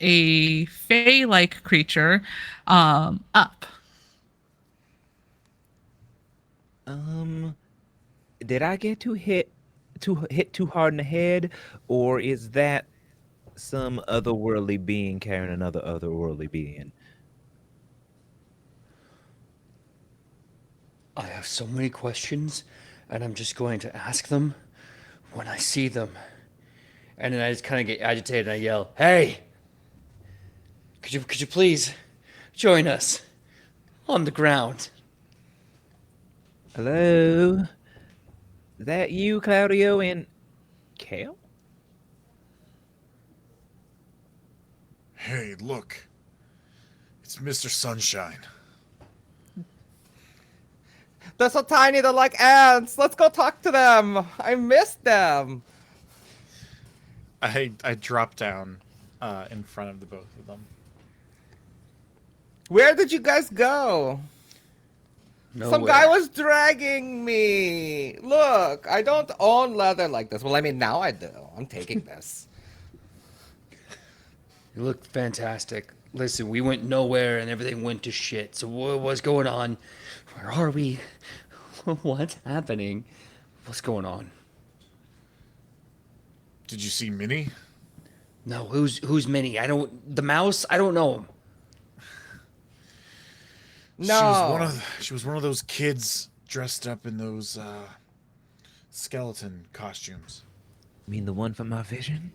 a fey-like creature up. Did I get hit too hard in the head, or is that some otherworldly being carrying another otherworldly being? I have so many questions, and I'm just going to ask them when I see them. And then I just kind of get agitated and I yell, "Hey! Could you please join us on the ground?" Hello? That you, Claudio, and Kale? Hey, look. It's Mr. Sunshine. They're so tiny, they're like ants. Let's go talk to them. I miss them. I drop down in front of the both of them. Where did you guys go? Some Nowhere. guy was dragging me. Look, I don't own leather like this. Well, I mean, now I do. I'm taking this. You look fantastic. Listen, we went nowhere and everything went to shit. So what's going on? Where are we? What's happening? What's going on? Did you see Minnie? No, who's Minnie? The mouse? I don't know him. No. She was one of those kids dressed up in those skeleton costumes. You mean the one from my vision?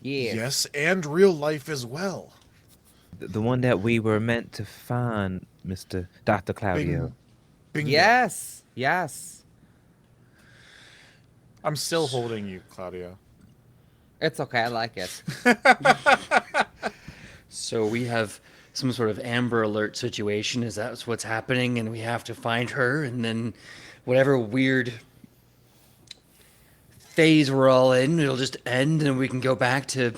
Yes, and real life as well. The one that we were meant to find, Mr. Dr. Claudio. Bingo. Yes. Yes. I'm still holding you, Claudio. It's okay. I like it. So we have some sort of Amber Alert situation. Is that what's happening? And we have to find her, and then whatever weird phase we're all in, it'll just end, and we can go back to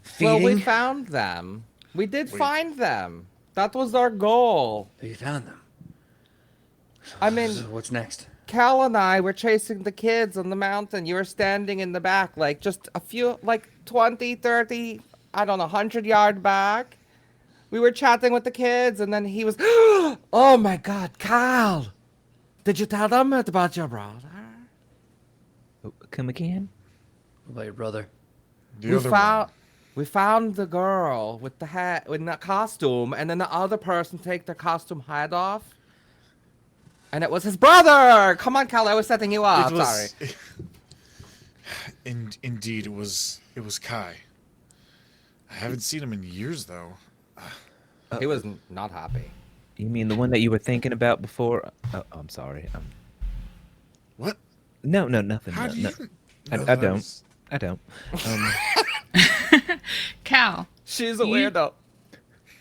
feeding. Well, we found them. We did Wait. find them. That was our goal. You found them. I mean, So what's next? Cal and I were chasing the kids on the mountain. You were standing in the back, like just a few, like 20, 30, I don't know, 100-yard back. We were chatting with the kids, and then he was, "Oh my God, Cal! Did you tell them about your brother?" Come again? What about your brother? The other one. We found the girl with the hat, with the costume, and then the other person take their costume hat off. And it was his brother! Come on, Cal, I was setting you up. Sorry. Indeed, it was Kai. I haven't seen him in years, though. He was not happy. You mean the one that you were thinking about before? Oh, I'm sorry. What? No, nothing. How no, do you no. even I know that don't. was I don't. Cal, She's a You- weirdo.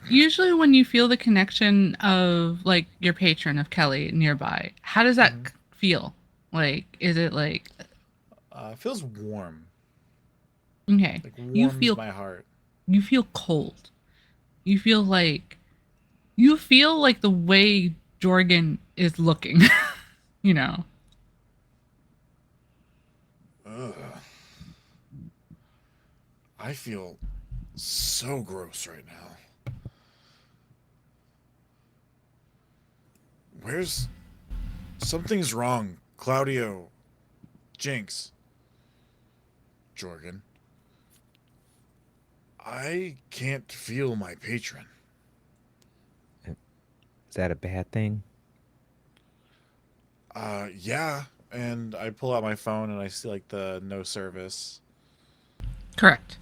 usually when you feel the connection of like your patron of Kelly nearby, how does that feel? Like, is it like It feels warm. okay? Like You warms feel my heart. you feel cold. You feel like the way Jorgen is looking. you know. Ugh. I feel so gross right now. Where's something's wrong, Claudio, Jinx, Jorgen. I can't feel my patron. Is that a bad thing? Yeah. And I pull out my phone and I see like the no service. Correct.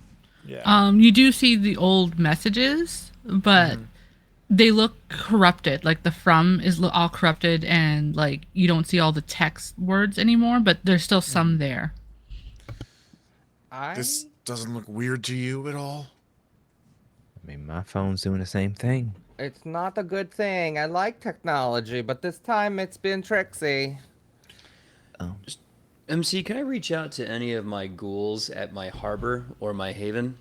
Yeah. You do see the old messages, but they look corrupted. Like the from is all corrupted, and like you don't see all the text words anymore, but there's still some there. This doesn't look weird to you at all? I mean, my phone's doing the same thing. It's not a good thing. I like technology, but this time it's been tricksy. MC, can I reach out to any of my ghouls at my harbor or my haven?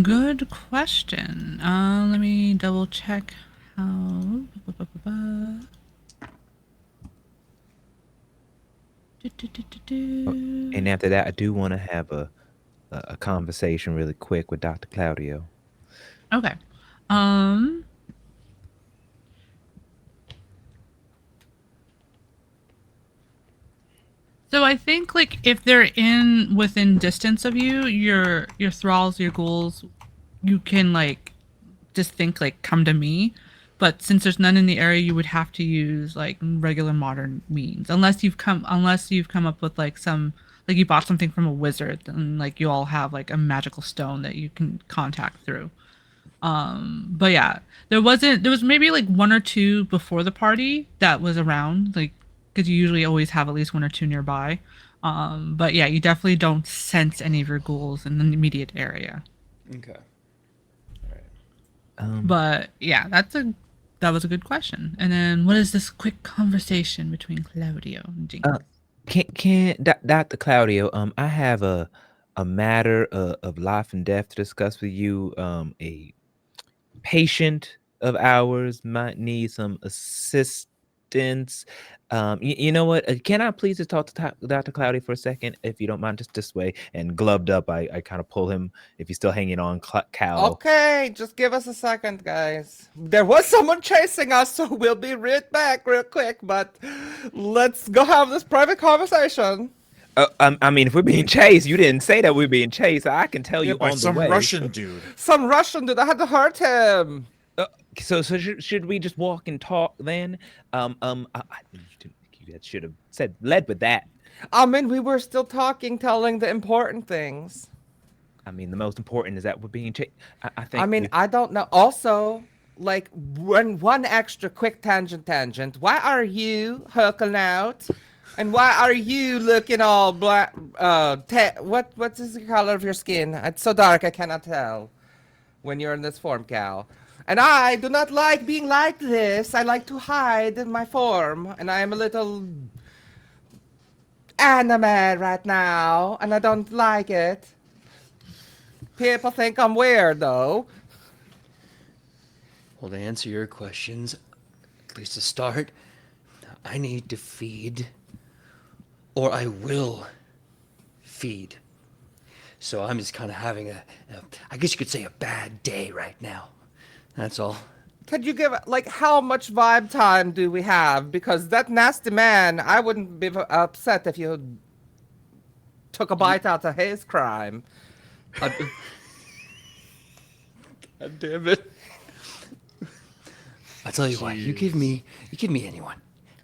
Good question. Let me double check how. And after that, I do want to have a conversation really quick with Dr. Claudio. Okay. So I think like if they're in within distance of you, your thralls, your ghouls, you can like just think like come to me. But since there's none in the area, you would have to use like regular modern means, unless you've come up with like some like you bought something from a wizard and like you all have like a magical stone that you can contact through. But yeah, there was maybe like one or two before the party that was around, like because you usually always have at least one or two nearby. But yeah, you definitely don't sense any of your ghouls in the immediate area. Okay. But yeah, that was a good question. And then what is this quick conversation between Claudio and Jinx? Dr. Claudio, I have a matter of life and death to discuss with you. A patient of ours might need some assistance. You know what? Can I please just talk to Dr. Cloudy for a second, if you don't mind, just this way? And gloved up, I kind of pull him, if he's still hanging on, Cal. Okay, just give us a second, guys. There was someone chasing us, so we'll be right back real quick, but let's go have this private conversation. I mean, if we're being chased, you didn't say that we're being chased. I can tell Yeah, you by on the some way. Russian dude. Some Russian dude, I had to hurt him. So should we just walk and talk then? You should have led with that. I mean, we were still talking, telling the important things. I mean, the most important is that we're being chased. I think. I mean, I don't know. Also, like, one extra quick tangent. Why are you hulking out? And why are you looking all black? What is the color of your skin? It's so dark I cannot tell when you're in this form, Cal. And I do not like being like this. I like to hide my form, and I am a little anime right now, and I don't like it. People think I'm weird, though. Well, to answer your questions, at least to start, I need to feed, or I will feed. So I'm just kind of having I guess you could say a bad day right now. That's all. Could you give, like, how much vibe time do we have? Because that nasty man, I wouldn't be upset if you took a bite out of his crime. God damn it. I tell you what, you give me anyone.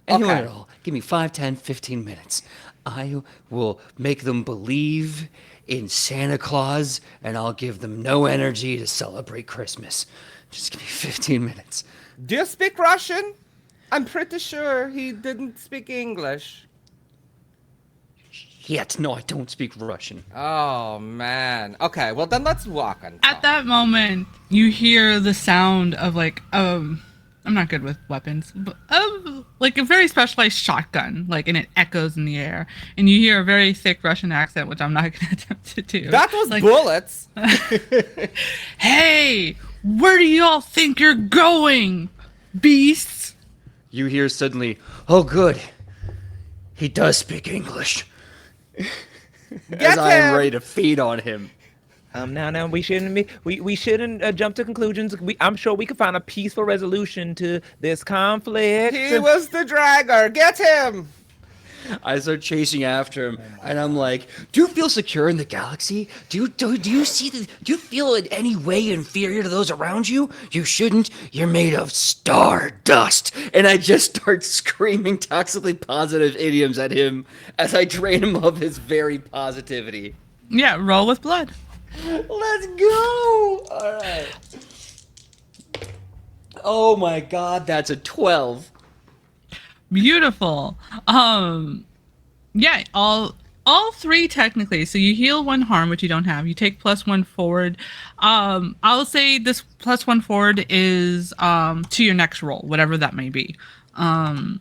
Anyone Okay. at all. Give me 5, 10, 15 minutes. I will make them believe in Santa Claus, and I'll give them no energy to celebrate Christmas. Just give me 15 minutes. Do you speak Russian? I'm pretty sure he didn't speak English. Yet, no, I don't speak Russian. Oh man. Okay, well then let's walk on. At that moment, you hear the sound of like I'm not good with weapons, but like a very specialized shotgun, like, and it echoes in the air, and you hear a very thick Russian accent, which I'm not going to attempt to do. That was like, bullets. Hey, where do y'all think you're going, beasts? You hear suddenly, oh, good. He does speak English. As I am him! ready to feed on him. Now we shouldn't be. We shouldn't jump to conclusions. I'm sure we can find a peaceful resolution to this conflict. He was the dragger. Get him! I start chasing after him, and I'm like, "Do you feel secure in the galaxy? Do you see the? Do you feel in any way inferior to those around you? You shouldn't. You're made of star dust." And I just start screaming toxically positive idioms at him as I drain him of his very positivity. Yeah, roll with blood. Let's go! All right. Oh my God, that's a 12. Beautiful. Yeah, all three technically. So you heal 1 harm, which you don't have. You take +1 forward. I'll say this +1 forward is to your next roll, whatever that may be. The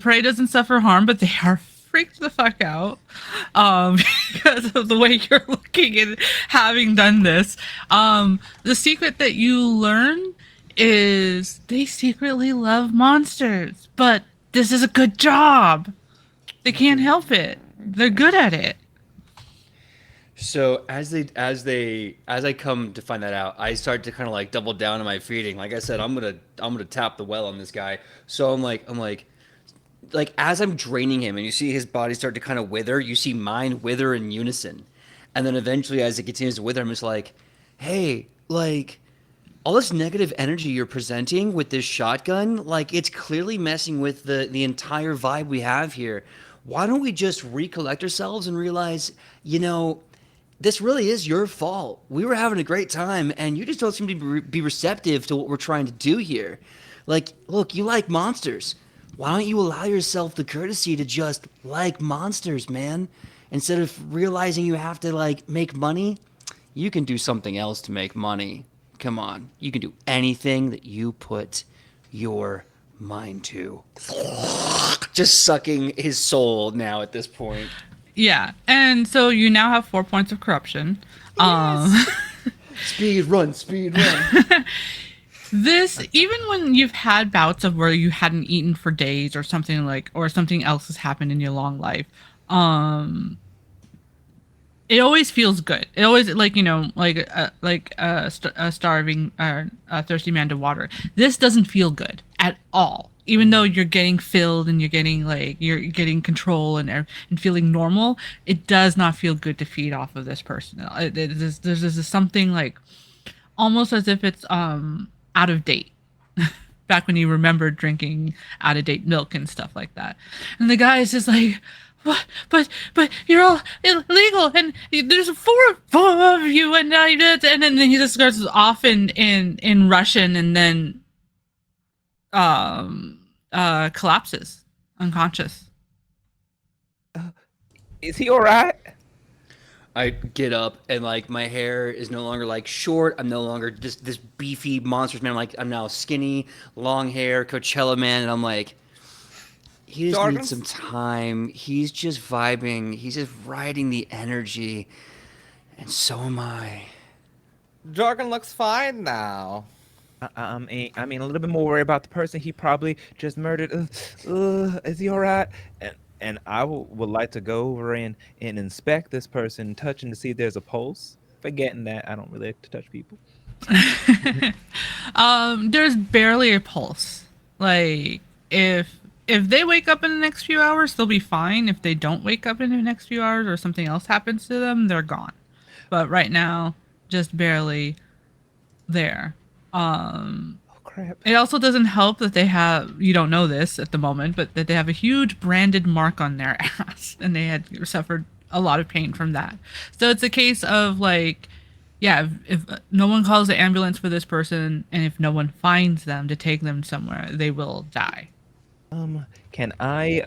prey doesn't suffer harm, but they are freaked the fuck out because of the way you're looking and having done this. The secret that you learn is they secretly love monsters, but this is a good job. They can't help it. They're good at it. So as I come to find that out, I start to kind of like double down on my feeding. Like I said, I'm gonna tap the well on this guy. So I'm like as I'm draining him, and you see his body start to kind of wither, you see mine wither in unison, and then eventually, as it continues to wither, I'm just like, hey, like, all this negative energy you're presenting with this shotgun, like, it's clearly messing with the entire vibe we have here. Why don't we just recollect ourselves and realize, this really is your fault. We were having a great time, and you just don't seem to be receptive to what we're trying to do here. Like, look, you like monsters. Why don't you allow yourself the courtesy to just like monsters, man? Instead of realizing you have to, like, make money, you can do something else to make money. Come on. You can do anything that you put your mind to. Just sucking his soul now at this point. Yeah, and so you now have 4 points of corruption. Speed run. This, even when you've had bouts of where you hadn't eaten for days or something else has happened in your long life, it always feels good. It always, like a starving or a thirsty man to water. This doesn't feel good at all. Even though you're getting filled and you're getting control and feeling normal, it does not feel good to feed off of this person. There's something like almost as if it's out of date. Back when you remember drinking out of date milk and stuff like that. And the guy is just like, what? But you're all illegal, and there's four of you, and then he just starts off in Russian, and then collapses unconscious. Is he all right? I get up, and like my hair is no longer like short. I'm no longer just this beefy monsters man. I'm now skinny, long hair, Coachella man, and I'm like, he just needs some time. He's just vibing. He's just riding the energy, and so am I. Jorgen looks fine now. I mean, a little bit more worried about the person he probably just murdered. Is he all right? And I would like to go over and inspect this person, touching to see if there's a pulse. Forgetting that I don't really like to touch people. There's barely a pulse. Like, if they wake up in the next few hours, they'll be fine. If they don't wake up in the next few hours or something else happens to them, they're gone. But right now, just barely there. Crap. It also doesn't help that they have, you don't know this at the moment, but that they have a huge branded mark on their ass, and they had suffered a lot of pain from that. So it's a case of like, yeah, if no one calls the ambulance for this person, and if no one finds them to take them somewhere, they will die. Can I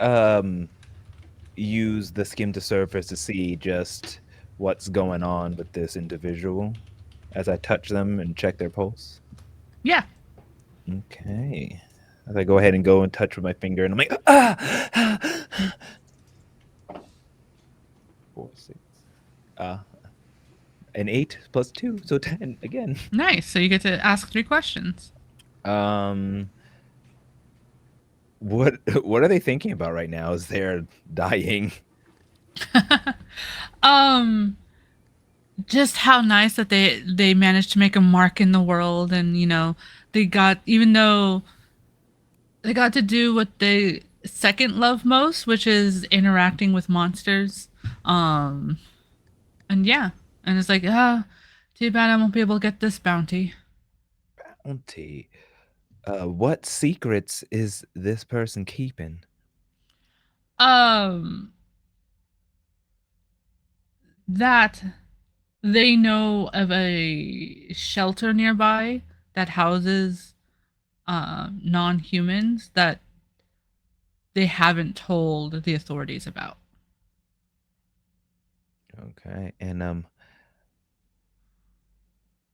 use the skim to surface to see just what's going on with this individual as I touch them and check their pulse? Yeah. Okay. As I go ahead and go and touch with my finger, and I'm like, ah! 4, 6. An 8 plus 2, so 10 again. Nice. So you get to ask 3 questions. Um, what are they thinking about right now as they're dying? Um, just how nice that they managed to make a mark in the world, and they got, even though they got to do what they second love most, which is interacting with monsters. Um, and yeah, and it's like, too bad I won't be able to get this bounty. Bounty. What secrets is this person keeping? Um, that they know of a shelter nearby that houses non-humans that they haven't told the authorities about. Okay, and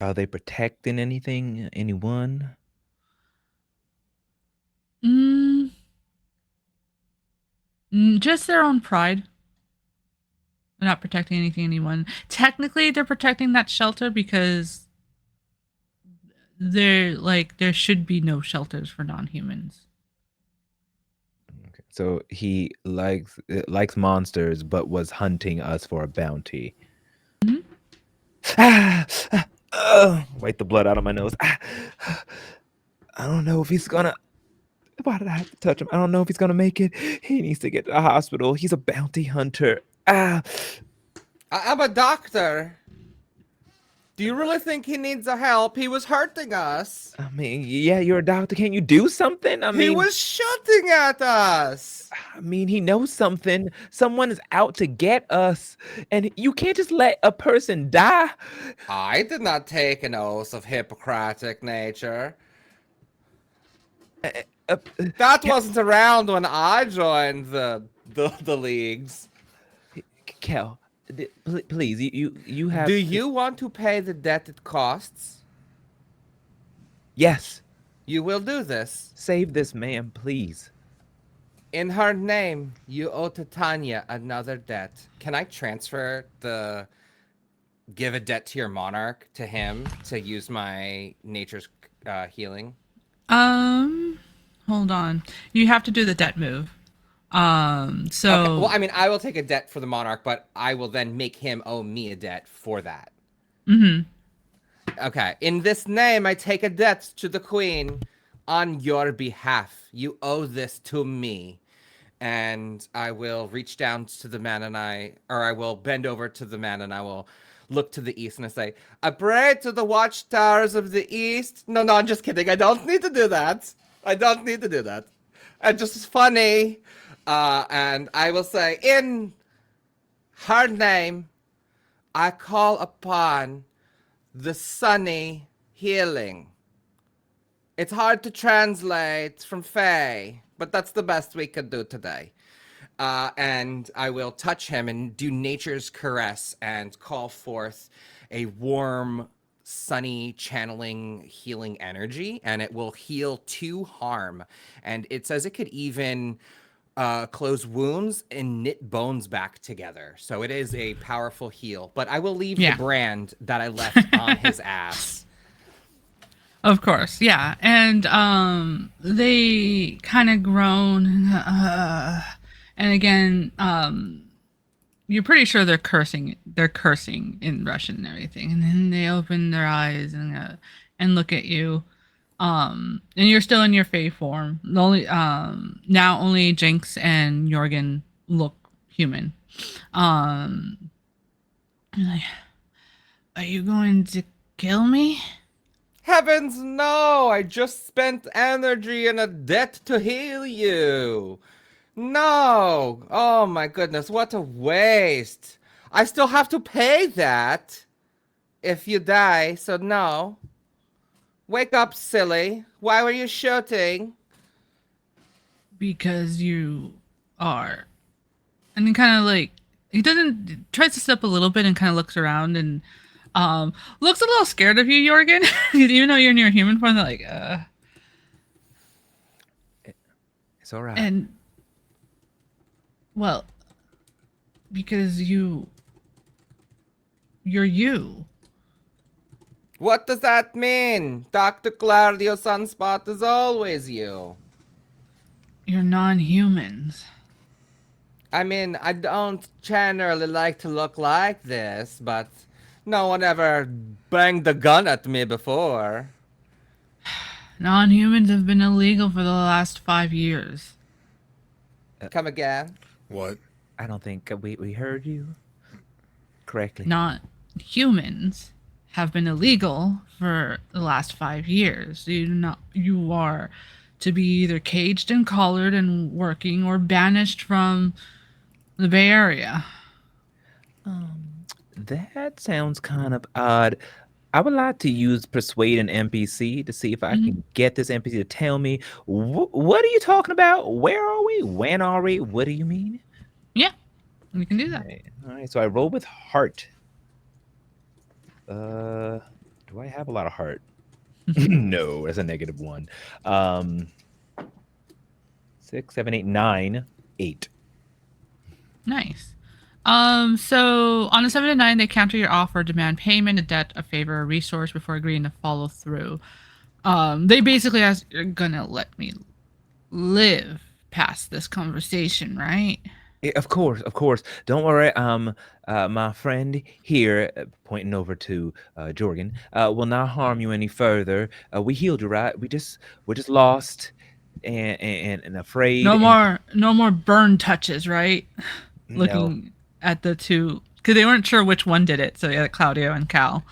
are they protecting anything, anyone? Mm, just their own pride. They're not protecting anyone. Technically, they're protecting that shelter because there should be no shelters for non-humans. Okay, so he likes monsters, but was hunting us for a bounty. Mhm. Wipe the blood out of my nose. I don't know if he's gonna. Why did I have to touch him? I don't know if he's gonna make it. He needs to get to the hospital. He's a bounty hunter. I'm a doctor. Do you really think he needs a help? He was hurting us. I mean, yeah, you're a doctor. Can't you do something? He was shooting at us. I mean, he knows something. Someone is out to get us, and you can't just let a person die. I did not take an oath of Hippocratic nature. That wasn't around when I joined the leagues. Kel, please, you have. Do you want to pay the debt it costs? Yes, You will do this. save this man, please. In her name, you owe Titania another debt. Can I transfer the give a debt to your monarch to him to use my nature's healing? Hold on. You have to do the debt move. So Okay. Well, I mean, I will take a debt for the monarch, but I will then make him owe me a debt for that. Okay. In this name, I take a debt to the queen on your behalf. You owe this to me. And I will reach down to the man I will bend over to the man and I will look to the east and I say, I pray to the watchtowers of the east. No, I'm just kidding. I don't need to do that. And just funny. And I will say, in her name, I call upon the sunny healing. It's hard to translate from Fae, but that's the best we could do today. And I will touch him and do nature's caress and call forth a warm, sunny, channeling, healing energy, and it will heal 2 harm. And it says it could even close wounds and knit bones back together. So it is a powerful heal. But I will leave the brand that I left on his ass. of course, yeah. And they kind of groan, and again, you're pretty sure they're cursing. They're cursing in Russian and everything. And then they open their eyes and look at you. And you're still in your Fae form. The only now only Jinx and Jorgen look human. You're like, are you going to kill me? Heavens no! I just spent energy and a debt to heal you. No! Oh my goodness, what a waste. I still have to pay that if you die, so no. Wake up, silly. Why were you shooting? Because you are and then kind of like he doesn't tries to step a little bit and kind of looks around and looks a little scared of you, Jorgen. Even though you're near human form, they're like, It's all right. and well, because you're you. What does that mean? Dr. Claudio Sunspot is always you. You're non-humans. I mean, I don't generally like to look like this, but no one ever banged a gun at me before. Non-humans have been illegal for the last 5 years. Come again? What? I don't think we heard you correctly. Not humans have been illegal for the last 5 years. You are to be either caged and collared and working or banished from the Bay Area. That sounds kind of odd. I would like to use persuade an NPC to see if I can get this NPC to tell me what are you talking about? Where are we? When are we? What do you mean? Yeah, we can do that. All right. So I roll with heart. Do I have a lot of heart? No, that's a -1. 6, 7, 8, 9, 8. Nice. So on a 7 to 9, they counter your offer, demand payment, a debt, a favor, a resource before agreeing to follow through. They basically ask, you're gonna let me live past this conversation, right? Of course, of course. Don't worry. My friend here, pointing over to Jorgen, will not harm you any further. We healed you, right? We're just lost and afraid. No more burn touches, right? No. Looking at the two, because they weren't sure which one did it. So yeah, Claudio and Cal.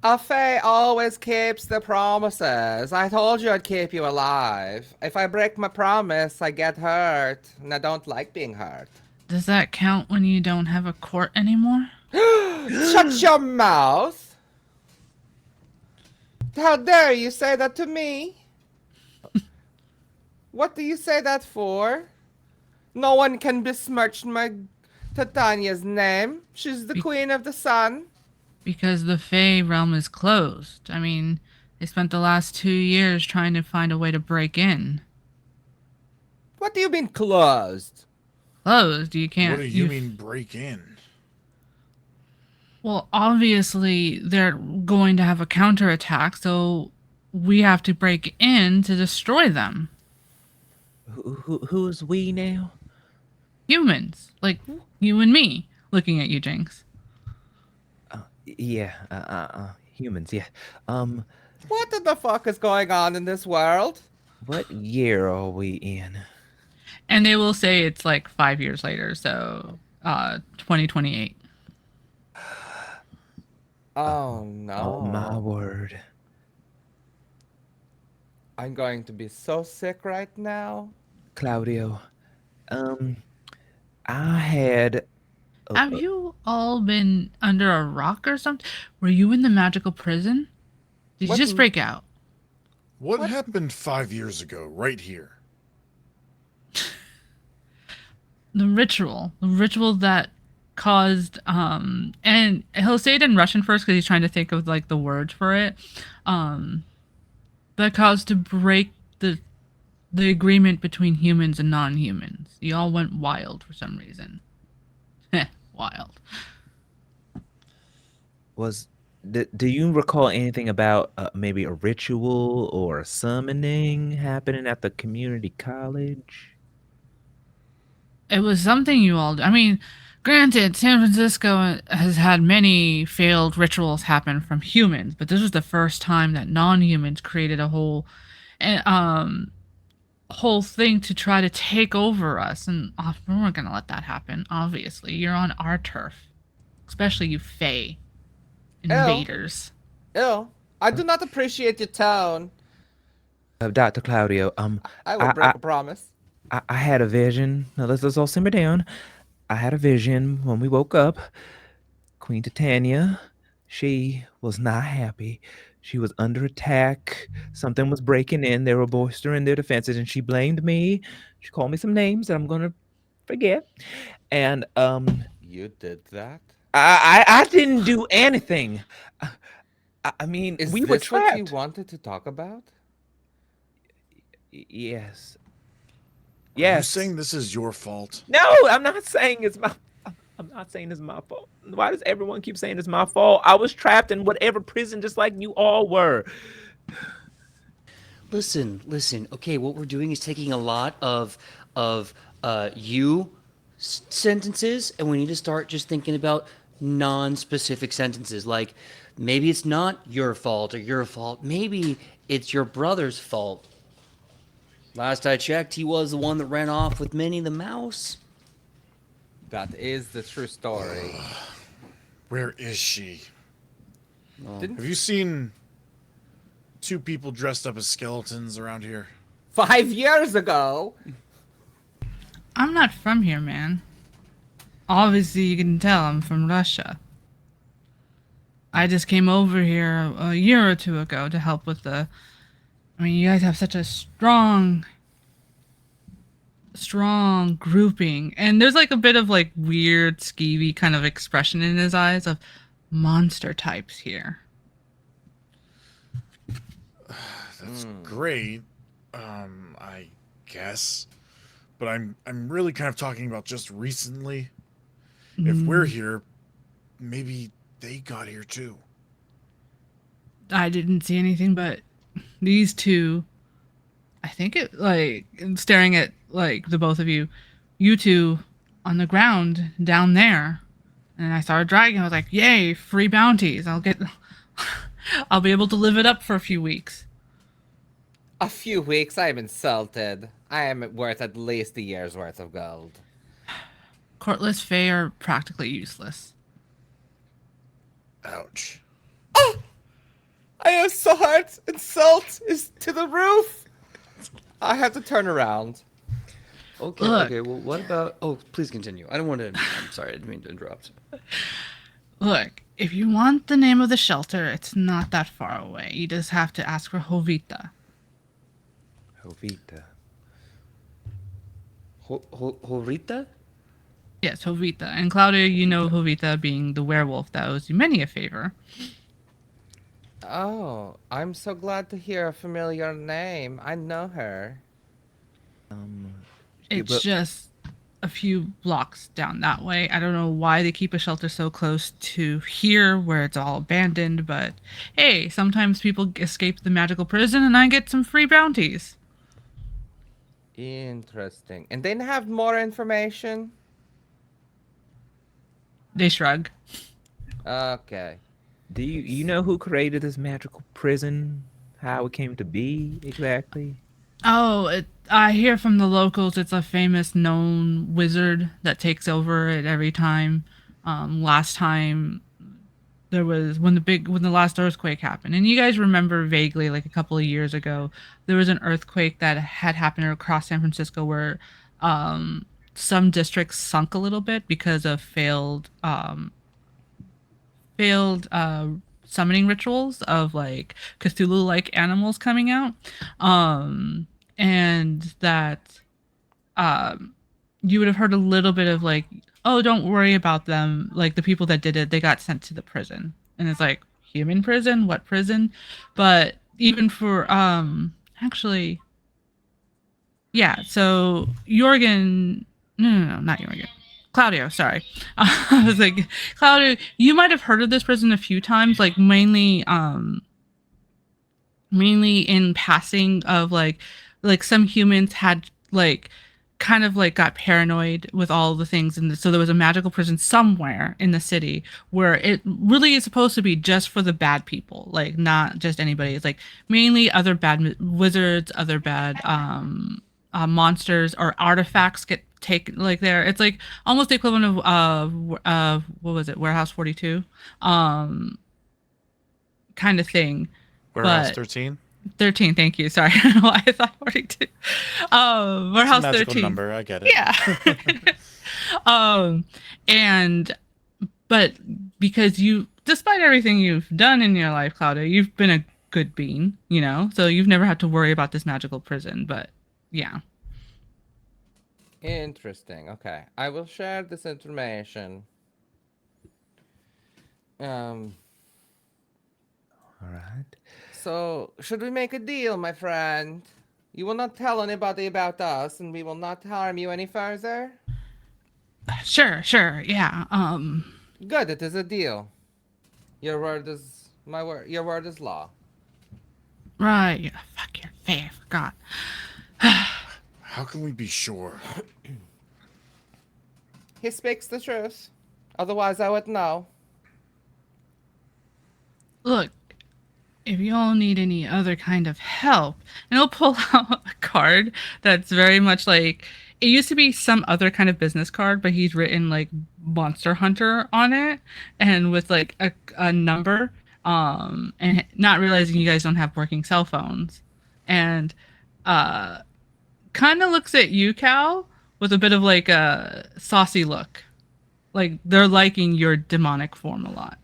A Fae always keeps the promises. I told you I'd keep you alive. If I break my promise, I get hurt, and I don't like being hurt. Does that count when you don't have a court anymore? Shut your mouth! How dare you say that to me? What do you say that for? No one can besmirch my Titania's name. She's the queen of the sun. Because the Fae realm is closed. I mean, they spent the last 2 years trying to find a way to break in. What do you mean closed? Closed? You can't. What do you mean break in? Well, obviously they're going to have a counterattack, so we have to break in to destroy them. Who's we now? Humans, like you and me. Looking at you, Jinx. Yeah, humans. Yeah. What the fuck is going on in this world? What year are we in? And they will say it's like 5 years later, so 2028. Oh no. Oh my word. I'm going to be so sick right now. Claudio, I had Have you all been under a rock or something? Were you in the magical prison? Did you just break out? What happened 5 years ago, right here? The ritual that caused and he'll say it in Russian first because he's trying to think of like the words for it. That caused to break the agreement between humans and non-humans. You all went wild for some reason. Wild. Do you recall anything about maybe a ritual or a summoning happening at the community college? It was something you all. I mean, granted, San Francisco has had many failed rituals happen from humans, but this was the first time that non-humans created a whole thing to try to take over us, and we weren't gonna let that happen. Obviously, you're on our turf, especially you Fae invaders. Ew. I do not appreciate your tone. Dr. Claudio, I will break a promise. I had a vision. Now let's all simmer down. I had a vision when we woke up. Queen Titania, she was not happy. She was under attack. Something was breaking in. They were bolstering their defenses, and she blamed me. She called me some names that I'm gonna forget. And You did that? I didn't do anything. I mean, Is we were this what you trapped. wanted to talk about? Yes. Are you Yes. saying this is your fault? No, I'm not saying it's my. I'm not saying it's my fault. Why does everyone keep saying it's my fault? I was trapped in whatever prison, just like you all were. Listen, listen. Okay, what we're doing is taking a lot of you sentences, and we need to start just thinking about non-specific sentences. Like maybe it's not your fault or your fault. Maybe it's your brother's fault. Last I checked, he was the one that ran off with Minnie the mouse. That is the true story. Where is she? Didn't Have you seen two people dressed up as skeletons around here? 5 years ago? I'm not from here, man. Obviously, you can tell I'm from Russia. I just came over here a year or two ago to help with the. I mean, you guys have such a strong grouping, and there's like a bit of like weird, skeevy kind of expression in his eyes of monster types here. That's great. I guess. But I'm really kind of talking about just recently. If we're here, maybe they got here too. I didn't see anything but these two. I think it like staring at like the both of you, you two on the ground down there, and I saw a dragon. I was like, "Yay, free bounties! I'll be able to live it up for a few weeks." A few weeks, I am insulted. I am worth at least a year's worth of gold. Courtless Fae are practically useless. Ouch. I am so hurt. Insult is to the roof. I have to turn around. Okay, Look. okay. Well, what about? Oh, please continue. I don't want to. I'm sorry, I didn't mean to interrupt. Look, if you want the name of the shelter, it's not that far away. You just have to ask for Jovita. Jovita. Horita? Yes, Jovita. And Claudia, you know Jovita being the werewolf that owes you many a favor. Oh, I'm so glad to hear a familiar name. I know her. It's but- just a few blocks down that way. I don't know why they keep a shelter so close to here where it's all abandoned, but hey, sometimes people escape the magical prison and I get some free bounties. Interesting. And they have more information? They shrug. Okay. Do you know who created this magical prison? How it came to be exactly? Oh, I hear from the locals it's a famous known wizard that takes over it every time. Last time there was when the last earthquake happened, and you guys remember vaguely like a couple of years ago, there was an earthquake that had happened across San Francisco where some districts sunk a little bit because of failed summoning rituals of like Cthulhu like animals coming out. And that you would have heard a little bit of like, oh, don't worry about them. Like the people that did it, they got sent to the prison. And it's like, human prison? What prison? But even for actually yeah, so Jorgen no, not Jorgen. Claudio, sorry. I was like, Claudio, you might have heard of this prison a few times, like mainly in passing of like some humans had like kind of like got paranoid with all the things and so there was a magical prison somewhere in the city where it really is supposed to be just for the bad people, like not just anybody. It's like mainly other bad wizards, other bad monsters or artifacts get taken like there. It's like almost the equivalent of what was it, Warehouse 42 kind of thing. Warehouse But 13? 13, thank you. Sorry, I don't know why I thought 42. Warehouse It's a magical 13. number, I get it. Yeah. And but because you, despite everything you've done in your life, Claudia, you've been a good being, you know, so you've never had to worry about this magical prison. But yeah, Interesting. Okay. I will share this information. Um, All right. so should we make a deal, my friend? You will not tell anybody about us, and we will not harm you any further? Sure, yeah. Good, it is a deal. Your word is my word. Your word is law. Right. Yeah, fuck your face. I forgot. How can we be sure? He speaks the truth. Otherwise, I would know. Look, if you all need any other kind of help, and he'll pull out a card that's very much like it used to be some other kind of business card, but he's written like Monster Hunter on it and with like a number, and not realizing you guys don't have working cell phones. And uh kind of looks at you, Cal, with a bit of like a saucy look. Like they're liking your demonic form a lot.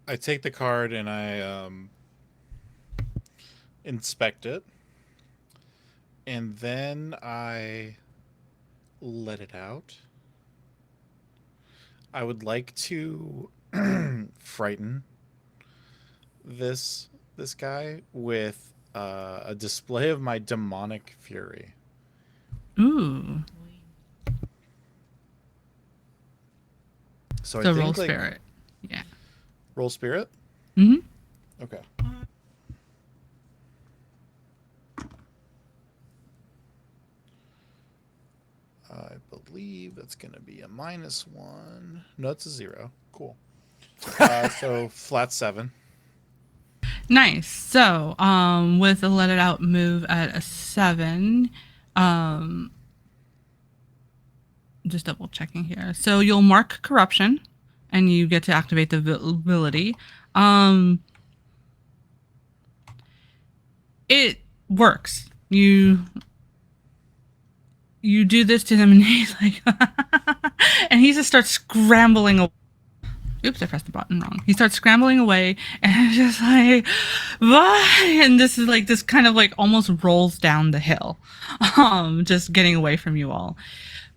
I take the card and I inspect it, and then I let it out. I would like to frighten this guy with a display of my demonic fury. Ooh. So So I roll think like spirit. Yeah. roll spirit. Mm-hmm. Okay. I believe that's going to be a -1. No, it's a 0. Cool. So flat 7. Nice. So, with a let it out move at a 7, um, just double checking here. So you'll mark corruption, and you get to activate the ability. Um, it works. You do this to him, and he's like, and he just starts scrambling away. Oops, I pressed the button wrong. He starts scrambling away and just like, what? And this is like, this kind of like almost rolls down the hill, just getting away from you all.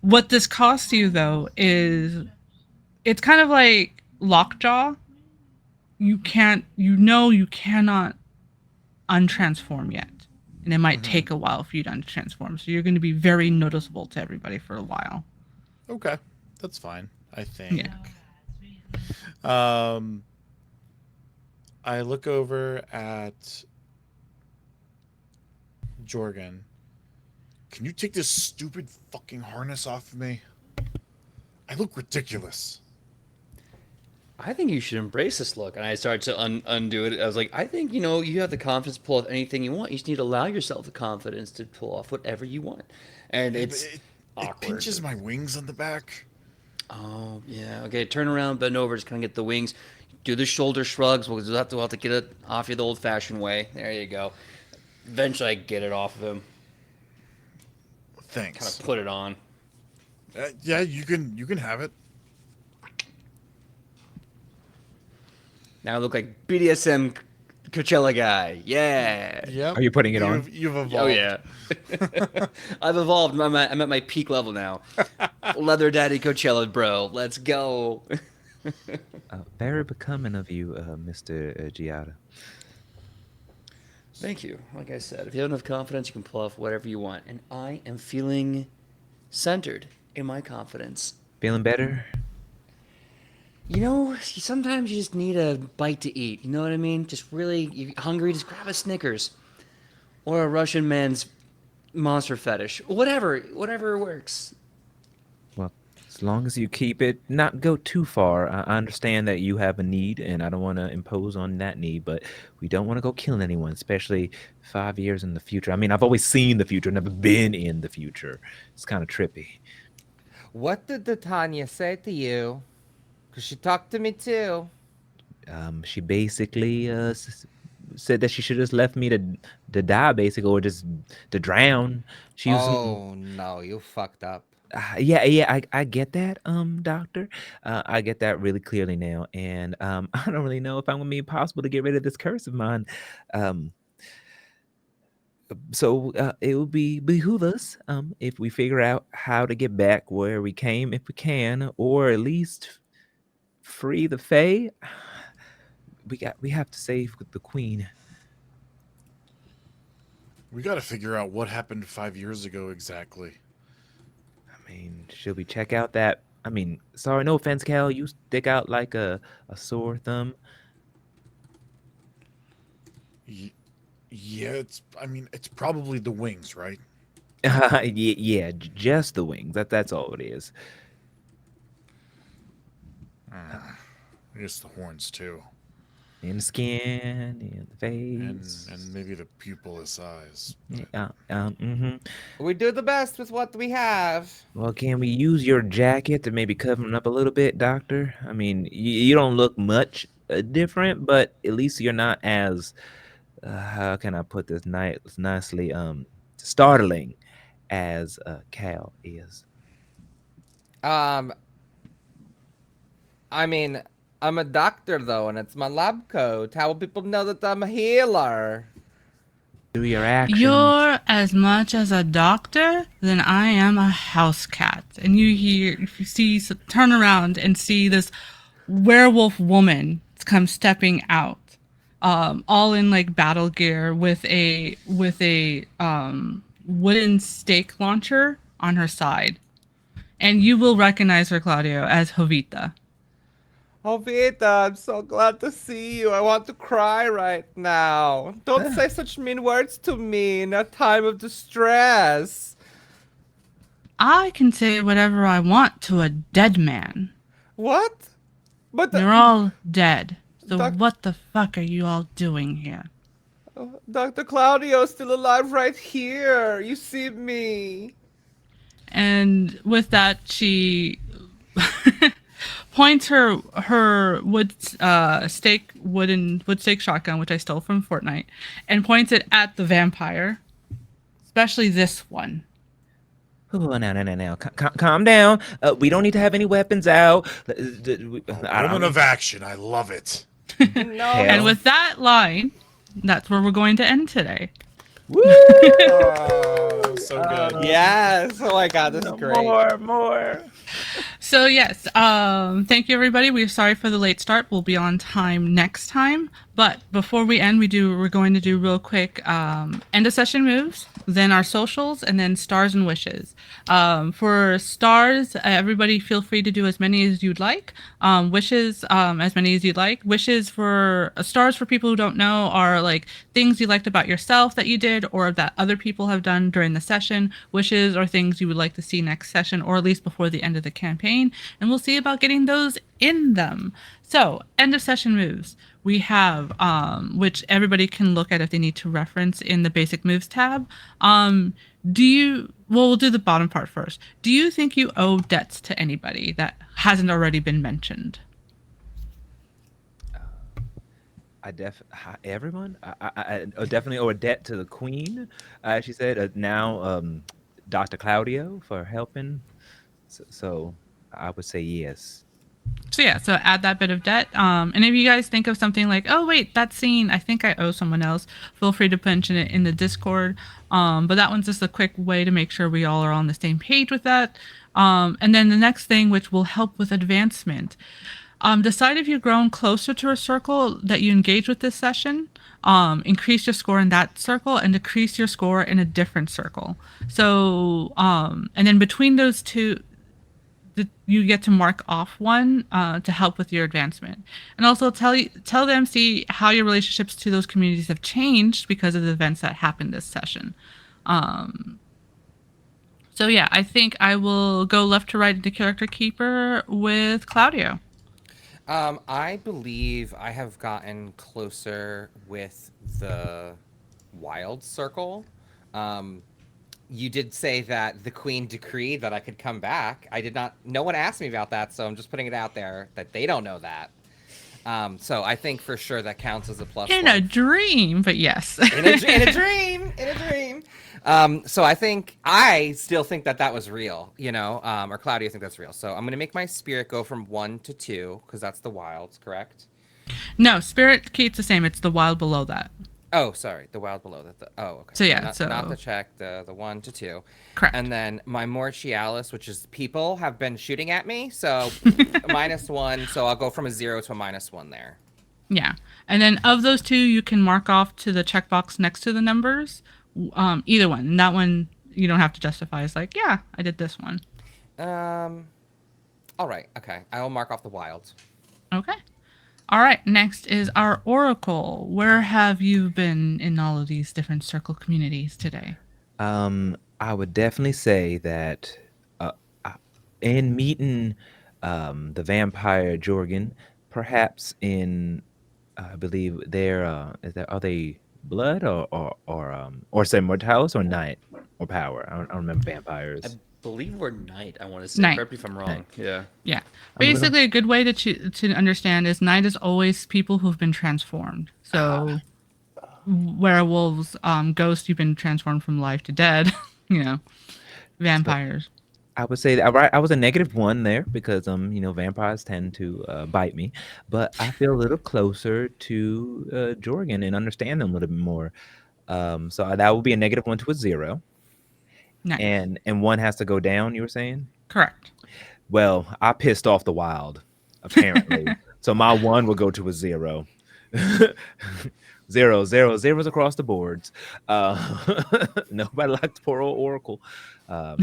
What this costs you though is it's kind of like lockjaw. You cannot untransform yet. And it might Mm-hmm. take a while for you to untransform. So you're going to be very noticeable to everybody for a while. Okay, that's fine. I think. Yeah. I look over at Jorgen. Can you take this stupid fucking harness off of me? I look ridiculous. I think you should embrace this look. And I started to undo it. I was like, I think, you have the confidence to pull off anything you want. You just need to allow yourself the confidence to pull off whatever you want. And Yeah, but it's it awkward. pinches my wings on the back. Oh, yeah. Okay, turn around, bend over, just kind of get the wings. Do the shoulder shrugs. We'll have to get it off you the old-fashioned way. There you go. Eventually, I get it off of him. Kind Thanks. of put it on. Yeah, you can have it. Now I look like BDSM Coachella guy. Yeah. Yep. Are you putting it on? You've evolved. Oh yeah. I've evolved. I'm at my peak level now. Leather Daddy Coachella, bro. Let's go. Very becoming of you, Mr. Giada. Thank you. Like I said, if you have enough confidence, you can pull off whatever you want. And I am feeling centered in my confidence. Feeling better? Sometimes you just need a bite to eat. You know what I mean? Just really, you're hungry, just grab a Snickers. Or a Russian man's monster fetish. Whatever works. Well, as long as you keep it, not go too far. I understand that you have a need, and I don't want to impose on that need, but we don't want to go killing anyone, especially 5 years in the future. I mean, I've always seen the future, never been in the future. It's kind of trippy. What did the Tanya say to you? Because she talked to me too. She basically said that she should have just left me to die, basically, or just to drown. She was, Oh no, you fucked up. yeah, I get that, doctor. I get that really clearly now, and I don't really know if I'm gonna be possible to get rid of this curse of mine. Um, So it would behoove us if we figure out how to get back where we came, if we can, or at least free the Fae. We have to save the Queen. We got to figure out what happened 5 years ago exactly. I mean, should we check out that? I mean, sorry, no offense, Cal. You stick out like a sore thumb. Y- yeah, it's. I mean, it's probably the wings, right? Yeah, just the wings. That's all it is. I guess the horns too, In the skin, in the face. and maybe the pupilless eyes. Yeah, mm-hmm. We do the best with what we have. Well, can we use your jacket to maybe cover him up a little bit, Doctor? I mean, you don't look much different, but at least you're not as how can I put this nicely startling as Cal is. Um, I mean, I'm a doctor though, and it's my lab coat. How will people know that I'm a healer? Through your actions. You're as much as a doctor than I am a house cat. And turn around and see this werewolf woman come stepping out, all in like battle gear with a wooden stake launcher on her side. And you will recognize her, Claudio, as Jovita. Oh, Vita, I'm so glad to see you. I want to cry right now. Don't say such mean words to me in a time of distress. I can say whatever I want to a dead man. What? But You're all dead. So Doc- what the fuck are you all doing here? Dr. Claudio's still alive right here. You see me. And with that, she points her wood stake shotgun, which I stole from Fortnite, and points it at the vampire, especially this one. Oh, now. Calm down. We don't need to have any weapons out. Woman of action. I love it. No. And with that line, that's where we're going to end today. Woo! Oh, that was so good. Yes. Oh my god, this is great. More. So yes, thank you everybody. We're sorry for the late start. We'll be on time next time. But before we end, we're going to do real quick end of session moves, then our socials, and then stars and wishes. For stars, everybody feel free to do as many as you'd like. Wishes, as many as you'd like. Wishes for stars for people who don't know are like things you liked about yourself that you did or that other people have done during the session. Wishes are things you would like to see next session or at least before the end of the campaign. And we'll see about getting those in them. So, end of session moves. We have, which everybody can look at if they need to reference in the basic moves tab. We'll do the bottom part first. Do you think you owe debts to anybody that hasn't already been mentioned? Everyone. I definitely owe a debt to the Queen. She said now Dr. Claudio for helping. So I would say yes. So yeah, so add that bit of debt. And if you guys think of something like, oh wait, that scene, I think I owe someone else, feel free to mention it in the Discord. But that one's just a quick way to make sure we all are on the same page with that. And then the next thing, which will help with advancement. Decide if you've grown closer to a circle that you engage with this session. Increase your score in that circle and decrease your score in a different circle. So, and then between those two, you get to mark off one to help with your advancement, and also tell the MC how your relationships to those communities have changed because of the events that happened this session. So yeah, I think I will go left to right into character keeper with Claudio. I believe I have gotten closer with the wild circle. You did say that the Queen decreed that I could come back. I did not. No one asked me about that, so I'm just putting it out there that they don't know that. So I think for sure that counts as a plus. In a dream, but yes. in a dream. So I still think that was real, or Claudia think that's real. So I'm gonna make my spirit go from 1 to 2 because that's the wilds, correct? No, spirit keeps the same. It's the wild below that. Oh, sorry, the wild below that. Okay. So yeah, not so the check. The 1 to 2, correct. and then my mortialis, which is people, have been shooting at me. So -1. So I'll go from a 0 to a -1 there. Yeah. And then of those two, you can mark off to the checkbox next to the numbers. Either one. And that one you don't have to justify. It's like, yeah, I did this one. All right. Okay. I will mark off the wild. Okay. All right. Next is our Oracle. Where have you been in all of these different circle communities today? I would definitely say that uh, uh, in meeting the vampire Jorgen, perhaps in I believe they're are they blood or say mortalis or night or power? I don't remember vampires. I believe we're night. I want to say. Night. Correct me if I'm wrong. Night. Yeah. Yeah. I'm gonna- Basically, a good way to understand is night is always people who've been transformed. So werewolves, ghosts, you've been transformed from life to dead. You know, vampires. I would say that I was a -1 there because vampires tend to bite me, but I feel a little closer to Jorgen and understand them a little bit more. So that would be a -1 to a 0, Nice. and one has to go down. You were saying? Correct. Well, I pissed off the wild, apparently. So my 1 will go to a 0. 0, 0, zeros across the boards. Nobody liked poor old Oracle. Um,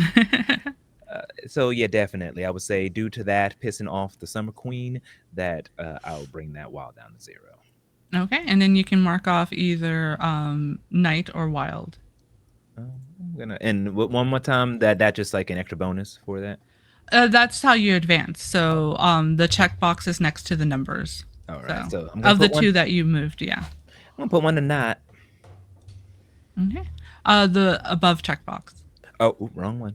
so yeah, definitely, I would say due to that pissing off the Summer Queen, that I'll bring that wild down to 0. Okay, and then you can mark off either night or wild. One more time, that just like an extra bonus for that. That's how you advance. So the checkbox is next to the numbers. All right, so I'm gonna of the put two one, that you moved, yeah. I'm gonna put one to night. Okay. The above checkbox. Oh, wrong one.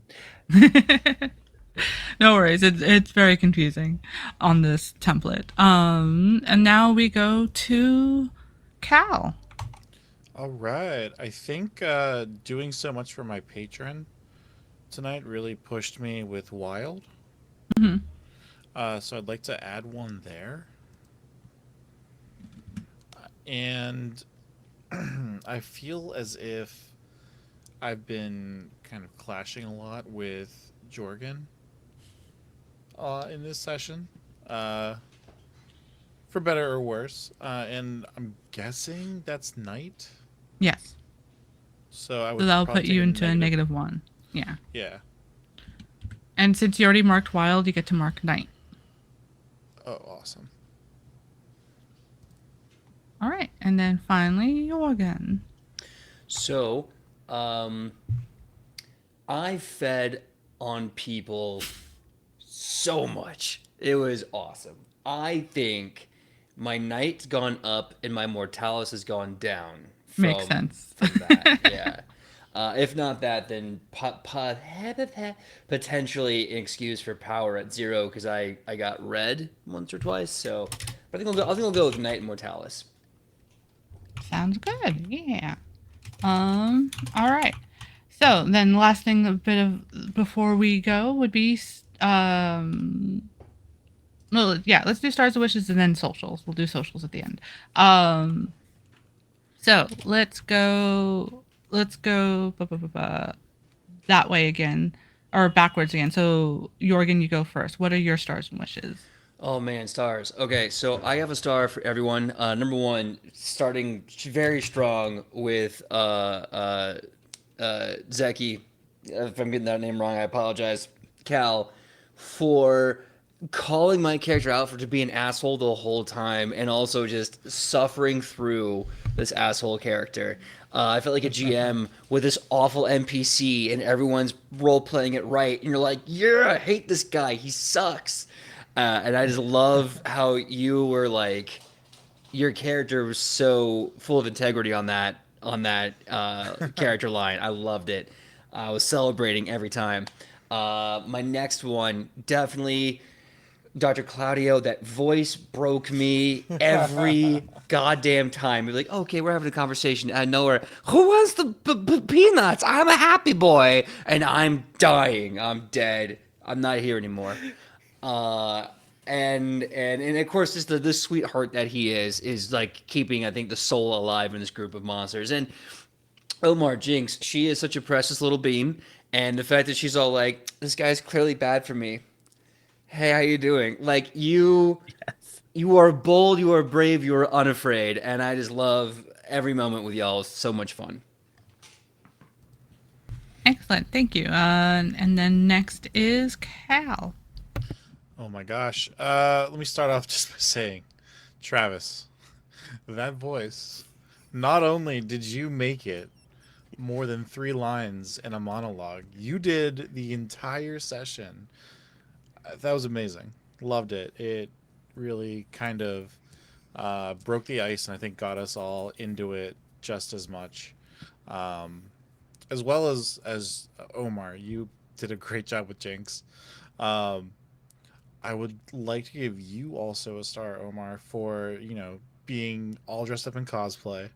No worries. It's very confusing on this template. And now we go to Cal. All right. I think doing so much for my patron tonight really pushed me with Wild. So I'd like to add one there. And I feel as if I've been kind of clashing a lot with Jorgen in this session, for better or worse. And I'm guessing that's night. Yes. So I would. So that'll probably put take you a into a -1. Yeah. Yeah. And since you already marked wild, you get to mark night. Oh, awesome. All right. And then finally, Jorgen. So, I fed on people so much. It was awesome. I think my night's gone up and my mortalis has gone down. Makes sense. From that, yeah. If not that, then potentially an excuse for power at 0 because I got red once or twice. So, but I think I'll go with night and mortalis. Sounds good. Yeah. All right. So then the last thing a bit of before we go would be well, yeah, let's do stars of wishes and then socials. We'll do socials at the end. So let's go that way again or backwards again. So Jorgen, you go first. What are your stars and wishes? Oh man, stars. Okay, so I have a star for everyone. Number 1, starting very strong with Zeki. If I'm getting that name wrong, I apologize. Cal, for calling my character out for to be an asshole the whole time, and also just suffering through this asshole character. I felt like a GM with this awful NPC, and everyone's role playing it right, and you're like, yeah, I hate this guy. He sucks. And I just love how you were like, your character was so full of integrity on that character line. I loved it. I was celebrating every time. My next one, definitely Dr. Claudio. That voice broke me every goddamn time. You're like, okay, we're having a conversation. I know her. Who wants the peanuts? I'm a happy boy, and I'm dying. I'm dead. I'm not here anymore. and of course just the sweetheart that he is like keeping, I think, the soul alive in this group of monsters. And Omar Jinx, she is such a precious little bean, and the fact that she's all like, "This guy's clearly bad for me. Hey, how you doing?" Like you are bold, you are brave, you are unafraid, and I just love every moment with y'all. It's so much fun. Excellent. Thank you. And then next is Cal. Oh my gosh. Let me start off just by saying, Travis, that voice. Not only did you make it more than 3 lines in a monologue, you did the entire session. That was amazing. Loved it. It really kind of broke the ice and I think got us all into it just as much. Um, as well as Omar, you did a great job with Jinx. Um, I would like to give you also a star, Omar, for being all dressed up in cosplay.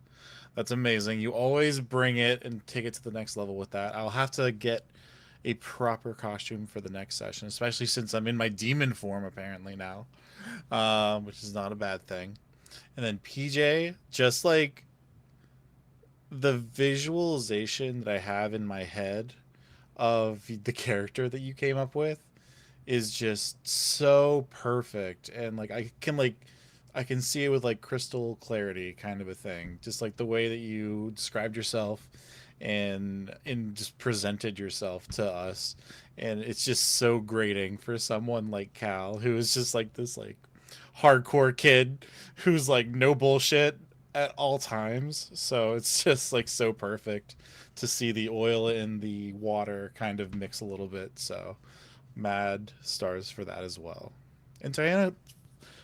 That's amazing. You always bring it and take it to the next level with that. I'll have to get a proper costume for the next session, especially since I'm in my demon form apparently now, which is not a bad thing. And then PJ, just like the visualization that I have in my head of the character that you came up with is just so perfect, and like I can see it with like crystal clarity kind of a thing, just like the way that you described yourself and just presented yourself to us. And it's just so grating for someone like Cal, who is just like this like hardcore kid who's like no bullshit at all times. So it's just like so perfect to see the oil and the water kind of mix a little bit. So mad stars for that as well. And Diana,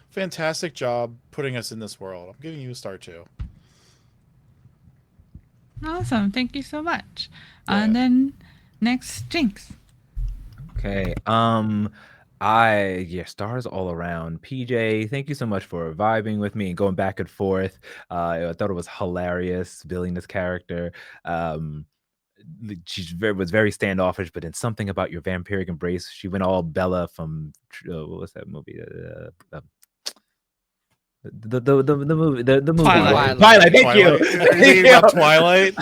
fantastic job putting us in this world. I'm giving you a star too. Awesome. Thank you so much. Yeah. And then next, Jinx. Okay. Stars all around. PJ, thank you so much for vibing with me and going back and forth. I thought it was hilarious building this character. Um, was very standoffish, but in something about your vampiric embrace, she went all Bella from what was that movie? The movie Twilight. Twilight. Thank you. Twilight. Are you thinking about Twilight?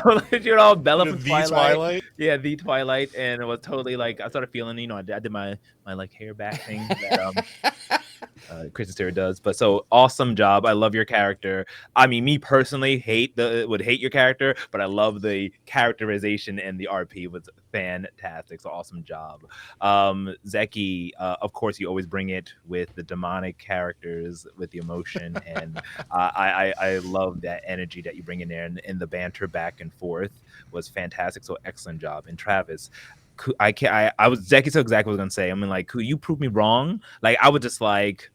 She went all Bella from The Twilight. Twilight. Yeah, the Twilight, and it was totally like I started feeling. I did my like hair back thing that Kristen Stewart does. But so awesome job. I love your character. I mean, me personally would hate your character, but I love the characterization and the RP was fantastic. So awesome job. Zeki, of course, you always bring it with the demonic characters, with the emotion, and I love that energy that you bring in there, and the banter back and forth was fantastic. So excellent job. And Travis, I was Zeki so exactly what I was gonna say. I mean, like, could you prove me wrong? Like, I would just like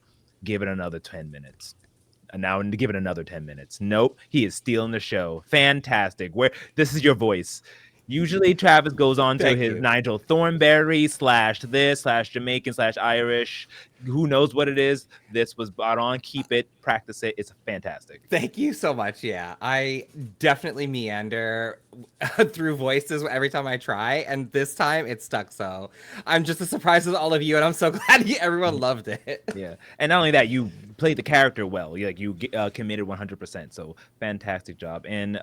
give it another 10 minutes. And now to give it another 10 minutes. Nope, he is stealing the show. Fantastic. Where this is your voice. Usually Travis goes on to Thank his you. Nigel Thornberry / Jamaican / Irish. Who knows what it is? This was brought on. Keep it, practice it. It's fantastic. Thank you so much. Yeah, I definitely meander through voices every time I try, and this time it stuck. So I'm just as surprised as all of you, and I'm so glad everyone loved it. Yeah, and not only that, you played the character well. You committed 100%. So fantastic job. And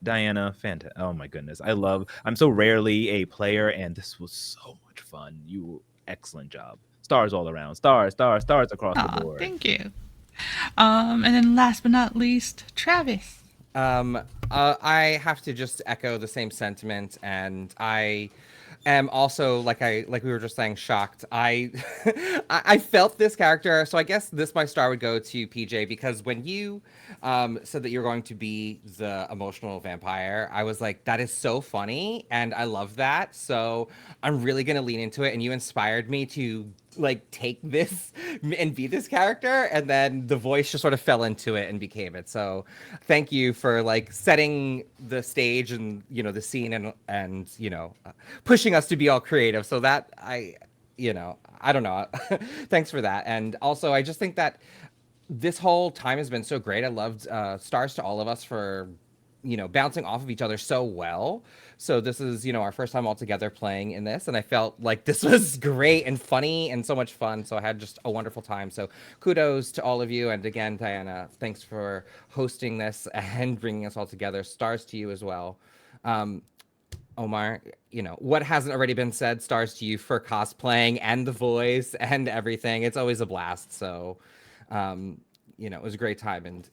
Diana, fantastic. Oh my goodness, I'm so rarely a player, and this was so much fun. You excellent job. Stars all around. Stars, stars, stars across the Aw, board. thank you. And then last but not least, Travis. I have to just echo the same sentiment, and I am also like we were just saying, shocked. I felt this character, so I guess this my star would go to PJ, because when you said that you're going to be the emotional vampire, I was like, that is so funny, and I love that. So I'm really gonna lean into it, and you inspired me to like take this and be this character, and then the voice just sort of fell into it and became it. So thank you for like setting the stage and the scene, and pushing us to be all creative, so that I don't know. Thanks for that. And also I just think that this whole time has been so great. I loved stars to all of us for bouncing off of each other so well. So this is, our first time all together playing in this, and I felt like this was great and funny and so much fun. So I had just a wonderful time. So kudos to all of you, and again, Diana, thanks for hosting this and bringing us all together. Stars to you as well. Um, Omar, what hasn't already been said, stars to you for cosplaying and the voice and everything. It's always a blast. So, it was a great time. And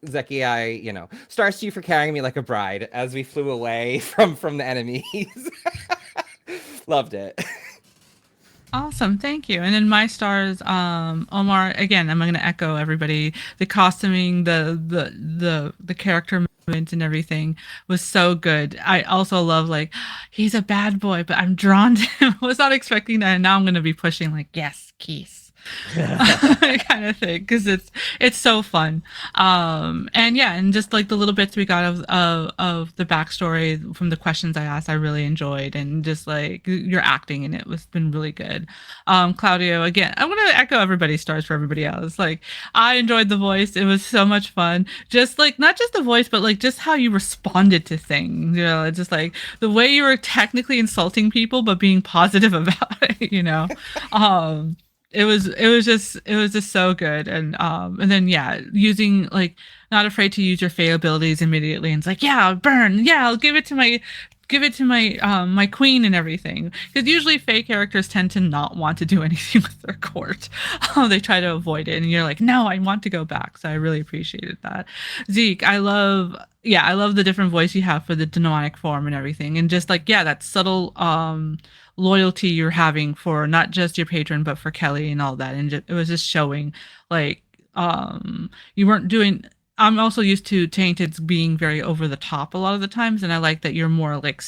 Zeki, stars to you for carrying me like a bride as we flew away from the enemies. Loved it. Awesome, thank you. And then my stars, Omar. Again, I'm going to echo everybody. The costuming, the character movement, and everything was so good. I also love like he's a bad boy, but I'm drawn to him. I was not expecting that, and now I'm going to be pushing like yes, Keith. Kind of thing because it's so fun and yeah, and just like the little bits we got of the backstory from the questions I asked, I really enjoyed, and just like your acting in it was been really good. Claudio, again, I'm gonna echo everybody's stars for everybody else. Like I enjoyed the voice, it was so much fun, just like not just the voice but like just how you responded to things, it's just like the way you were technically insulting people but being positive about it. It was just so good, and then yeah, using like not afraid to use your Fey abilities immediately, and it's like yeah, burn, yeah, I'll give it to my queen and everything, because usually Fey characters tend to not want to do anything with their court. They try to avoid it, and you're like no, I want to go back. So I really appreciated that. Zeke, I love the different voice you have for the demonic form and everything, and just like yeah, that subtle loyalty you're having for not just your patron but for Kelly and all that, and it was just showing like you weren't doing. I'm also used to Tainted being very over the top a lot of the times, and I like that you're more like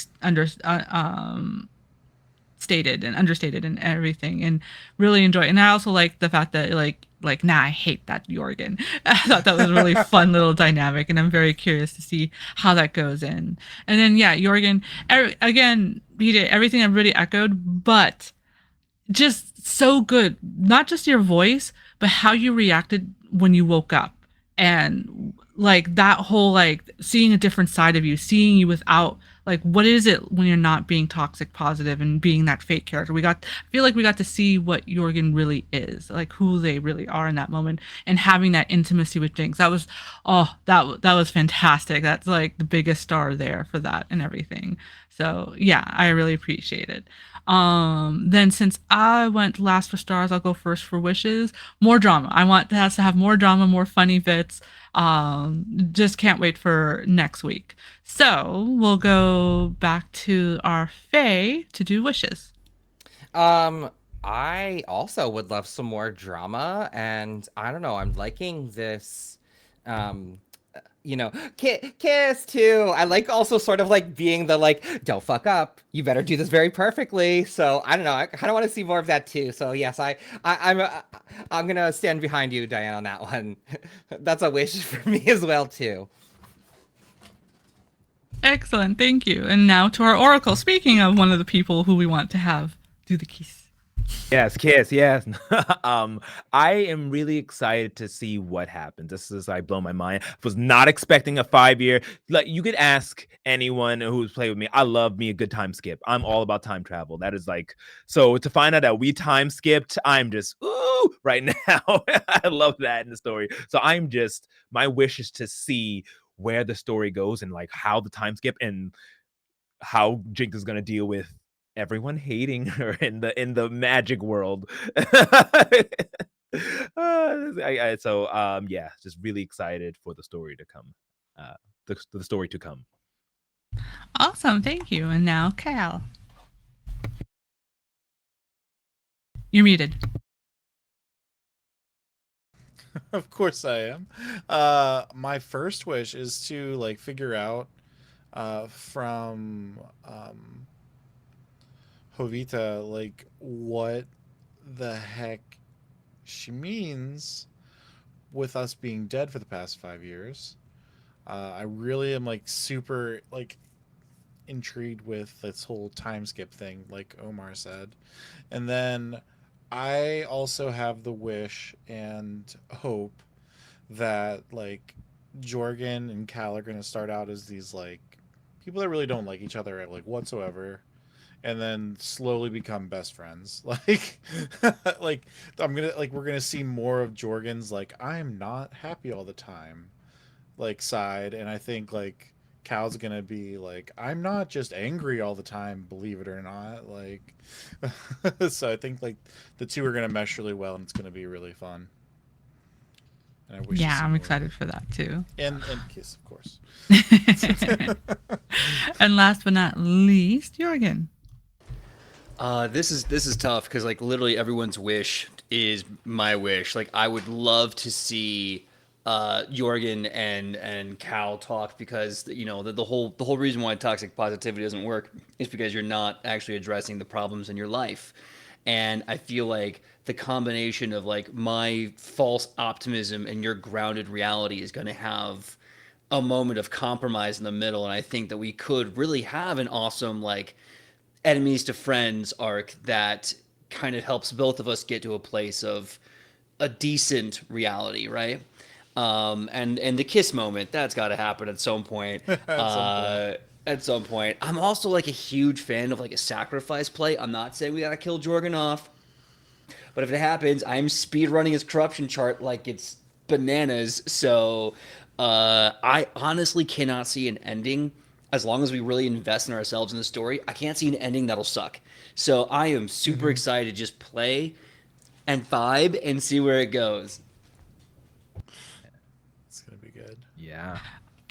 stated and understated and everything, and really enjoy it. And I also like the fact that nah, I hate that Jorgen. I thought that was a really fun little dynamic, and I'm very curious to see how that goes in. And then yeah, Jorgen, again, he did everything everybody echoed, but just so good. Not just your voice, but how you reacted when you woke up. And like that whole like seeing a different side of you, seeing you without like what is it when you're not being toxic positive and being that fake character. I feel like we got to see what Jorgen really is, like who they really are in that moment, and having that intimacy with Jinx. That was fantastic. That's like the biggest star there for that and everything. So yeah, I really appreciate it. Then since I went last for stars, I'll go first for wishes. More drama. I want us to have more drama, more funny bits. Just can't wait for next week. So we'll go back to our Fae to do wishes. I also would love some more drama, and I don't know, I'm liking this um kiss too. I like also sort of like being the like, don't fuck up, you better do this very perfectly. So I don't know, I kind of want to see more of that too. So yes, I'm gonna stand behind you, Diane, on that one. That's a wish for me as well too. Excellent, thank you. And now to our oracle. Speaking of one of the people who we want to have do the kiss. Yes, kiss, yes. I am really excited to see what happens. This is I blow my mind. Was not expecting a 5-year. Like you could ask anyone who's played with me. I love me a good time skip. I'm all about time travel. That is like so to find out that we time skipped, I'm just ooh right now. I love that in the story. So I'm just my wish is to see where the story goes and like how the time skip and how Jinx is gonna deal with everyone hating her in the magic world. Yeah, just really excited for the story to come. The story to come. Awesome, thank you. And now Cal. You're muted. Of course I am. My first wish is to like figure out from Jovita like what the heck she means with us being dead for the past 5 years. I really am like super like intrigued with this whole time skip thing, like Omar said. And then I also have the wish and hope that like Jorgen and Cal are going to start out as these like people that really don't like each other like whatsoever, and then slowly become best friends. Like, like we're gonna see more of Jorgen's like I'm not happy all the time, like side, and I think like Cal's gonna be like I'm not just angry all the time, believe it or not. Like, so I think like the two are gonna mesh really well, and it's gonna be really fun. And I wish to Yeah, see I'm more of excited it. for that too. And Kiss, of course. And last but not least, Jorgen. This is tough because like literally everyone's wish is my wish. Like I would love to see Jorgen and Cal talk because the whole reason why toxic positivity doesn't work is because you're not actually addressing the problems in your life. And I feel like the combination of like my false optimism and your grounded reality is going to have a moment of compromise in the middle, and I think that we could really have an awesome like enemies to friends arc that kind of helps both of us get to a place of a decent reality, right? And the kiss moment that's got to happen at some point. At some point. At some point, I'm also like a huge fan of like a sacrifice play. I'm not saying we gotta kill Jorgen off, but if it happens, I'm speed running his corruption chart like it's bananas. So I honestly cannot see an ending as long as we really invest in ourselves in the story. I can't see an ending that'll suck. So I am super Mm-hmm. excited to just play and vibe and see where it goes. It's gonna be good. Yeah.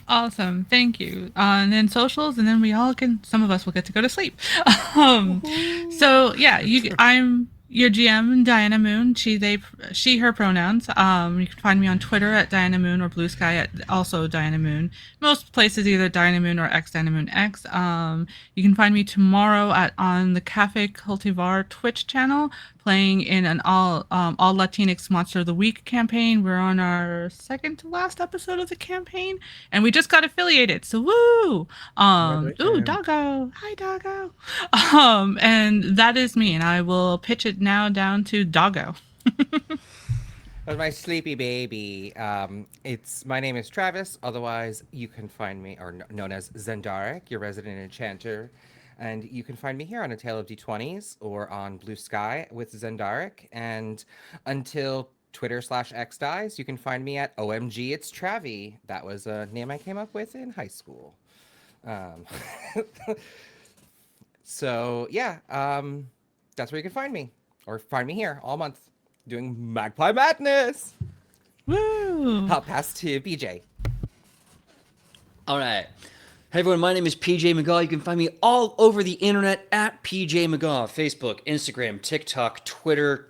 Awesome, thank you. And then socials, and then we all can. Some of us will get to go to sleep. um, so yeah, I'm your GM, Diana Moon. She, her pronouns. You can find me on Twitter at Diana Moon or Blue Sky at also Diana Moon. Most places either Diana Moon or X Diana Moon X. You can find me tomorrow on the Cafe Cultivar Twitch channel, playing in an all Latinx Monster of the Week campaign. We're on our second to last episode of the campaign, and we just got affiliated. So woo! Ooh, Congratulations. Doggo. Hi, Doggo. And that is me, and I will pitch it now down to Doggo. But my sleepy baby. It's my name is Travis. Otherwise, you can find me, or known as Zendaric, your resident enchanter, and you can find me here on A Tale of D20s or on Blue Sky with Zendaric. And until Twitter/X dies, you can find me at OMG It's Travi. That was a name I came up with in high school. Um, so yeah, that's where you can find me, or find me here all month doing Magpie Madness. Woo! I'll pass to BJ. All right. Hey everyone, my name is PJ McGaw. You can find me all over the internet at PJ McGaw. Facebook, Instagram, TikTok, Twitter,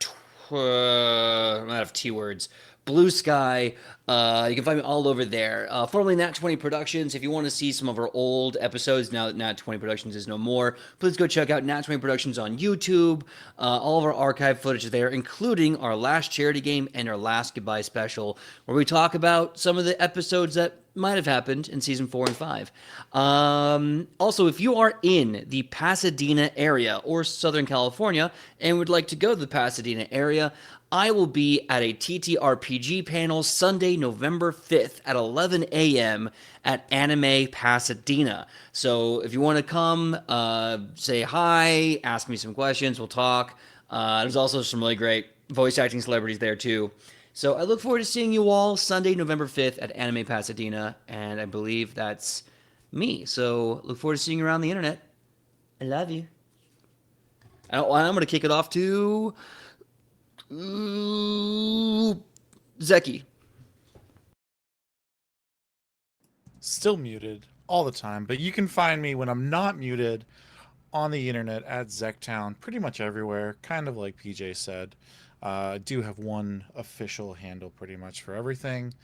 I'm out of T words. Blue Sky. You can find me all over there. Formerly Nat 20 Productions. If you want to see some of our old episodes, now that Nat 20 Productions is no more, please go check out Nat 20 Productions on YouTube. All of our archive footage is there, including our last charity game and our last goodbye special, where we talk about some of the episodes that might have happened in season 4 and 5. Also, if you are in the Pasadena area or Southern California and would like to go to the Pasadena area, I will be at a TTRPG panel Sunday, November 5th at 11 a.m. at Anime Pasadena. So if you want to come, say hi, ask me some questions, we'll talk. There's also some really great voice acting celebrities there too. So I look forward to seeing you all Sunday, November 5th at Anime Pasadena, and I believe that's me. So look forward to seeing you around the internet. I love you. I'm going to kick it off to Zeki. Still muted all the time, but you can find me when I'm not muted on the internet at Zektown, pretty much everywhere, kind of like PJ said. I do have one official handle pretty much for everything.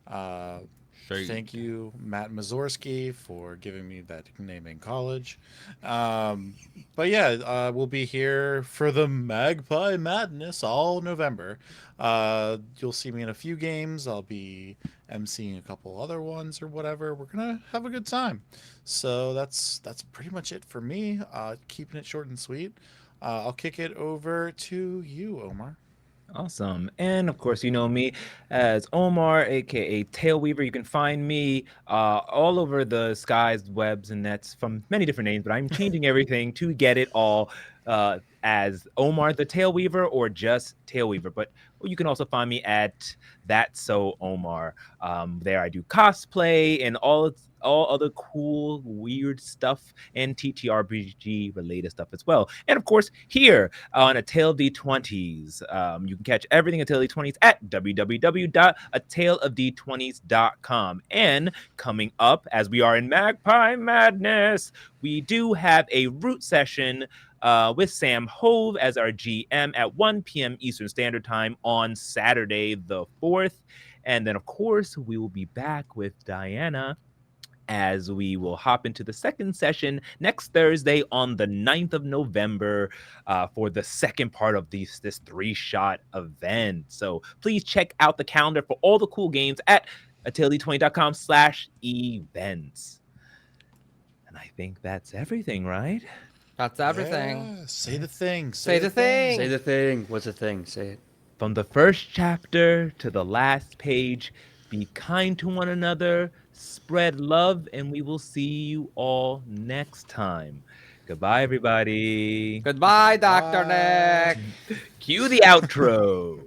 Uh, Shade. Thank you, Matt Mazorski, for giving me that name in college. But yeah, we'll be here for the Magpie Madness all November. You'll see me in a few games. I'll be emceeing a couple other ones or whatever. We're gonna have a good time. So that's pretty much it for me. Keeping it short and sweet. I'll kick it over to you, Omar. Awesome. And of course, you know me as Omar, aka Tailweaver. You can find me all over the skies, webs, and nets from many different names, but I'm changing everything to get it all as Omar the Tailweaver or just Tailweaver. But you can also find me at That's So Omar. There I do cosplay and all other cool, weird stuff and TTRPG related stuff as well. And of course, here on A Tale of D20s. You can catch everything A Tale of D20s at www.ataleofd20s.com. And coming up, as we are in Magpie Madness, we do have a root session with Sam Hove as our GM at 1 p.m. Eastern Standard Time on Saturday the 4th. And then, of course, we will be back with Diana as we will hop into the second session next Thursday on the 9th of November for the second part of this 3-shot event. So please check out the calendar for all the cool games at atelier20.com/events. And I think that's everything, right? That's everything. Yeah, say the thing. Say the thing. Say the thing. What's the thing? Say it. From the first chapter to the last page, be kind to one another, spread love, and we will see you all next time. Goodbye, everybody. Goodbye, Dr. Bye. Nick. Cue the outro.